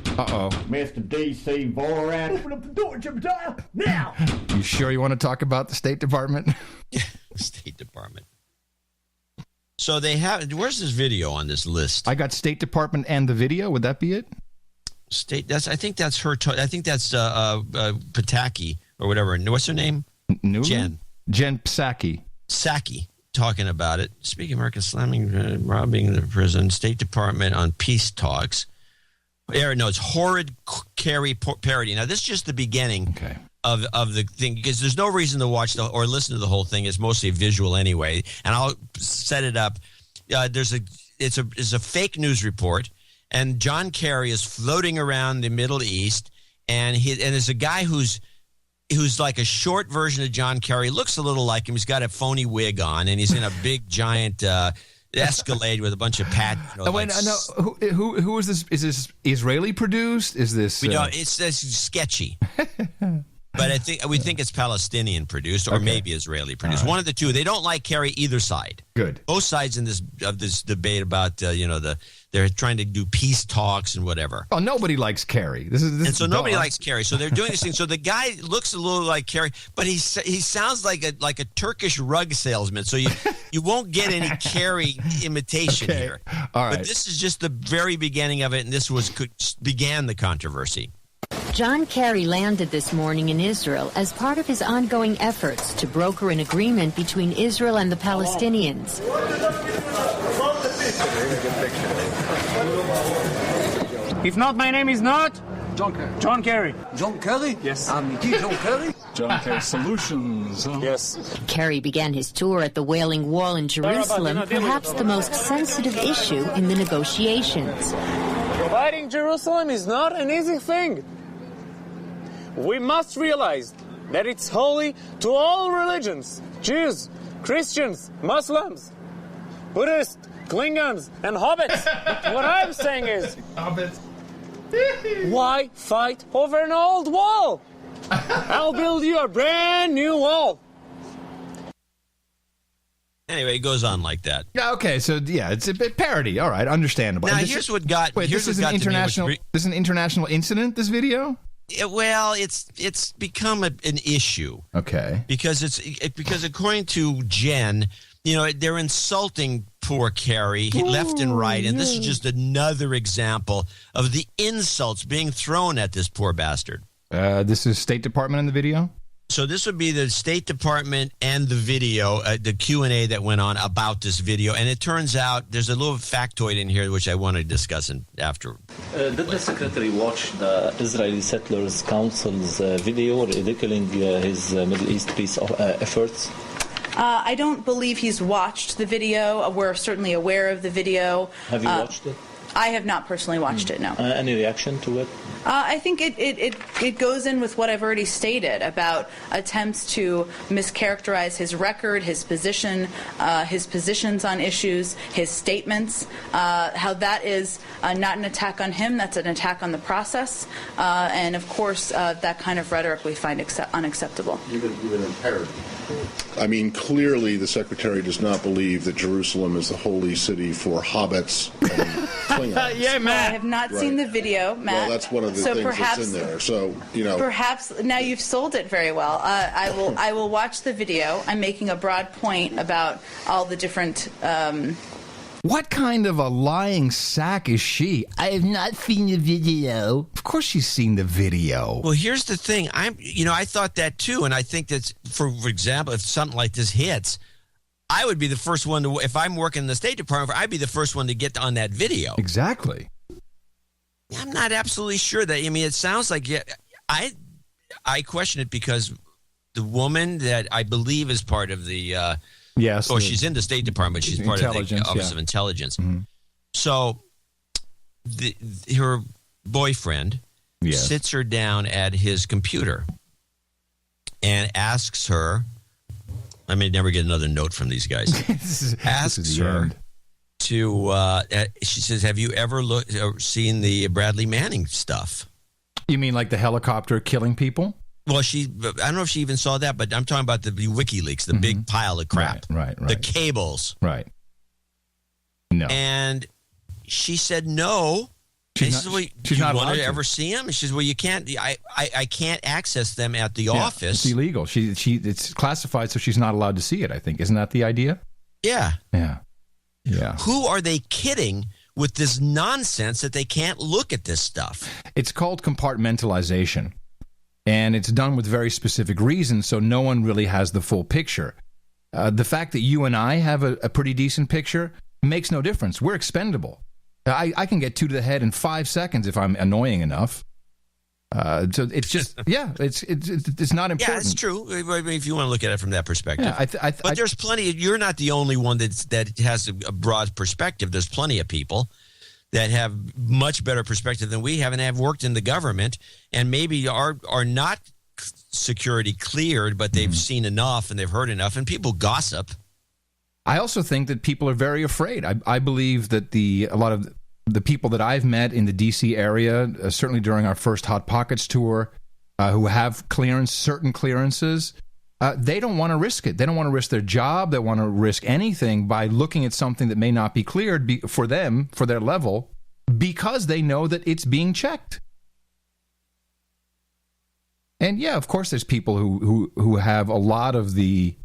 Mr. DC Borat, open up the door, Jebediah, now. You sure you want to talk about the State Department? State Department. So they have. Where's this video on this list? I got State Department and the video. Would that be it? I think that's her. I think that's Pataki or whatever. What's her name? Jen Psaki. Psaki talking about it. Speaking of America slamming, robbing the prison. State Department on peace talks. No, it's horrid Kerry parody. Now, this is just the beginning of the thing, because there's no reason to watch or listen to the whole thing. It's mostly visual anyway. And I'll set it up. It's a fake news report, and John Kerry is floating around the Middle East, and there's a guy who's like a short version of John Kerry. Looks a little like him. He's got a phony wig on, and he's in a big giant Escalade with a bunch of Who is this? Is this Israeli produced? Is this? It's sketchy. But we think it's Palestinian produced or maybe Israeli produced. Right. One of the two. They don't like Kerry either side. Good. Both sides in this debate about they're trying to do peace talks and whatever. Oh, nobody likes Kerry. Nobody likes Kerry. So they're doing this thing. So the guy looks a little like Kerry, but he sounds like a Turkish rug salesman. So you won't get any Kerry imitation here. All right. But this is just the very beginning of it, and this began the controversy. John Kerry landed this morning in Israel as part of his ongoing efforts to broker an agreement between Israel and the Palestinians. If not, my name is not John Kerry. John Kerry. John Kerry? Yes. John Kerry? John Kerry Solutions. Yes. Kerry began his tour at the Wailing Wall in Jerusalem, perhaps the most sensitive issue in the negotiations. Providing Jerusalem is not an easy thing. We must realize that it's holy to all religions: Jews, Christians, Muslims, Buddhists, Klingons, and hobbits. But what I'm saying is, hobbits. Why fight over an old wall? I'll build you a brand new wall. Anyway, it goes on like that. Yeah. Okay. So it's a bit parody. All right, understandable. Now here's what got. Wait, here's this is what an got to me was international. This is an international incident. This video. Well, it's become an issue. Okay. Because because according to Jen, they're insulting poor Carrie left and right, and this is just another example of the insults being thrown at this poor bastard. This is State Department in the video. So this would be the State Department and the video, the Q&A that went on about this video. And it turns out there's a little factoid in here which I want to discuss after. Did the Secretary watch the Israeli Settlers Council's video ridiculing his Middle East peace efforts? I don't believe he's watched the video. We're certainly aware of the video. Have you watched it? I have not personally watched it, no. Any reaction to it? I think it goes in with what I've already stated about attempts to mischaracterize his record, his position, his positions on issues, his statements, how that is not an attack on him, that's an attack on the process. And, of course, that kind of rhetoric we find unacceptable. Even imperative. I mean, clearly the Secretary does not believe that Jerusalem is the holy city for hobbits and Klingons. Yeah, Matt. I have not seen the video, Matt. Well, that's one of the things that's in there. So, Perhaps, now you've sold it very well. I will watch the video. I'm making a broad point about all the different... What kind of a lying sack is she? I have not seen the video. Of course she's seen the video. Well, here's the thing. I thought that too, and I think that, for example, if something like this hits, I would be the first one to, if I'm working in the State Department, I'd be the first one to get on that video. Exactly. I'm not absolutely sure that, it sounds like, I question it because the woman that I believe is part of the... Yes. Oh, she's in the State Department. She's part of the Office of Intelligence. Mm-hmm. So her boyfriend sits her down at his computer and asks her, I may never get another note from these guys, asks her to, she says, have you ever seen the Bradley Manning stuff? You mean like the helicopter killing people? Well, I don't know if she even saw that, but I'm talking about the WikiLeaks, the big pile of crap. Right. The cables. Right. No. And she said no. She's not allowed to ever see them? She says, well, you can't. I can't access them at the office. It's illegal. It's classified, so she's not allowed to see it, I think. Isn't that the idea? Yeah. Yeah. Who are they kidding with this nonsense that they can't look at this stuff? It's called compartmentalization. And it's done with very specific reasons, so no one really has the full picture. The fact that you and I have a pretty decent picture makes no difference. We're expendable. I can get 2 to the head in 5 seconds if I'm annoying enough. So it's just, it's not important. Yeah, it's true. If you want to look at it from that perspective. Yeah, but there's plenty. You're not the only one that has a broad perspective. There's plenty of people that have much better perspective than we have and have worked in the government and maybe are not security cleared, but they've seen enough and they've heard enough, and people gossip. I also think that people are very afraid. I believe that a lot of the people that I've met in the D.C. area, certainly during our first Hot Pockets tour, who have certain clearances, they don't want to risk it. They don't want to risk their job. They want to risk anything by looking at something that may not be cleared for them, for their level, because they know that it's being checked. And yeah, of course, there's people who have a lot of the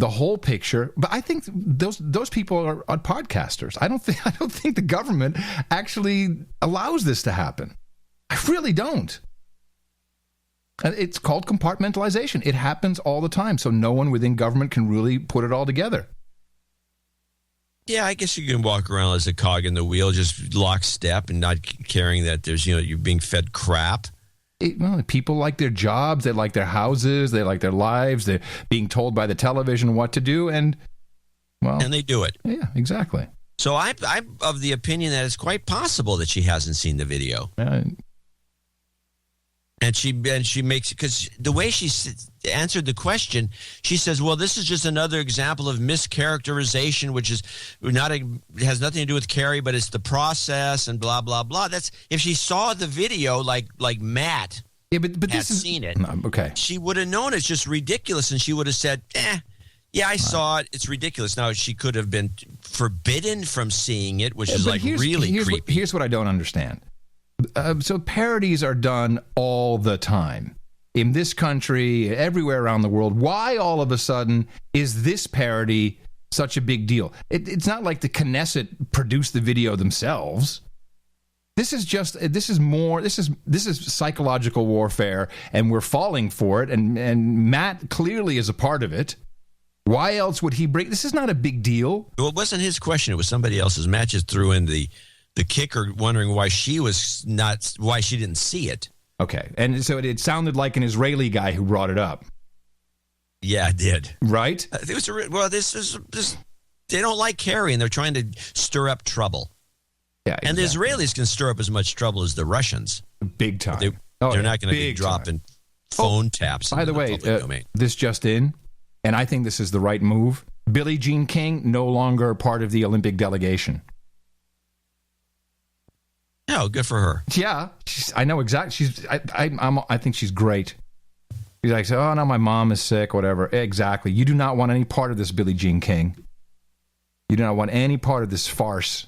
whole picture, but I think those people are podcasters. I don't think the government actually allows this to happen. I really don't. It's called compartmentalization. It happens all the time, so no one within government can really put it all together. Yeah, I guess you can walk around as a cog in the wheel, just lockstep and not caring that there's, you're being fed crap. People like their jobs, they like their houses, they like their lives, they're being told by the television what to do, and they do it. Yeah, exactly. So I'm of the opinion that it's quite possible that she hasn't seen the video. And she makes, because the way she answered the question, she says, well, this is just another example of mischaracterization, which is has nothing to do with Carrie, but it's the process and blah, blah, blah. That's, if she saw the video like Matt but had seen it, okay, she would have known it's just ridiculous, and she would have said, Yeah, I saw it. It's ridiculous. Now, she could have been forbidden from seeing it, which is really creepy. Here's what I don't understand. So parodies are done all the time. In this country, everywhere around the world. Why all of a sudden is this parody such a big deal? It's not like the Knesset produced the video themselves. This is psychological warfare, and we're falling for it, and Matt clearly is a part of it. Why else would he bring? This is not a big deal. Well, it wasn't his question. It was somebody else's. Matt just threw in the kicker, wondering why she didn't see it. Okay, and so it sounded like an Israeli guy who brought it up. Yeah, it did. Right? They don't like Kerry, and they're trying to stir up trouble. Yeah, exactly. And the Israelis can stir up as much trouble as the Russians. Big time. They're not going to be dropping phone taps. By the way, this just in, and I think this is the right move. Billie Jean King no longer part of the Olympic delegation. No, good for her. Yeah, I know exactly. I think she's great. She's like, oh no, my mom is sick, whatever. Exactly. You do not want any part of this, Billie Jean King. You do not want any part of this farce.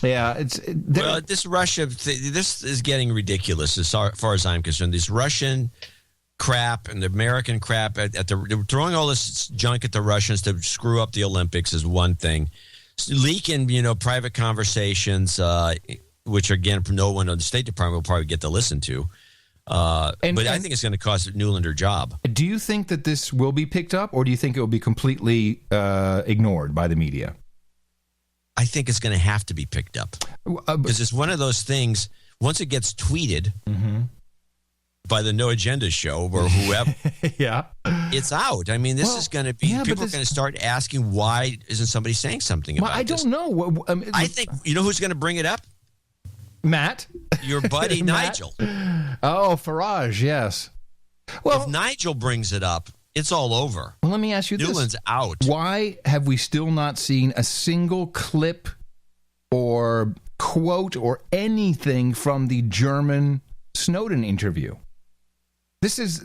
Yeah, this Russia, this is getting ridiculous as far as I'm concerned. This Russian crap and the American crap they're throwing all this junk at the Russians to screw up the Olympics is one thing. Leaking, private conversations, which again, no one on the State Department will probably get to listen to. But I think it's going to cost Nuland her job. Do you think that this will be picked up, or do you think it will be completely ignored by the media? I think it's going to have to be picked up because it's one of those things. Once it gets tweeted by the No Agenda show or whoever, yeah, it's out. I mean, this is going to be people are going to start asking why isn't somebody saying something about this? I don't know. I think who's going to bring it up? Matt, your buddy Nigel. Oh, Farage, yes. Well, if Nigel brings it up, it's all over. Well, let me ask you this. Nuland's out. Why have we still not seen a single clip or quote or anything from the German Snowden interview? This is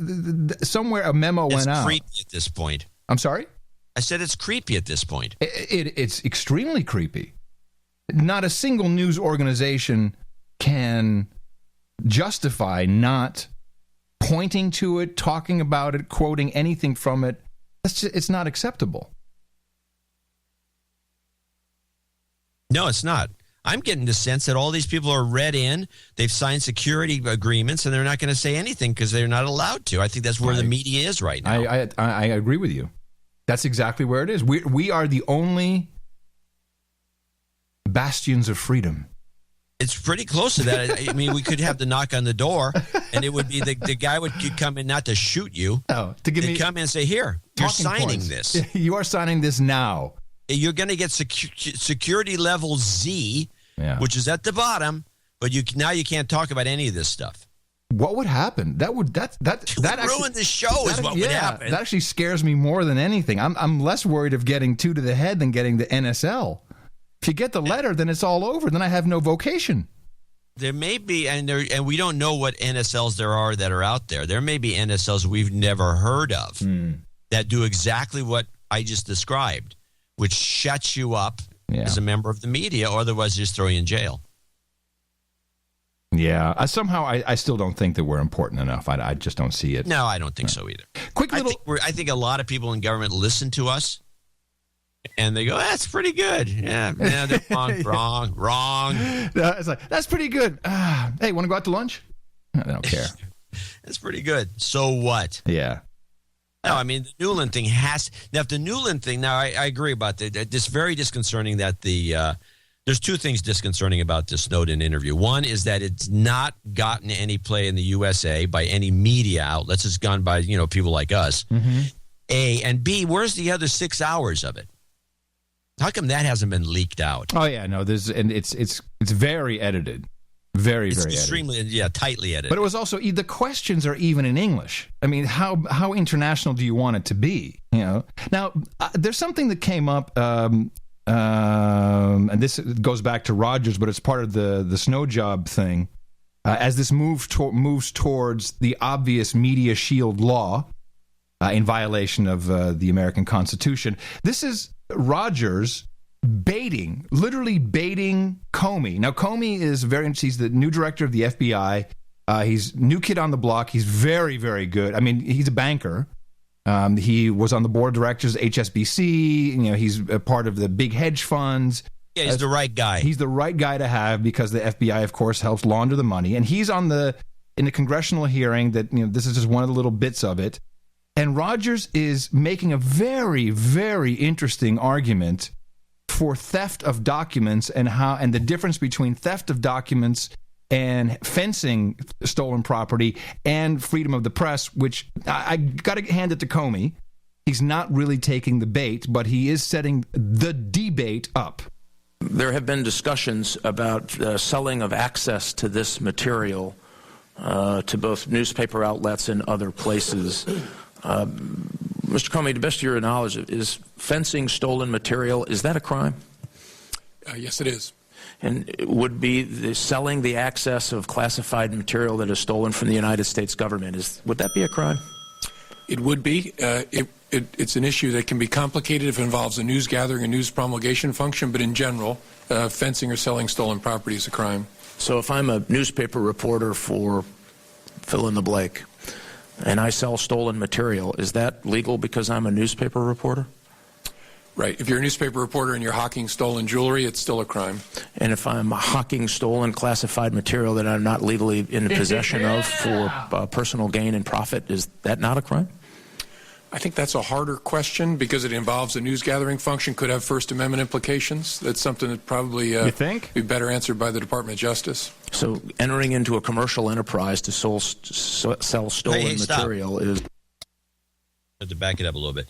somewhere a memo went out. It's creepy at this point. I'm sorry? I said it's creepy at this point. It's extremely creepy. Not a single news organization can justify not pointing to it, talking about it, quoting anything from it. It's not acceptable. No, it's not. I'm getting the sense that all these people are read in, they've signed security agreements, and they're not going to say anything because they're not allowed to. I think that's where the media is right now. I agree with you. That's exactly where it is. We are the only bastions of freedom. It's pretty close to that. I mean, we could have the knock on the door, and it would be the guy would come in not to shoot you. Oh, to give me come in and say, "Here, you're signing points. this. You are signing this now. You're going to get security level Z, which is at the bottom, but now you can't talk about any of this stuff." What would happen? That ruin the show. Is what would happen. That actually scares me more than anything. I'm less worried of getting 2 to the head than getting the NSL. If you get the letter, then it's all over. Then I have no vocation. There may be, and we don't know what NSLs there are that are out there. There may be NSLs we've never heard of that do exactly what I just described, which shuts you up as a member of the media, or otherwise just throw you in jail. Yeah, I still don't think that we're important enough. I just don't see it. No, I don't think so either. I think a lot of people in government listen to us. And they go, that's pretty good. Yeah, they're wrong. It's like, that's pretty good. Hey, want to go out to lunch? I don't care. That's pretty good. So what? Yeah. No, I mean, the Nuland thing if the Nuland thing, now I agree about that. It's very disconcerting that there's two things disconcerting about the Snowden interview. One is that it's not gotten any play in the USA by any media outlets. It's gone by, people like us. Mm-hmm. A, and B, where's the other 6 hours of it? How come that hasn't been leaked out? Oh yeah, no. It's very edited, very extremely edited. Tightly edited. But it was also the questions are even in English. I mean, how international do you want it to be? Now there's something that came up, and this goes back to Rogers, but it's part of the snow job thing. as this moves towards the obvious media shield law in violation of the American Constitution. This is Rogers literally baiting Comey. Now, Comey is he's the new director of the FBI. He's new kid on the block. He's very, very good. I mean, he's a banker. He was on the board of directors of HSBC. He's a part of the big hedge funds. Yeah, he's the right guy. He's the right guy to have because the FBI, of course, helps launder the money. And he's in the congressional hearing that, this is just one of the little bits of it. And Rogers is making a very, very interesting argument for theft of documents and the difference between theft of documents and fencing stolen property and freedom of the press, which I got to hand it to Comey. He's not really taking the bait, but he is setting the debate up. There have been discussions about selling of access to this material to both newspaper outlets and other places. Mr. Comey, to the best of your knowledge, is fencing stolen material, is that a crime? Yes, it is. And would be selling the access of classified material that is stolen from the United States government, would that be a crime? It would be. It's an issue that can be complicated if it involves a news gathering, a news promulgation function, but in general, fencing or selling stolen property is a crime. So if I'm a newspaper reporter for fill in the blank, and I sell stolen material, is that legal because I'm a newspaper reporter? Right. If you're a newspaper reporter and you're hawking stolen jewelry, it's still a crime. And if I'm hawking stolen classified material that I'm not legally in possession of for personal gain and profit, is that not a crime? I think that's a harder question because it involves a news gathering function, could have First Amendment implications. That's something that probably you think? Be better answered by the Department of Justice. So entering into a commercial enterprise to sell stolen material is... To back it up a little bit.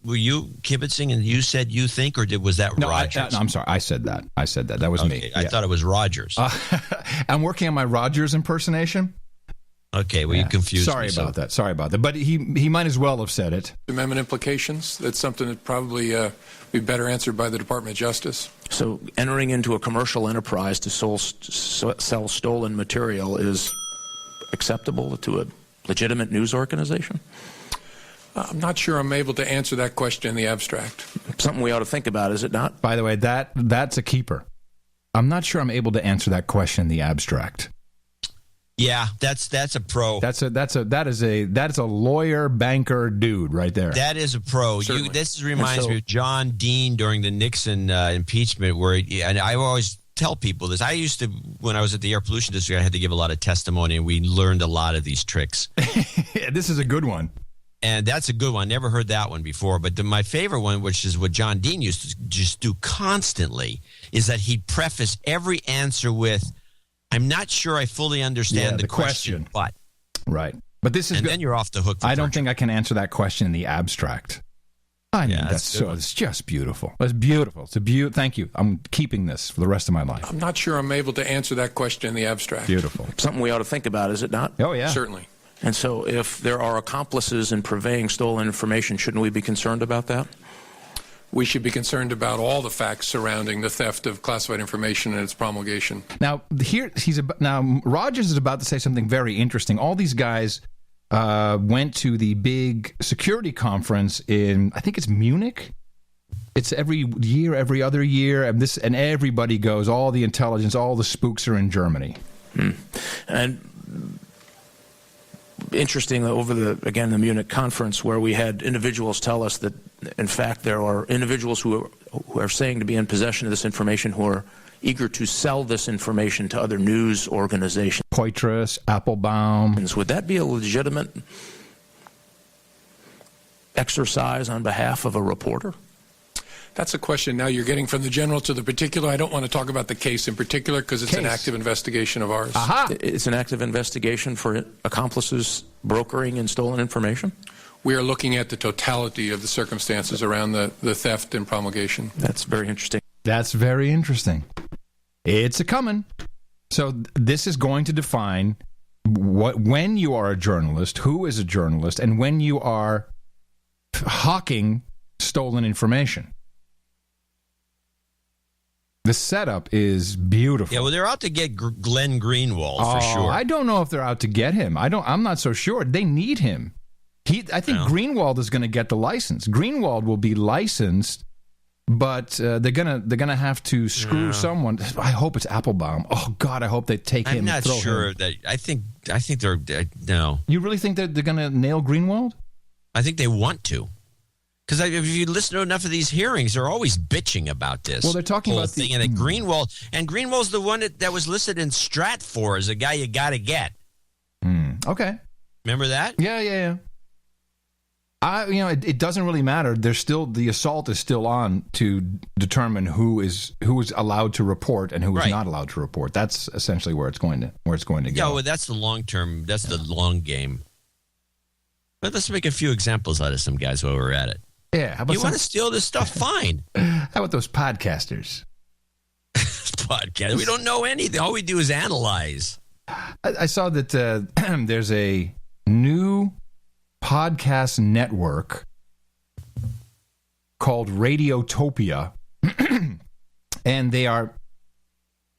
Were you kibitzing and you said you think, or was that Rogers? No, I'm sorry. I said that. That was me. I thought it was Rogers. I'm working on my Rogers impersonation. Okay, well, you confused me. Sorry about that. But he might as well have said it. Amendment implications, that's something that probably be better answered by the Department of Justice. So entering into a commercial enterprise to sell stolen material is acceptable to a legitimate news organization? I'm not sure I'm able to answer that question in the abstract. Something we ought to think about, is it not? By the way, that's a keeper. I'm not sure I'm able to answer that question in the abstract. Yeah, that's a pro. That is a lawyer, banker dude right there. That is a pro. This reminds me of John Dean during the Nixon impeachment, and I always tell people this. I used to, when I was at the Air Pollution District, I had to give a lot of testimony, and we learned a lot of these tricks. This is a good one. And that's a good one. Never heard that one before. But my favorite one, which is what John Dean used to just do constantly, is that he'd preface every answer with, I'm not sure I fully understand the question, but. Right. But this is and then you're off the hook. I don't think I can answer that question in the abstract. I mean, it's just beautiful. It's beautiful. Thank you. I'm keeping this for the rest of my life. I'm not sure I'm able to answer that question in the abstract. Beautiful. Something we ought to think about, is it not? Oh, yeah. Certainly. And so if there are accomplices in purveying stolen information, shouldn't we be concerned about that? We should be concerned about all the facts surrounding the theft of classified information and its promulgation. Now, Rogers is about to say something very interesting. All these guys went to the big security conference in, I think it's Munich. It's every other year, and everybody goes. All the intelligence, all the spooks are in Germany. And interesting, over the Munich conference, where we had individuals tell us that, in fact, there are individuals who are saying to be in possession of this information who are eager to sell this information to other news organizations. Poitras, Applebaum. Would that be a legitimate exercise on behalf of a reporter? That's a question now you're getting from the general to the particular. I don't want to talk about the case in particular because it's an active investigation of ours. Aha! It's an active investigation for accomplices brokering in stolen information? We are looking at the totality of the circumstances around the theft and promulgation. That's very interesting. That's very interesting. It's a coming. So this is going to define when you are a journalist, who is a journalist, and when you are hawking stolen information. The setup is beautiful. Yeah, well, they're out to get Glenn Greenwald for sure. I don't know if they're out to get him. I'm not so sure. They need him. I think Greenwald is going to get the license. Greenwald will be licensed, but they're gonna have to screw someone. I hope it's Applebaum. Oh God, I hope they take him. I'm not sure that. I think they're no. You really think that they're gonna nail Greenwald? I think they want to. Because if you listen to enough of these hearings, they're always bitching about this. Well, they're talking whole about thing. And Greenwald's the one that was listed in Stratfor as a guy you got to get. Okay. Remember that? Yeah. It doesn't really matter. There's still the assault is still on to determine who is allowed to report and who is not allowed to report. That's essentially where it's going to go. Yeah, well, that's the long term. That's the long game. But let's make a few examples out of some guys while we're at it. Yeah, how about you want to steal this stuff? Fine. How about those podcasters? Podcast. We don't know anything. All we do is analyze. I saw that there's a new podcast network called Radiotopia, and they are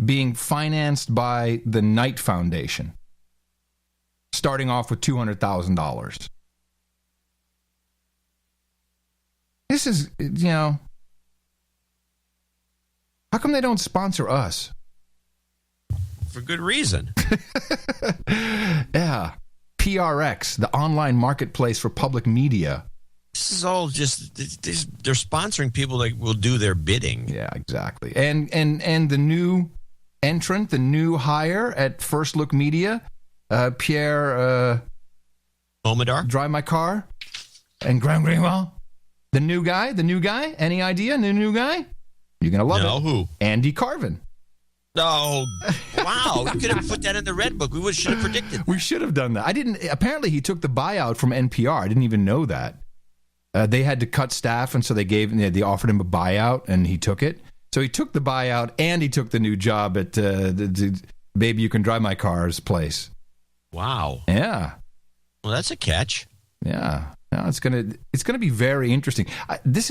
being financed by the Knight Foundation, starting off with $200,000. This is, how come they don't sponsor us? For good reason. Yeah. PRX, the online marketplace for public media. This is all just, they're sponsoring people that will do their bidding. Yeah, exactly. And the new entrant, the new hire at First Look Media, Pierre Omadar, Drive My Car, and Graham Greenwald. The new guy? Any idea? The new guy? You're going to love it. No, who? Andy Carvin. Oh, wow. You could have put that in the Red Book. We should have predicted that. We should have done that. Apparently, he took the buyout from NPR. I didn't even know that. They had to cut staff, and so they offered him a buyout, and he took it. So he took the buyout, and he took the new job at the Baby You Can Drive My Car's place. Wow. Yeah. Well, that's a catch. Yeah. No, it's gonna be very interesting. It's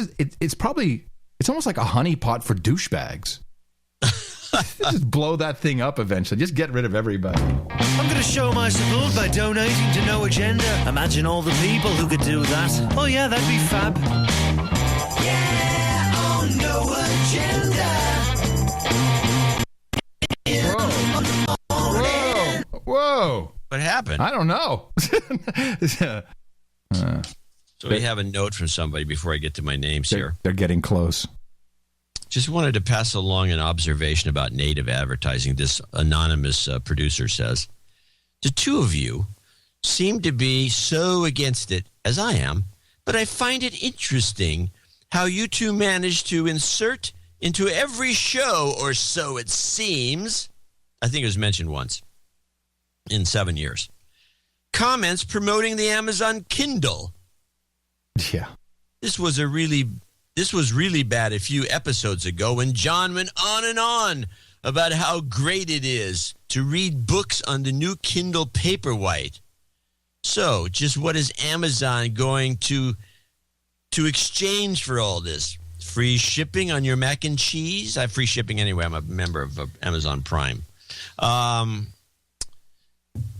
almost like a honeypot for douchebags. Just blow that thing up eventually. Just get rid of everybody. I'm going to show my support by donating to No Agenda. Imagine all the people who could do that. Oh yeah, that'd be fab. Yeah, on No Agenda. Whoa. What happened? I don't know. So we have a note from somebody before I get to my names here. They're getting close. Just wanted to pass along an observation about native advertising. This anonymous producer says, the two of you seem to be so against it, as I am, but I find it interesting how you two manage to insert into every show, or so it seems, I think it was mentioned once in 7 years, comments promoting the Amazon Kindle. Yeah. This was really bad a few episodes ago when John went on and on about how great it is to read books on the new Kindle Paperwhite. So, just what is Amazon going to exchange for all this? Free shipping on your mac and cheese? I have free shipping anyway. I'm a member of Amazon Prime.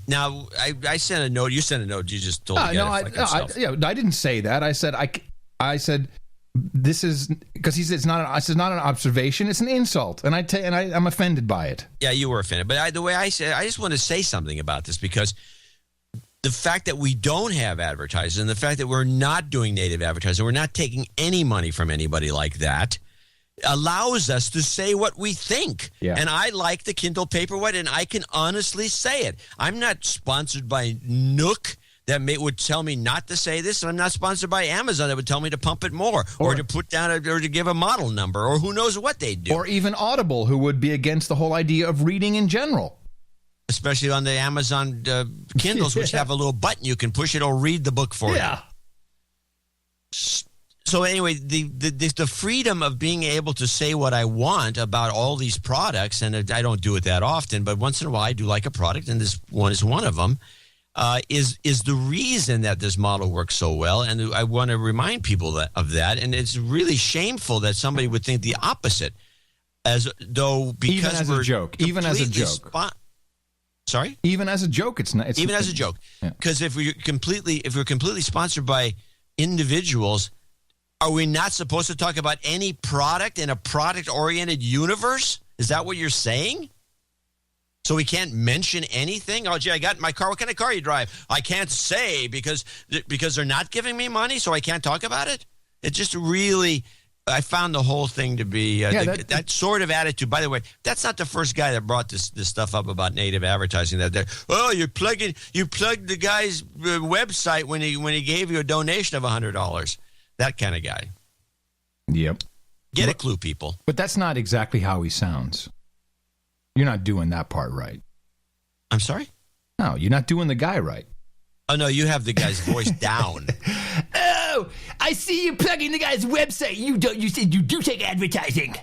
Now, I sent a note. You sent a note. You just told me. I didn't say that. I said this is because he said it's not an observation. It's an insult, and I'm offended by it. Yeah, you were offended. But the way I said, I just want to say something about this because the fact that we don't have advertisers and the fact that we're not doing native advertising, we're not taking any money from anybody like that, allows us to say what we think. Yeah. And I like the Kindle Paperwhite, and I can honestly say it. I'm not sponsored by Nook that would tell me not to say this, and I'm not sponsored by Amazon that would tell me to pump it more or to put down or to give a model number or who knows what they do. Or even Audible, who would be against the whole idea of reading in general. Especially on the Amazon Kindles, which have a little button you can push, it'll read the book for you. So anyway, the freedom of being able to say what I want about all these products, and I don't do it that often, but once in a while I do like a product, and this one is one of them, is the reason that this model works so well. And I want to remind people of that. And it's really shameful that somebody would think the opposite. as though because even as a joke. Sorry? Even as a joke, it's not. It's even as a joke. Because if we're completely sponsored by individuals, are we not supposed to talk about any product in a product-oriented universe? Is that what you're saying? So we can't mention anything? Oh, gee, I got in my car. What kind of car you drive? I can't say because they're not giving me money, so I can't talk about it? It just really... I found the whole thing to be that sort of attitude. By the way, that's not the first guy that brought this stuff up about native advertising. You plugged the guy's website when he gave you a donation of $100. That kind of guy. Yep. Get a clue, people. But that's not exactly how he sounds. You're not doing that part right. I'm sorry? No, you're not doing the guy right. Oh, no, you have the guy's voice down. Oh, I see you plugging the guy's website. You said you do take advertising.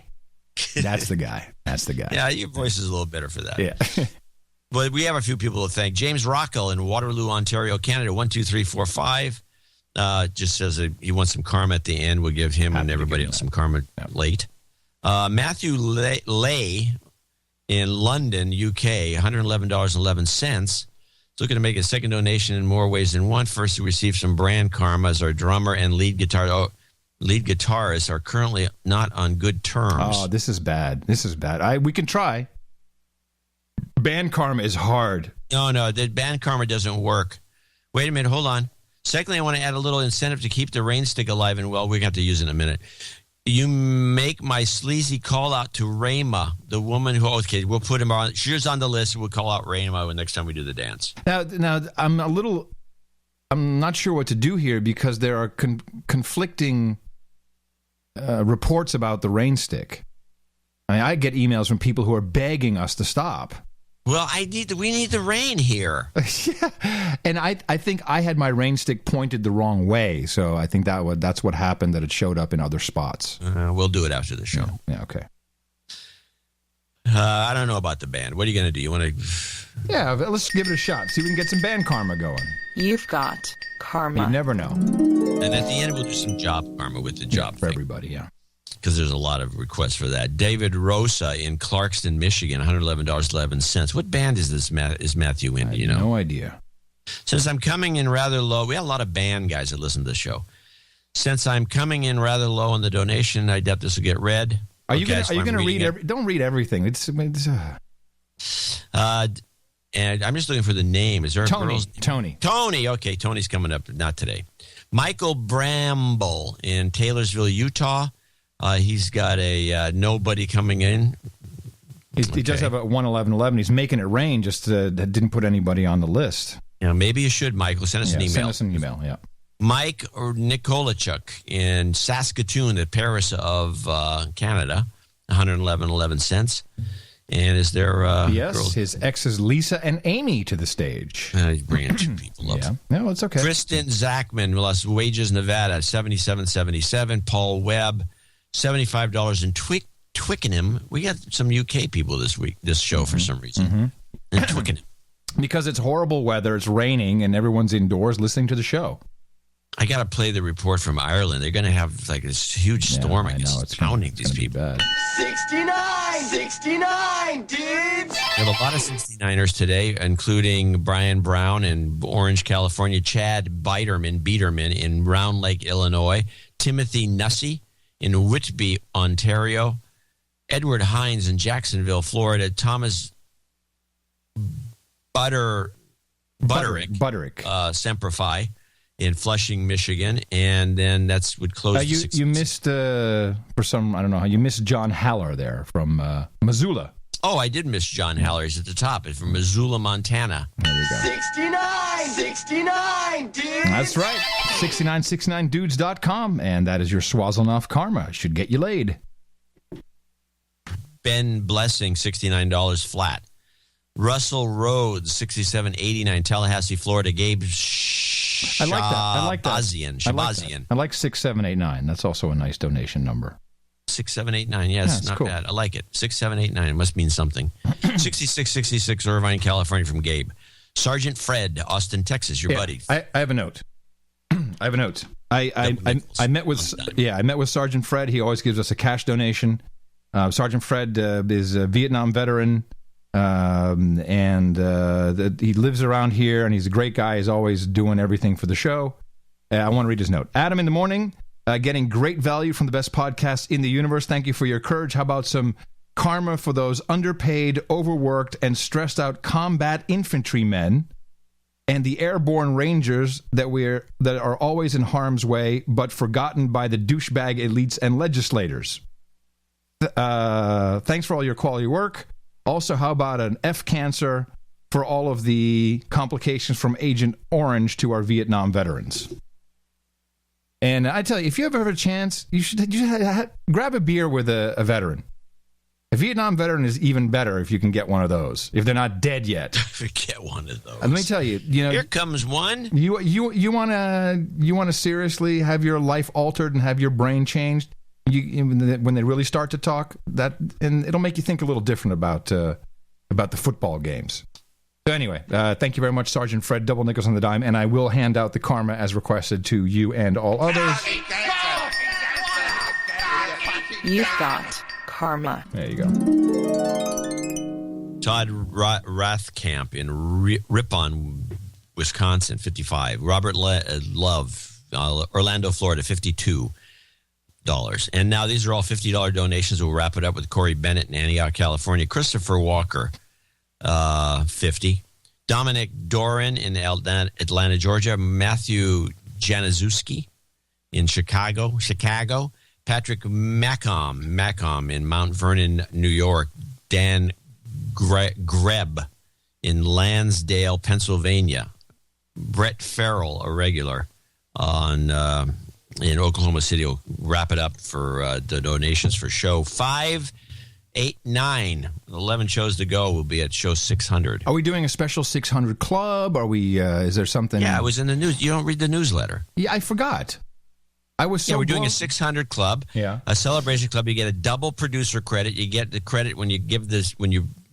That's the guy. Yeah, your voice is a little better for that. Yeah. But we have a few people to thank. James Rockwell in Waterloo, Ontario, Canada, 12345. Just says he wants some karma at the end. We'll give him and everybody else some karma late. Matthew Lay in London, UK, $111.11. Looking to make a second donation in more ways than one. First, he received some brand karma as our drummer and lead guitarist are currently not on good terms. Oh, this is bad. We can try. Band karma is hard. No, the band karma doesn't work. Wait a minute, hold on. Secondly, I want to add a little incentive to keep the rain stick alive and well. We're going to have to use it in a minute. You make my sleazy call out to Rayma, the woman who, okay, we'll put him on. She's on the list. We'll call out Rayma next time we do the dance. Now I'm not sure what to do here because there are conflicting reports about the rain stick. I mean, I get emails from people who are begging us to stop. Well, we need the rain here. Yeah. And I think I had my rain stick pointed the wrong way, so I think that's what happened, that it showed up in other spots. We'll do it after the show. Yeah, okay. I don't know about the band. What are you going to do? You want to... Yeah, let's give it a shot. See if we can get some band karma going. You've got karma. You never know. And at the end, we'll do some job karma with the job for everybody, yeah. Because there's a lot of requests for that. David Rosa in Clarkston, Michigan, $111.11. What band is this? Is Matthew in? Do you know? No idea. Since I'm coming in rather low, we have a lot of band guys that listen to the show. Since I'm coming in rather low on the donation, I doubt this will get read. Are you going to read? Don't read everything. And I'm just looking for the name. Is there a girl's name? Tony. Okay, Tony's coming up. Not today. Michael Bramble in Taylorsville, Utah. He's got a nobody coming in. He does have a 11111. He's making it rain, just didn't put anybody on the list. Yeah, maybe you should, Michael. Send us an email. Send us an email, yeah. Mike Nikolachuk in Saskatoon, the Paris of Canada, $111.11. And is there yes, his exes Lisa and Amy to the stage. He's bringing two people up. Yeah. No, it's okay. Kristen Zachman, Las Wages, Nevada, $77.77. Paul Webb, $75 in Twickenham. We got some UK people this show for some reason. In Twickenham. Because it's horrible weather, it's raining, and everyone's indoors listening to the show. I got to play the report from Ireland. They're going to have like this huge storm. I guess it's pounding these people. Bad. 69, dudes! We have a lot of 69ers today, including Brian Brown in Orange, California, Chad Biederman in Round Lake, Illinois, Timothy Nussey in Whitby, Ontario, Edward Hines in Jacksonville, Florida, Thomas Butterick, Semperfi in Flushing, Michigan, and then that's would close. You missed for some, I don't know how you missed John Haller there from Missoula. Oh, I did miss John Haller. He's at the top. It's from Missoula, Montana. There we go. 69, dudes. That's right. 6969dudes.com, and that is your Swazelnoff karma. Should get you laid. Ben Blessing, $69 flat. Russell Rhodes, $67.89, Tallahassee, Florida. Gabe I like that. Shabazian. I like 6789. That's also a nice donation number. 6789. Yes, not cool. Bad. I like it. 6789. It must mean something. 6666 Irvine, California from Gabe. Sergeant Fred, Austin, Texas. Your buddy. I have a note. I met with Sergeant Fred. He always gives us a cash donation. Sergeant Fred is a Vietnam veteran, and he lives around here, and he's a great guy. He's always doing everything for the show. I want to read his note. Adam in the morning, getting great value from the best podcast in the universe. Thank you for your courage. How about some karma for those underpaid, overworked, and stressed out combat infantrymen and the airborne rangers that are always in harm's way, but forgotten by the douchebag elites and legislators. Thanks for all your quality work. Also, how about an F cancer for all of the complications from Agent Orange to our Vietnam veterans? And I tell you, if you ever have a chance, you should grab a beer with a veteran. A Vietnam veteran is even better if you can get one of those, if they're not dead yet. Get one of those. Let me tell you, here comes one. You want to seriously have your life altered and have your brain changed. When they really start to talk, and it'll make you think a little different about the football games. So anyway, thank you very much, Sergeant Fred, double nickels on the dime, and I will hand out the karma as requested to you and all others. You've got karma. There you go. Todd Rathkamp in Ripon, Wisconsin, 55. Robert Love, Orlando, Florida, $52. And now these are all $50 donations. We'll wrap it up with Corey Bennett in Antioch, California. Christopher Walker, 50. Dominic Doran in Atlanta, Georgia. Matthew Januszewski in Chicago. Patrick Macomb in Mount Vernon, New York. Dan Greb in Lansdale, Pennsylvania. Brett Farrell, a regular, in Oklahoma City. Will wrap it up for the donations for show 5, 8, 9. 11 shows to go. We'll be at show 600. Are we doing a special 600 club? Are we? Is there something? Yeah, it was in the news. You don't read the newsletter. Yeah, I forgot. We're doing a 600 club. Yeah, a celebration club. You get a double producer credit. You get the credit when you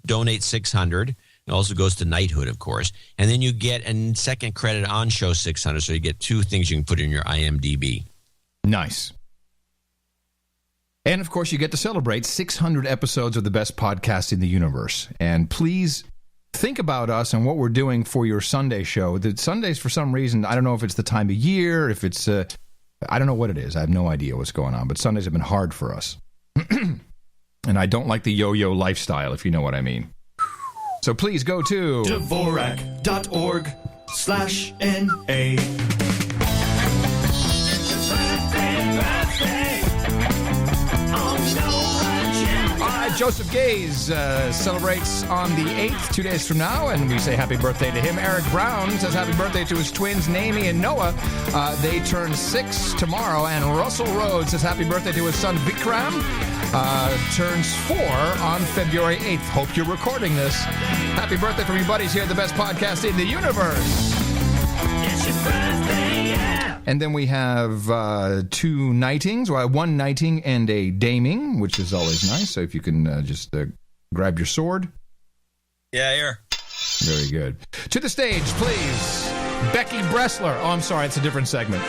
donate 600. It also goes to knighthood, of course. And then you get a second credit on show 600. So you get two things you can put in your IMDb. Nice. And, of course, you get to celebrate 600 episodes of the best podcast in the universe. And please think about us and what we're doing for your Sunday show. The Sundays, for some reason, I don't know if it's the time of year, if it's, I don't know what it is. I have no idea what's going on. But Sundays have been hard for us. And I don't like the yo-yo lifestyle, if you know what I mean. So please go to Dvorak.org/NA. Joseph Gaze celebrates on the 8th, 2 days from now, and we say happy birthday to him. Eric Brown says happy birthday to his twins, Naomi and Noah. They turn 6 tomorrow, and Russell Rhodes says happy birthday to his son, Vikram. Turns 4 on February 8th. Hope you're recording this. Happy birthday from your buddies here at the best podcast in the universe. It's your birthday, yeah. And then we have 2 knightings, well, 1 knighting and a daming, which is always nice. So if you can just grab your sword. Yeah, here. Very good. To the stage, please, Becky Bressler. Oh, I'm sorry, it's a different segment.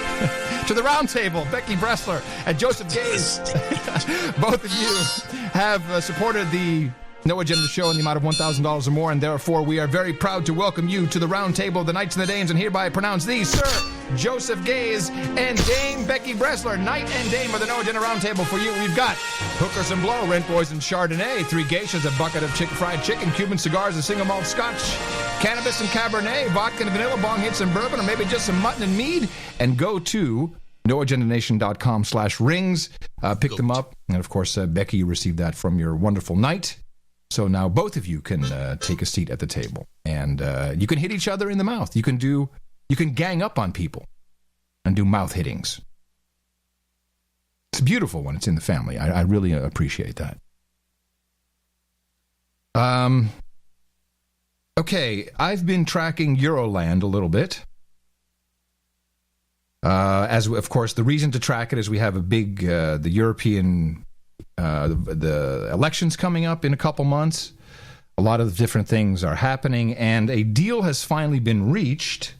To the round table, Becky Bressler and Joseph Gaze. Both of you have supported the No Agenda show in the amount of $1,000 or more, and therefore we are very proud to welcome you to the round table of the Knights and the Dames, and hereby pronounce these, Sir Joseph Gaze and Dame Becky Bressler. Knight and Dame of the No Agenda round table for you. We've got hookers and blow, rent boys and Chardonnay, 3 geishas, a bucket of fried chicken, Cuban cigars, a single malt scotch, cannabis and Cabernet, vodka and vanilla, bong hits and bourbon, or maybe just some mutton and mead, and go to noagendanation.com/rings. Pick them up, and of course, Becky, you received that from your wonderful knight. So now both of you can take a seat at the table, and you can hit each other in the mouth. You can gang up on people and do mouth hittings. It's beautiful when it's in the family. I really appreciate that. Okay, I've been tracking Euroland a little bit. As of course, the reason to track it is we have a big the European. The elections coming up in a couple months. A lot of different things are happening, and a deal has finally been reached,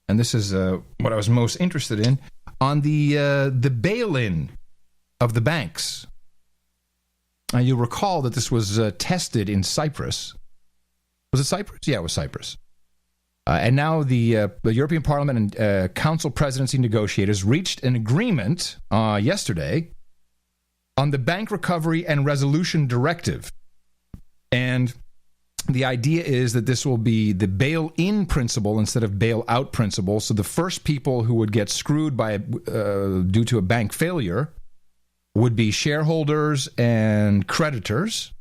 and this is what I was most interested in, on the bail-in of the banks. You'll recall that this was tested in Cyprus. Was it Cyprus? Yeah, it was Cyprus. And now the European Parliament and Council presidency negotiators reached an agreement yesterday on the Bank Recovery and Resolution Directive. And the idea is that this will be the bail-in principle instead of bail-out principle. So the first people who would get screwed by due to a bank failure would be shareholders and creditors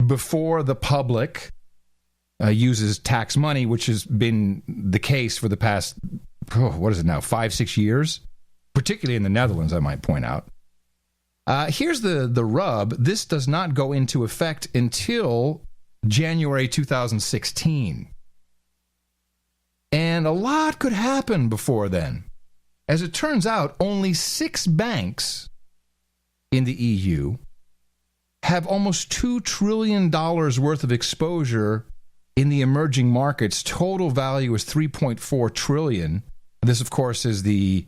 before the public uses tax money, which has been the case for the past, 5-6 years, particularly in the Netherlands, I might point out. Here's the rub. This does not go into effect until January 2016. And a lot could happen before then. As it turns out, only 6 banks in the EU have almost $2 trillion worth of exposure in the emerging markets. Total value is $3.4 trillion. This, of course, is the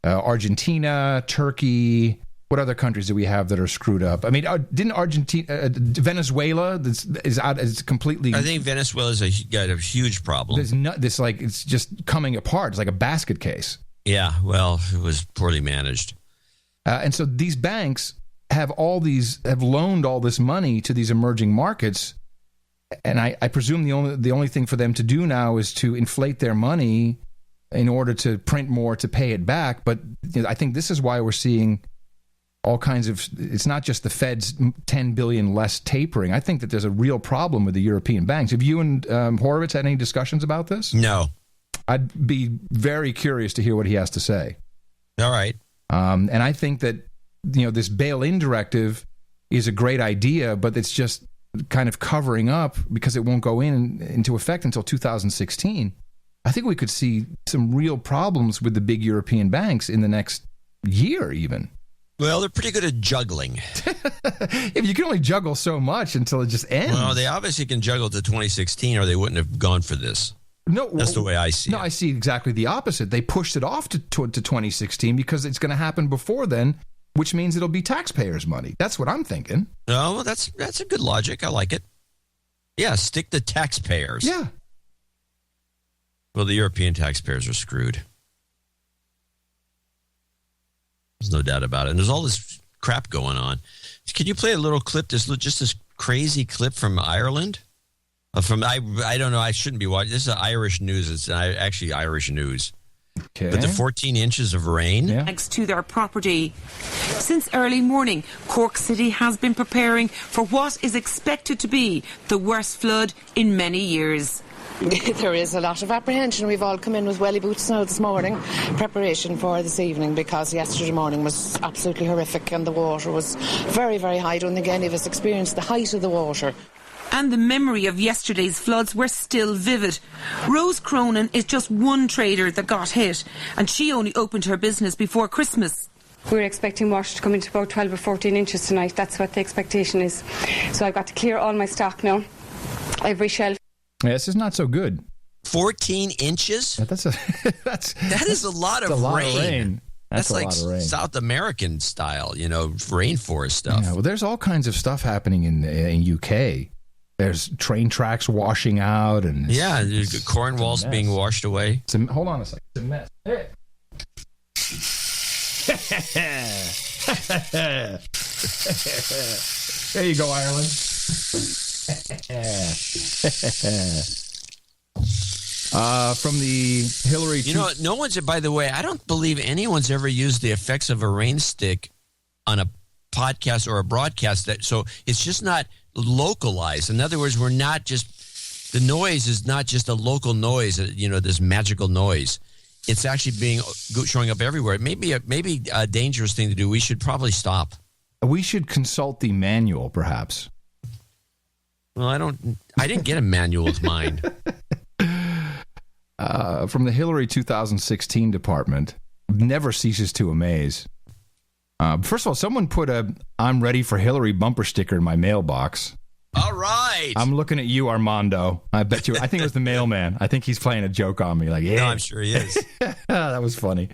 Argentina, Turkey. What other countries do we have that are screwed up? I mean, didn't Argentina, Venezuela is out? Is completely. I think Venezuela's got a huge problem. It's just coming apart. It's like a basket case. Yeah, well, it was poorly managed. And so these banks have loaned all this money to these emerging markets. And I presume the only thing for them to do now is to inflate their money in order to print more to pay it back. But I think this is why we're seeing all kinds of. It's not just the Fed's $10 billion less tapering. I think that there's a real problem with the European banks. Have you and Horowitz had any discussions about this? No. I'd be very curious to hear what he has to say. All right. And I think that this bail-in directive is a great idea, but it's just kind of covering up because it won't go into effect until 2016. I think we could see some real problems with the big European banks in the next year even. Well, they're pretty good at juggling. If you can only juggle so much until it just ends. Well, they obviously can juggle to 2016 or they wouldn't have gone for this. No, that's the way I see it. No, I see exactly the opposite. They pushed it off to 2016 because it's going to happen before then, which means it'll be taxpayers' money. That's what I'm thinking. Oh, well, that's a good logic. I like it. Yeah, stick to taxpayers. Yeah. Well, the European taxpayers are screwed. There's no doubt about it. And there's all this crap going on. Can you play a little clip? Just this crazy clip from Ireland? I don't know. I shouldn't be watching. This is Irish news. It's actually Irish news. Okay. But the 14 inches of rain. Yeah. Next to their property. Since early morning, Cork City has been preparing for what is expected to be the worst flood in many years. There is a lot of apprehension. We've all come in with welly boots now this morning, preparation for this evening, because yesterday morning was absolutely horrific and the water was very, very high. I don't think any of us experienced the height of the water. And the memory of yesterday's floods were still vivid. Rose Cronin is just one trader that got hit, and she only opened her business before Christmas. We're expecting water to come into about 12 or 14 inches tonight. That's what the expectation is. So I've got to clear all my stock now, every shelf. Yeah, this is not so good. 14 inches? Yeah, that is a lot of rain. That's like a lot of rain. South American style, rainforest stuff. Yeah, well, there's all kinds of stuff happening in UK. There's train tracks washing out, and Cornwall's being washed away. Hold on a second. It's a mess. There you go, Ireland. From the Hillary... no one's... By the way, I don't believe anyone's ever used the effects of a rain stick on a podcast or a broadcast. So it's just not localized. In other words, we're not just... The noise is not just a local noise, this magical noise. It's actually showing up everywhere. It may be a dangerous thing to do. We should probably stop. We should consult the manual, perhaps. Well, I didn't get a manual with mine. From the Hillary 2016 department, never ceases to amaze. First of all, someone put a "I'm ready for Hillary" bumper sticker in my mailbox. All right. I'm looking at you, Armando. I bet you. I think it was the mailman. I think he's playing a joke on me. Like, yeah. No, I'm sure he is. That was funny.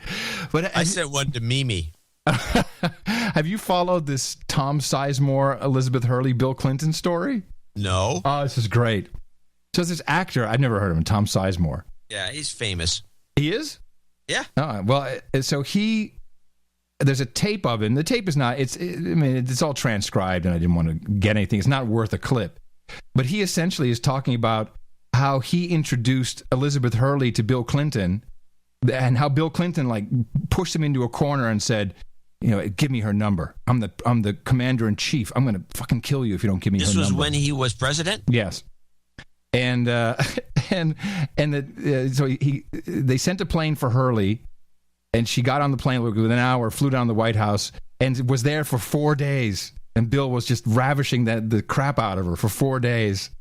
But I sent one to Mimi. Have Have you followed this Tom Sizemore, Elizabeth Hurley, Bill Clinton story? No. Oh, this is great. So this actor, I've never heard of him, Tom Sizemore. Yeah, he's famous. He is? Yeah. So there's a tape of him. The tape is not, it's all transcribed, and I didn't want to get anything. It's not worth a clip. But he essentially is talking about how he introduced Elizabeth Hurley to Bill Clinton, and how Bill Clinton like pushed him into a corner and said, give me her number. I'm the commander in chief. I'm going to fucking kill you if you don't give me her number. This was when he was president? Yes. And so they sent a plane for Hurley, and she got on the plane within an hour, flew down to the White House, and was there for 4 days. And Bill was just ravishing the crap out of her for 4 days.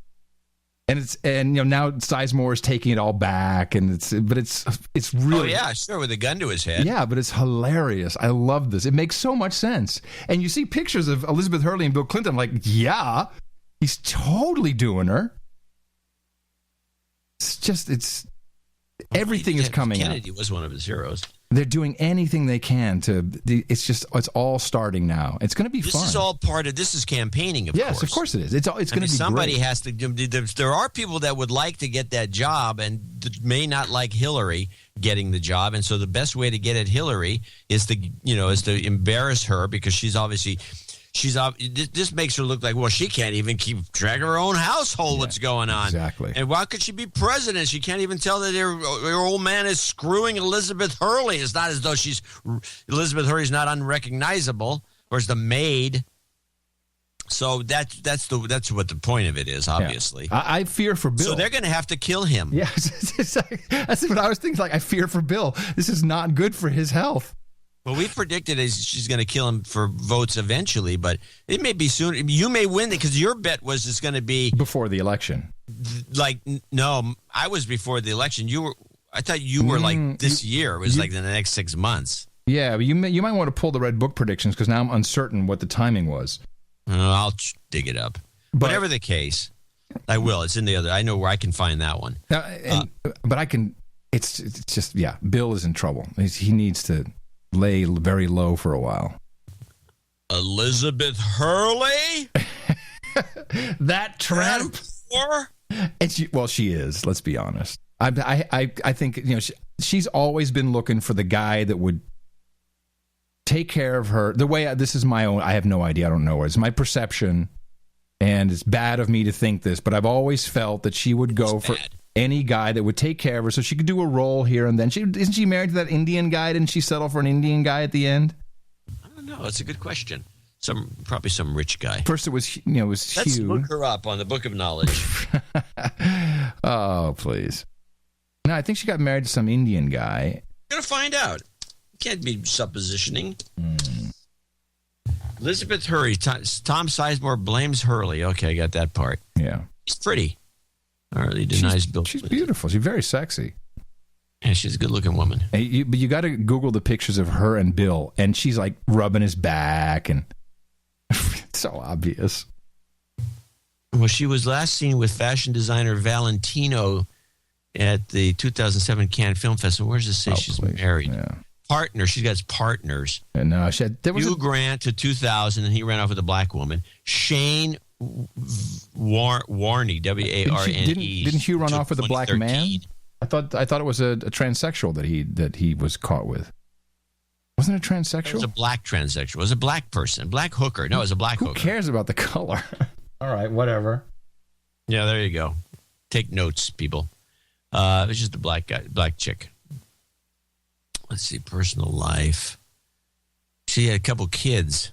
And now Sizemore is taking it all back, and it's really, oh yeah, sure, with a gun to his head. Yeah, but it's hilarious. I love this. It makes so much sense. And you see pictures of Elizabeth Hurley and Bill Clinton, like, yeah, he's totally doing her. Everything is coming out. Kennedy was one of his heroes. They're doing anything they can it's all starting now. It's going to be fun. This is all part of, this is campaigning, of course. Yes, of course it is. It's going to be somebody great. has to, there are people that would like to get that job and may not like Hillary getting the job. And so the best way to get at Hillary is to embarrass her, because she's obviously, this makes her look like, well, she can't even keep track of her own household. Yeah, what's going on? Exactly. And why could she be president? She can't even tell that her old man is screwing Elizabeth Hurley. It's not as though Elizabeth Hurley's not unrecognizable, or is the maid. So that's what the point of it is, obviously. Yeah. I fear for Bill. So they're going to have to kill him. Yeah, that's what I was thinking. Like, I fear for Bill. This is not good for his health. Well, we predicted she's going to kill him for votes eventually, but it may be soon. You may win it, because your bet was it's going to be before the election. Like, no, I was before the election. I thought you were like this year. It was like in the next 6 months. Yeah, but you might want to pull the Red Book predictions, because now I'm uncertain what the timing was. I'll dig it up. But whatever the case, I will. It's in the other. I know where I can find that one. But I can. It's just, yeah. Bill is in trouble. He needs to lay very low for a while. Elizabeth Hurley? That tramp? She is. Let's be honest. I think she's always been looking for the guy that would take care of her. The way this is my own. I have no idea. I don't know. It's my perception, and it's bad of me to think this, but I've always felt that she would go for any guy that would take care of her, so she could do a role here and then. Isn't she married to that Indian guy? Didn't she settle for an Indian guy at the end? I don't know. It's a good question. Probably some rich guy. First, it was Let's Hugh. look her up on the Book of Knowledge. Oh, please. No, I think she got married to some Indian guy. You're gonna find out. Can't be suppositioning. Elizabeth Hurley. Tom Sizemore blames Hurley. Okay, I got that part. Yeah. She's pretty. Hurley denies Bill. She's beautiful. She's very sexy. Yeah, she's a good-looking woman. But you got to Google the pictures of her and Bill, and she's like rubbing his back, and it's so obvious. Well, she was last seen with fashion designer Valentino at the 2007 Cannes Film Festival. Where does it say she's married? Yeah. Partner. She's got partners. And Hugh Grant to 2000, and he ran off with a black woman. Shane Warney, W-A-R-N-E. Didn't Hugh run off with a black man? I thought it was a transsexual that he was caught with. Wasn't it a transsexual? It was a black transsexual. It was a black person. Black hooker. No, it was a black hooker. Who cares about the color? All right, whatever. Yeah, there you go. Take notes, people. It's just a black guy, black chick. Let's see, personal life. She had a couple kids.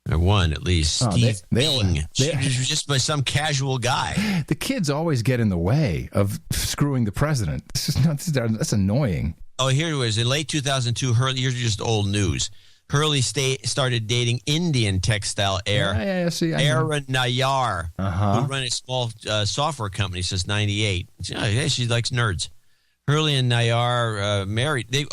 Or one, at least. Steve Bing. She was just by some casual guy. The kids always get in the way of screwing the president. That's annoying. Oh, here it was. In late 2002, Hurley, here's just old news. Hurley started dating Indian textile heir Aaron Nayar, who ran a small software company since 98. She likes nerds. Hurley and Nayar married. You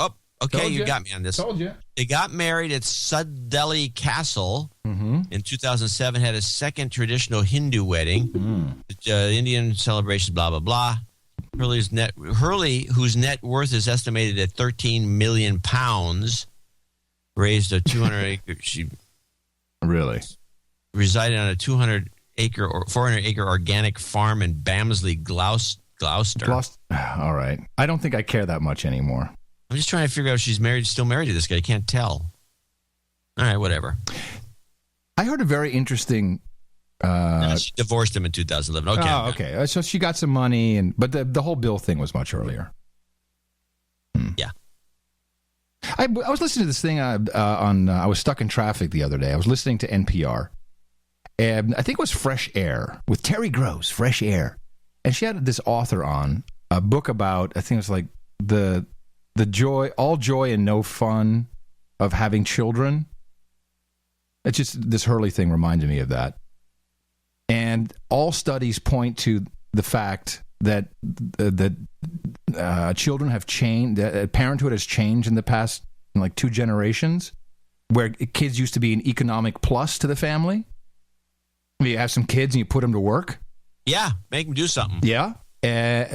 got me on this. Told you. They got married at Suddeley Castle in 2007, had a second traditional Hindu wedding. Indian celebrations, blah, blah, blah. Hurley, whose net worth is estimated at £13 million, raised a 200-acre. She really resided on a 200-acre or 400-acre organic farm in Bamsley, Gloucester. All right. I don't think I care that much anymore. I'm just trying to figure out if she's still married to this guy. I can't tell. All right, whatever. I heard a very interesting. She divorced him in 2011. Okay. Oh, okay. So she got some money, but the whole bill thing was much earlier. Yeah. I was listening to this thing I was stuck in traffic the other day. I was listening to NPR, and I think it was Fresh Air with Terry Gross, Fresh Air, and she had this author on a book about, I think it was like the all joy and no fun of having children. It's just this Hurley thing reminded me of that. And all studies point to the fact that children have changed, that parenthood has changed in the past, like 2 generations, where kids used to be an economic plus to the family. You have some kids and you put them to work. Yeah, make them do something. Yeah.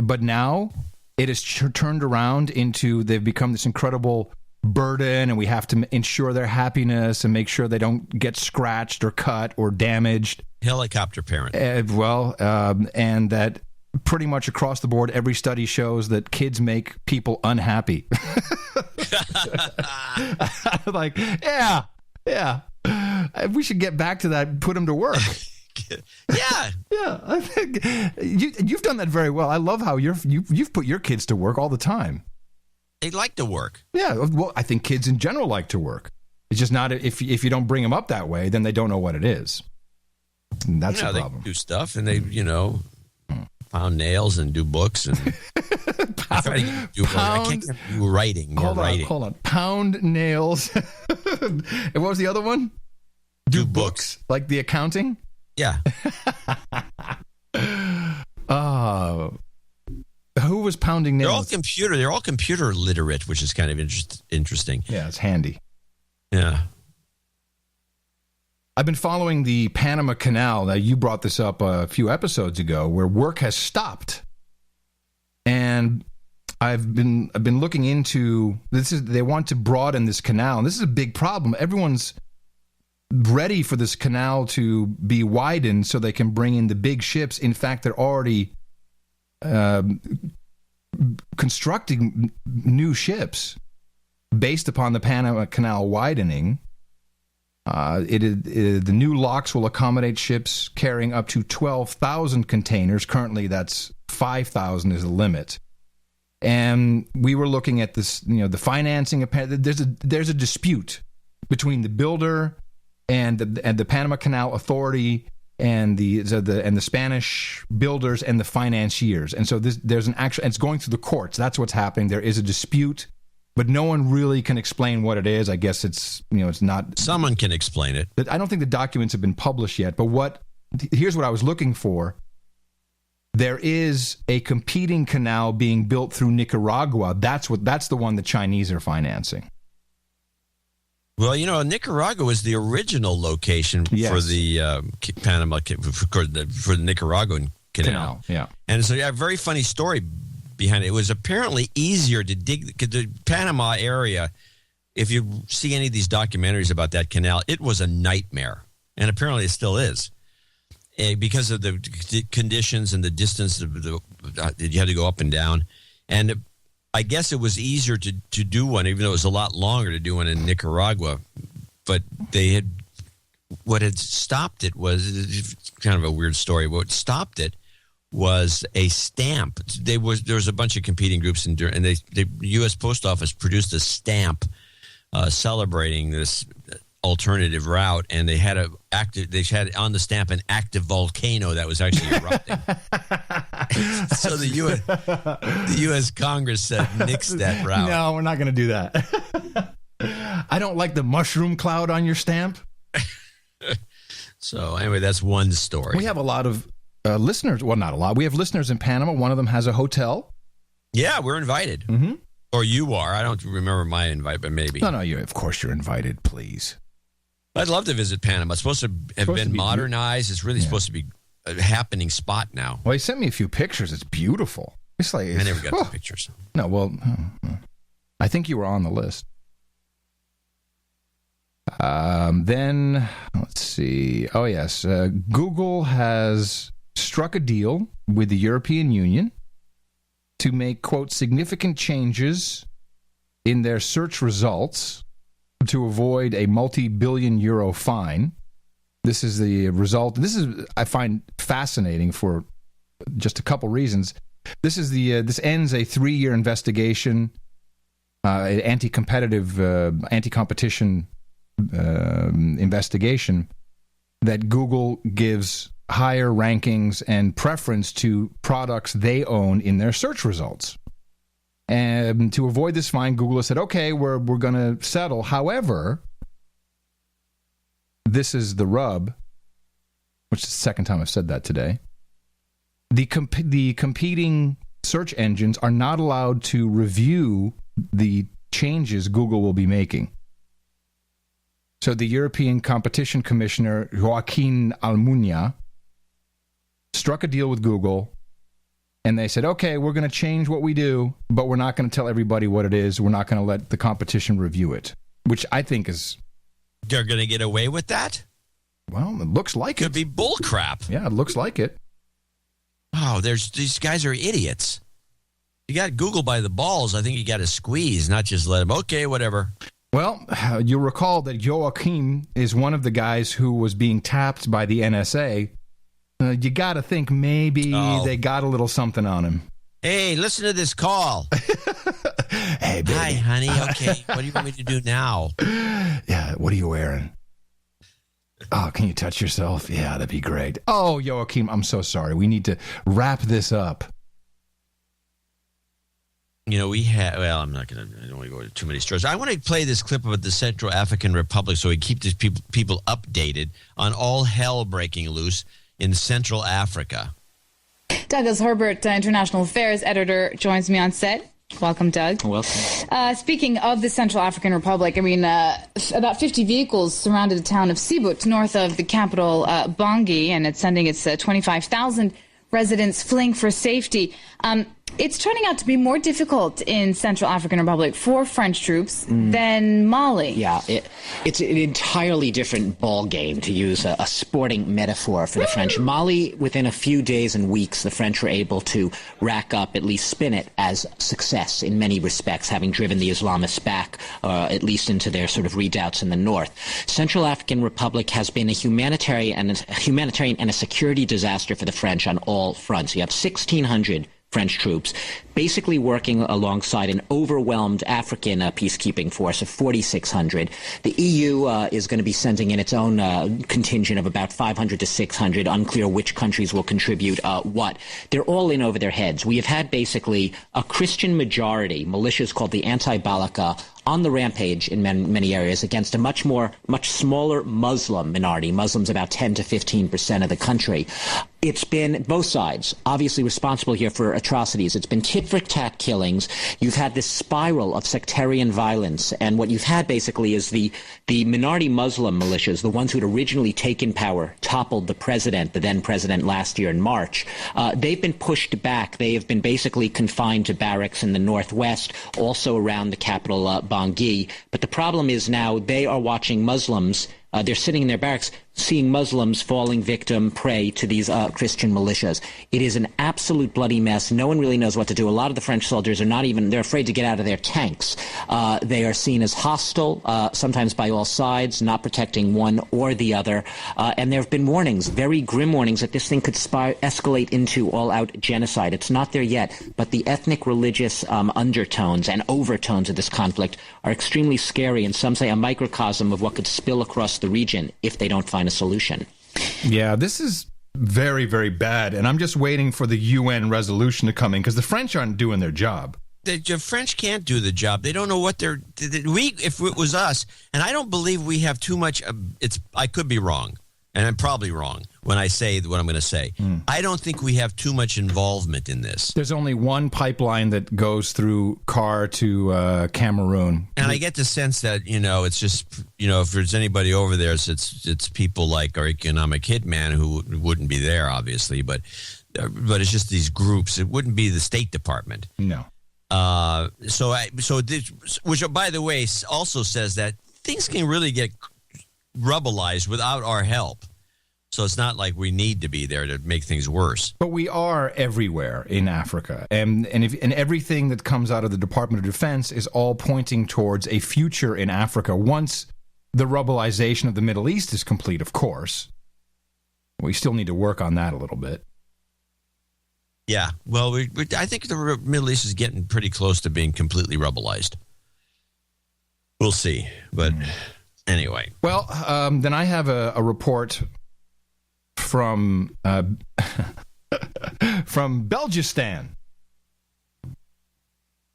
But now it has turned around into, they've become this incredible burden, and we have to ensure their happiness and make sure they don't get scratched or cut or damaged. Helicopter parent. And that pretty much across the board, every study shows that kids make people unhappy. Like, yeah. We should get back to that. Put them to work. Yeah. I think you've done that very well. I love how you've put your kids to work all the time. They like to work. Yeah, well, I think kids in general like to work. It's just not, if you don't bring them up that way, then they don't know what it is. And that's the problem. They do stuff, and they, pound nails and do books and I can't do writing. Hold on. Pound nails. And what was the other one? Do books. Like the accounting? Yeah. Who was pounding nails? They're all computer literate, which is kind of interesting. Yeah, it's handy. Yeah. I've been following the Panama Canal. Now, you brought this up a few episodes ago, where work has stopped. And I've been looking into this. They want to broaden this canal, and this is a big problem. Everyone's ready for this canal to be widened so they can bring in the big ships. In fact, they're already constructing new ships based upon the Panama Canal widening. The new locks will accommodate ships carrying up to 12,000 containers. Currently, that's 5,000 is the limit. And we were looking at this, the financing. There's a dispute between the builder and the Panama Canal Authority and the Spanish builders and the financiers. And so there's it's going through the courts. That's what's happening. There is a dispute, but no one really can explain what it is. I guess it's not. Someone can explain it. I don't think the documents have been published yet. But here's what I was looking for. There is a competing canal being built through Nicaragua. That's the one the Chinese are financing. Well, Nicaragua was the original location for the Panama for the Nicaraguan canal. Yeah, and so a very funny story behind it. It was apparently easier to dig because the Panama area. If you see any of these documentaries about that canal, it was a nightmare, and apparently it still is, because of the conditions and the distance you had to go up and down, and I guess it was easier to do one, even though it was a lot longer to do one in Nicaragua. But what had stopped it was kind of a weird story. What stopped it was a stamp. There was a bunch of competing groups, and the U.S. Post Office produced a stamp celebrating this alternative route, and they had on the stamp an active volcano that was actually erupting. So the U.S. Congress said, nix that route. No, we're not going to do that. I don't like the mushroom cloud on your stamp. So anyway, that's one story. We have a lot of listeners. Well, not a lot. We have listeners in Panama. One of them has a hotel. Yeah, we're invited. Mm-hmm. Or you are. I don't remember my invite, but maybe. No, of course you're invited, please. I'd love to visit Panama. It's supposed to have been modernized. It's really supposed to be a happening spot now. Well, he sent me a few pictures. It's beautiful. It's like I never got the pictures. No, well, I think you were on the list. Then, let's see. Oh, yes. Google has struck a deal with the European Union to make, quote, significant changes in their search results to avoid a multi-billion euro fine. This is the result. This is, I find, fascinating for just a couple reasons. This ends a 3-year investigation, anti-competition investigation that Google gives higher rankings and preference to products they own in their search results. And to avoid this fine, Google has said, okay, we're going to settle. However, this is the rub, which is the second time I've said that today. The competing search engines are not allowed to review the changes Google will be making. So the European Competition Commissioner, Joaquin Almunia, struck a deal with Google, and they said, okay, we're going to change what we do, but we're not going to tell everybody what it is. We're not going to let the competition review it, which I think is... They're going to get away with that? Well, it looks like it. Could be bull crap. Yeah, it looks like it. Oh, these guys are idiots. You got Google by the balls. I think you got to squeeze, not just let them, okay, whatever. Well, you'll recall that Joachim is one of the guys who was being tapped by the NSA. You got to think maybe they got a little something on him. Hey, listen to this call. Hey, baby. Hi, honey. Okay, what do you want me to do now? Yeah, what are you wearing? Oh, can you touch yourself? Yeah, that'd be great. Oh, Joachim, I'm so sorry. We need to wrap this up. You know, we have, well, I don't want to go into too many stories. I want to play this clip of the Central African Republic so we keep these people updated on all hell breaking loose in Central Africa. Douglas Herbert, International Affairs Editor, joins me on set. Welcome, Doug. Welcome. Speaking of the Central African Republic, I mean, about 50 vehicles surrounded the town of Sibut, north of the capital, Bangui, and it's sending its 25,000 residents fleeing for safety. It's turning out to be more difficult in Central African Republic for French troops than Mali. Yeah, it's an entirely different ball game, to use a sporting metaphor for the French. Mali, within a few days and weeks, the French were able to rack up, at least spin it as success in many respects, having driven the Islamists back, at least into their sort of redoubts in the north. Central African Republic has been a humanitarian and a security disaster for the French on all fronts. You have 1,600 French troops basically working alongside an overwhelmed African peacekeeping force of 4,600. The EU is going to be sending in its own contingent of about 500 to 600. Unclear which countries will contribute what. They're all in over their heads. We have had basically a Christian majority, militias called the Anti-Balaka, on the rampage in many areas against a much smaller Muslim minority. Muslims about 10 to 15% of the country. It's been both sides obviously responsible here for atrocities. It's been tit-for-tat killings. You've had this spiral of sectarian violence, and what you've had basically is the minority Muslim militias, the ones who had originally taken power, toppled the then president last year in March. They've been pushed back. They have been basically confined to barracks in the northwest, also around the capital, Bangui. But the problem is now they are watching Muslims. They're sitting in their barracks, seeing Muslims falling prey to these Christian militias. It is an absolute bloody mess. No one really knows what to do. A lot of the French soldiers they're afraid to get out of their tanks. They are seen as hostile, sometimes by all sides, not protecting one or the other. And there have been warnings, very grim warnings, that this thing could escalate into all-out genocide. It's not there yet, but the ethnic, religious undertones and overtones of this conflict are extremely scary, and some say a microcosm of what could spill across the region if they don't find a solution. Yeah, this is very, very bad, and I'm just waiting for the UN resolution to come in, because the French aren't doing their job. The French can't do the job. They don't know what they're... if it was us, and I don't believe we have too much... I could be wrong, and I'm probably wrong when I say what I'm going to say. I don't think we have too much involvement in this. There's only one pipeline that goes through Car to Cameroon. And I get the sense that, it's just, if there's anybody over there, it's people like our economic hitman who wouldn't be there, obviously, but it's just these groups. It wouldn't be the State Department. No. So this, which, by the way, also says that things can really get rubbleized without our help. So it's not like we need to be there to make things worse. But we are everywhere in Africa. And everything that comes out of the Department of Defense is all pointing towards a future in Africa once the rubbleization of the Middle East is complete, of course. We still need to work on that a little bit. Yeah, well, I think the Middle East is getting pretty close to being completely rubbleized. We'll see, but anyway. Well, then I have a report from Belgistan.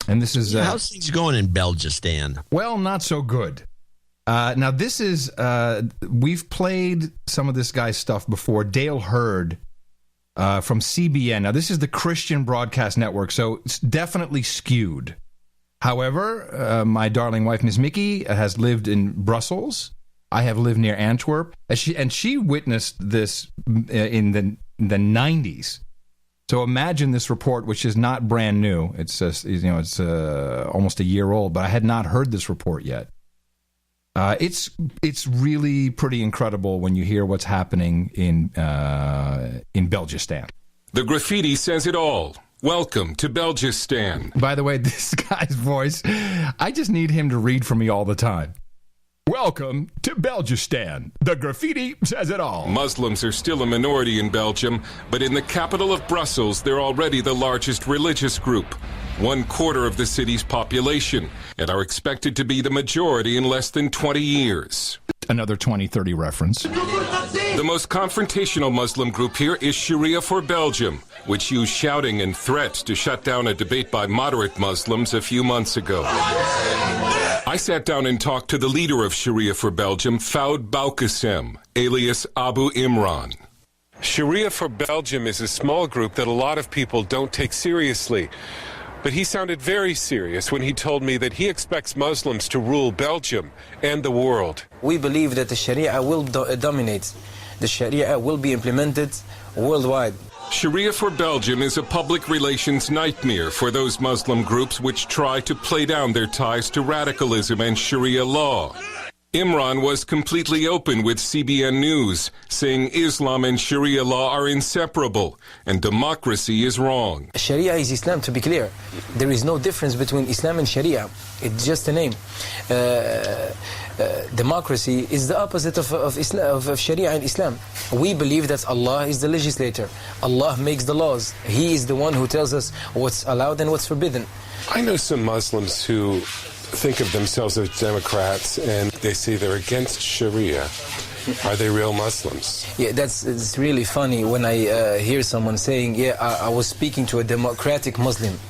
And this is... how's things going in Belgistan? Well, not so good. Now, this is... we've played some of this guy's stuff before. Dale Hurd from CBN. Now, this is the Christian Broadcast Network, so it's definitely skewed. However, my darling wife, Miss Mickey, has lived in Brussels. I have lived near Antwerp, and she witnessed this in the 90s. So imagine this report, which is not brand new. It's it's almost a year old, but I had not heard this report yet. It's really pretty incredible when you hear what's happening in Belgistan. The graffiti says it all. Welcome to Belgistan. By the way, this guy's voice, I just need him to read for me all the time. Welcome to Belgistan. The graffiti says it all. Muslims are still a minority in Belgium, but in the capital of Brussels, they're already the largest religious group, 1/4 of the city's population, and are expected to be the majority in less than 20 years. Another 2030 reference. The most confrontational Muslim group here is Sharia for Belgium, which used shouting and threats to shut down a debate by moderate Muslims a few months ago. I sat down and talked to the leader of Sharia for Belgium, Fouad Boukassem, alias Abu Imran. Sharia for Belgium is a small group that a lot of people don't take seriously. But he sounded very serious when he told me that he expects Muslims to rule Belgium and the world. We believe that the Sharia will dominate. The Sharia will be implemented worldwide. Sharia for Belgium is a public relations nightmare for those Muslim groups which try to play down their ties to radicalism and Sharia law. Imran was completely open with CBN News, saying Islam and Sharia law are inseparable and democracy is wrong. Sharia is Islam, to be clear. There is no difference between Islam and Sharia. It's just a name. Democracy is the opposite of Islam, of Sharia and Islam. We believe that Allah is the legislator. Allah makes the laws. He is the one who tells us what's allowed and what's forbidden. I know some Muslims who think of themselves as Democrats and they say they're against Sharia. Are they real Muslims? Yeah, it's really funny when I hear someone saying, I was speaking to a democratic Muslim.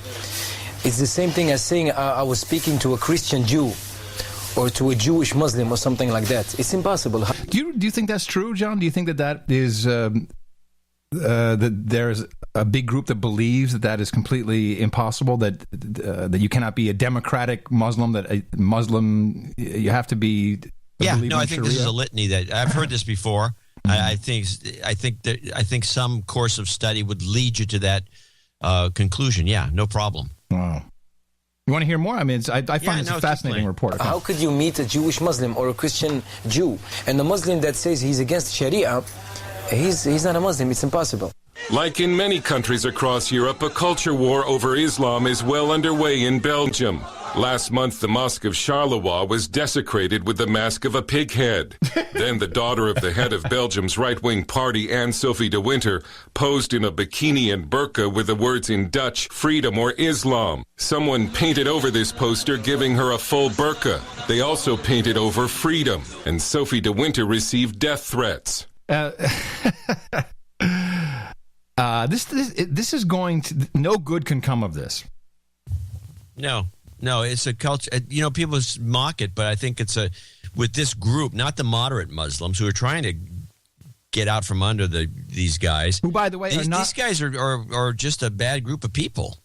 It's the same thing as saying I was speaking to a Christian Jew or to a Jewish Muslim or something like that. It's impossible. Do you think that's true, John? Do you think that is that there's a big group that believes that is completely impossible, that you cannot be a democratic Muslim, that a Muslim, you have to be... Yeah, no, I think this is a litany that I've heard this before. I think some course of study would lead you to that conclusion. Yeah, no problem. Wow. You want to hear more? I mean, I find it's a fascinating report. How could you meet a Jewish Muslim or a Christian Jew? And the Muslim that says he's against Sharia, he's not a Muslim. It's impossible. Like in many countries across Europe, a culture war over Islam is well underway in Belgium. Last month, the Mosque of Charleroi was desecrated with the mask of a pig head. Then the daughter of the head of Belgium's right-wing party, Anne-Sophie de Winter, posed in a bikini and burqa with the words in Dutch, freedom or Islam. Someone painted over this poster, giving her a full burqa. They also painted over freedom, and Sophie de Winter received death threats. This is going to... No good can come of this. No, it's a culture. You know, people mock it, but I think it's with this group, not the moderate Muslims who are trying to get out from under these guys. Who, by the way, these guys are just a bad group of people.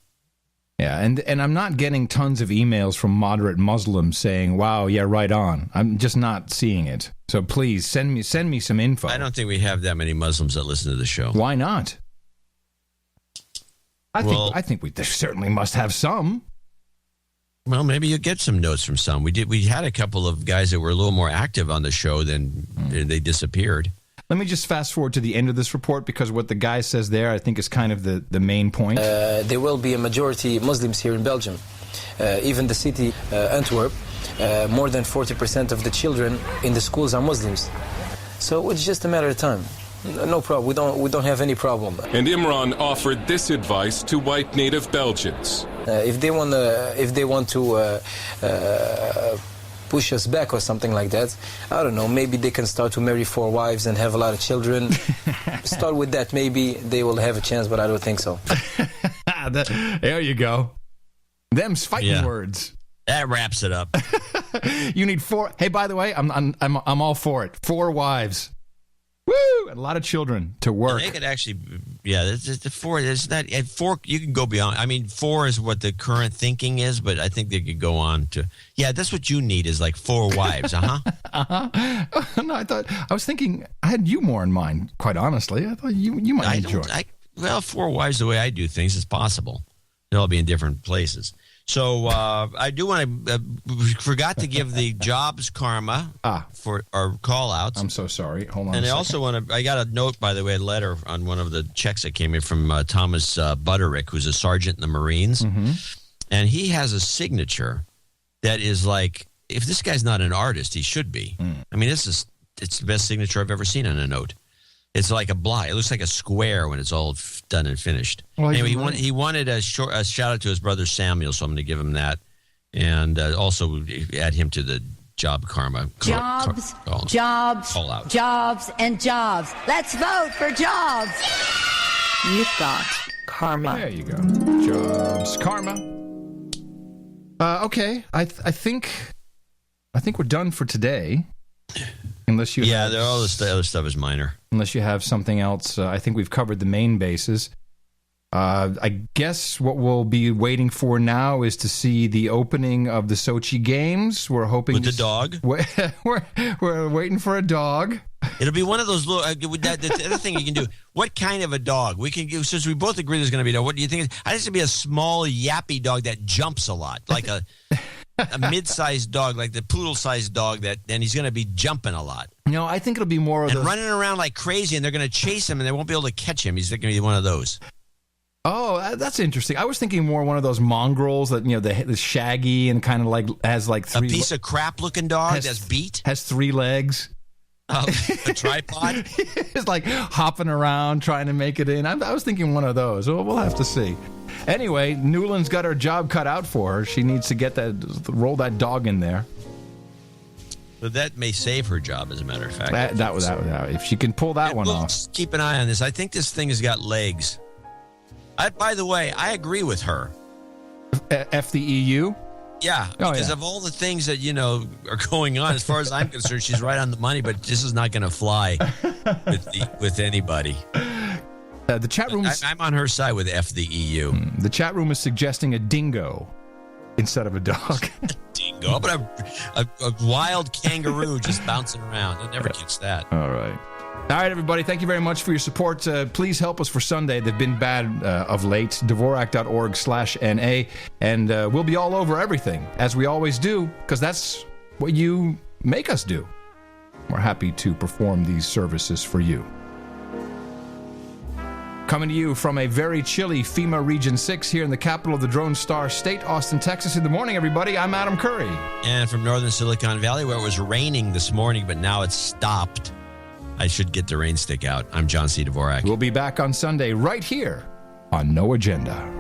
Yeah, and I'm not getting tons of emails from moderate Muslims saying, "Wow, yeah, right on." I'm just not seeing it. So please send me some info. I don't think we have that many Muslims that listen to the show. Why not? I think we certainly must have some. Well, maybe you'll get some notes from some. We had a couple of guys that were a little more active on the show than they disappeared. Let me just fast forward to the end of this report, because what the guy says there, I think, is kind of the main point. There will be a majority Muslims here in Belgium. Even the city, Antwerp, more than 40% of the children in the schools are Muslims. So it's just a matter of time. No problem. We don't have any problem. And Imran offered this advice to white native Belgians. If they want to push us back or something like that, I don't know, maybe they can start to marry 4 wives and have a lot of children. Start with that, maybe they will have a chance, but I don't think so. There you go. Them's fighting words. That wraps it up. You need 4. Hey, by the way, I'm all for it. 4 wives. Woo! And a lot of children to work. They could actually, the 4. It's not at 4. You can go beyond. I mean, 4 is what the current thinking is, but I think they could go on to. Yeah, that's what you need is like 4 wives. No, I was thinking I had you more in mind. Quite honestly, I thought you might enjoy. 4 wives, the way I do things, is possible. They'll all be in different places. So I do want to forgot to give the jobs karma for our call outs. I'm so sorry. Hold on. And I also want to. I got a note, by the way, a letter on one of the checks that came in from Thomas Butterick, who's a sergeant in the Marines, and he has a signature that is like, if this guy's not an artist, he should be. I mean, it's the best signature I've ever seen on a note. It's like a block. It looks like a square when it's all done and finished. Well, anyway, he wanted a shout out to his brother Samuel, so I'm going to give him that, and also add him to the job karma. Jobs, call out. Jobs, and jobs. Let's vote for jobs. You've got karma. There you go. Jobs, karma. Okay, I think we're done for today. Unless you all the other stuff is minor. Unless you have something else, I think we've covered the main bases. I guess what we'll be waiting for now is to see the opening of the Sochi Games. We're hoping with the dog. We're waiting for a dog. It'll be one of those little. The other thing you can do. What kind of a dog? We can, since we both agree there's going to be a dog. What do you think? I think it's going to be a small yappy dog that jumps a lot, like a mid-sized dog, like the poodle-sized dog, and he's going to be jumping a lot. No, I think it'll be more of and running around like crazy, and they're going to chase him, and they won't be able to catch him. He's going to be one of those. Oh, that's interesting. I was thinking more one of those mongrels that, the shaggy and kind of like has like 3 a piece of crap-looking dog that's beat, has 3 legs. A tripod. It's like hopping around trying to make it in. I was thinking one of those. We'll have to see. Anyway, Newland's got her job cut out for her. She needs to roll that dog in there. But that may save her job, as a matter of fact. That if she can pull that one off. Keep an eye on this. I think this thing has got legs. By the way, I agree with her. F the EU? Yeah, because of all the things that, are going on, as far as I'm concerned, she's right on the money, but this is not going to fly with anybody. The chat room I'm on her side with F the EU. The chat room is suggesting a dingo instead of a dog. Dingo, but a wild kangaroo just bouncing around. I'll never catch that. All right, everybody. Thank you very much for your support. Please help us for Sunday. They've been bad of late. Dvorak.org/NA. And we'll be all over everything, as we always do, because that's what you make us do. We're happy to perform these services for you. Coming to you from a very chilly FEMA Region 6 here in the capital of the Drone Star State, Austin, Texas. In the morning, everybody, I'm Adam Curry. And from northern Silicon Valley, where it was raining this morning, but now it's stopped. I should get the rain stick out. I'm John C. Dvorak. We'll be back on Sunday right here on No Agenda.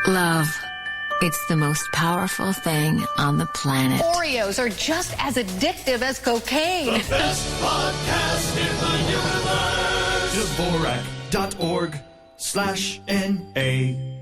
Love. It's the most powerful thing on the planet. Oreos are just as addictive as cocaine. The best podcast in the universe. Dvorak.org/NA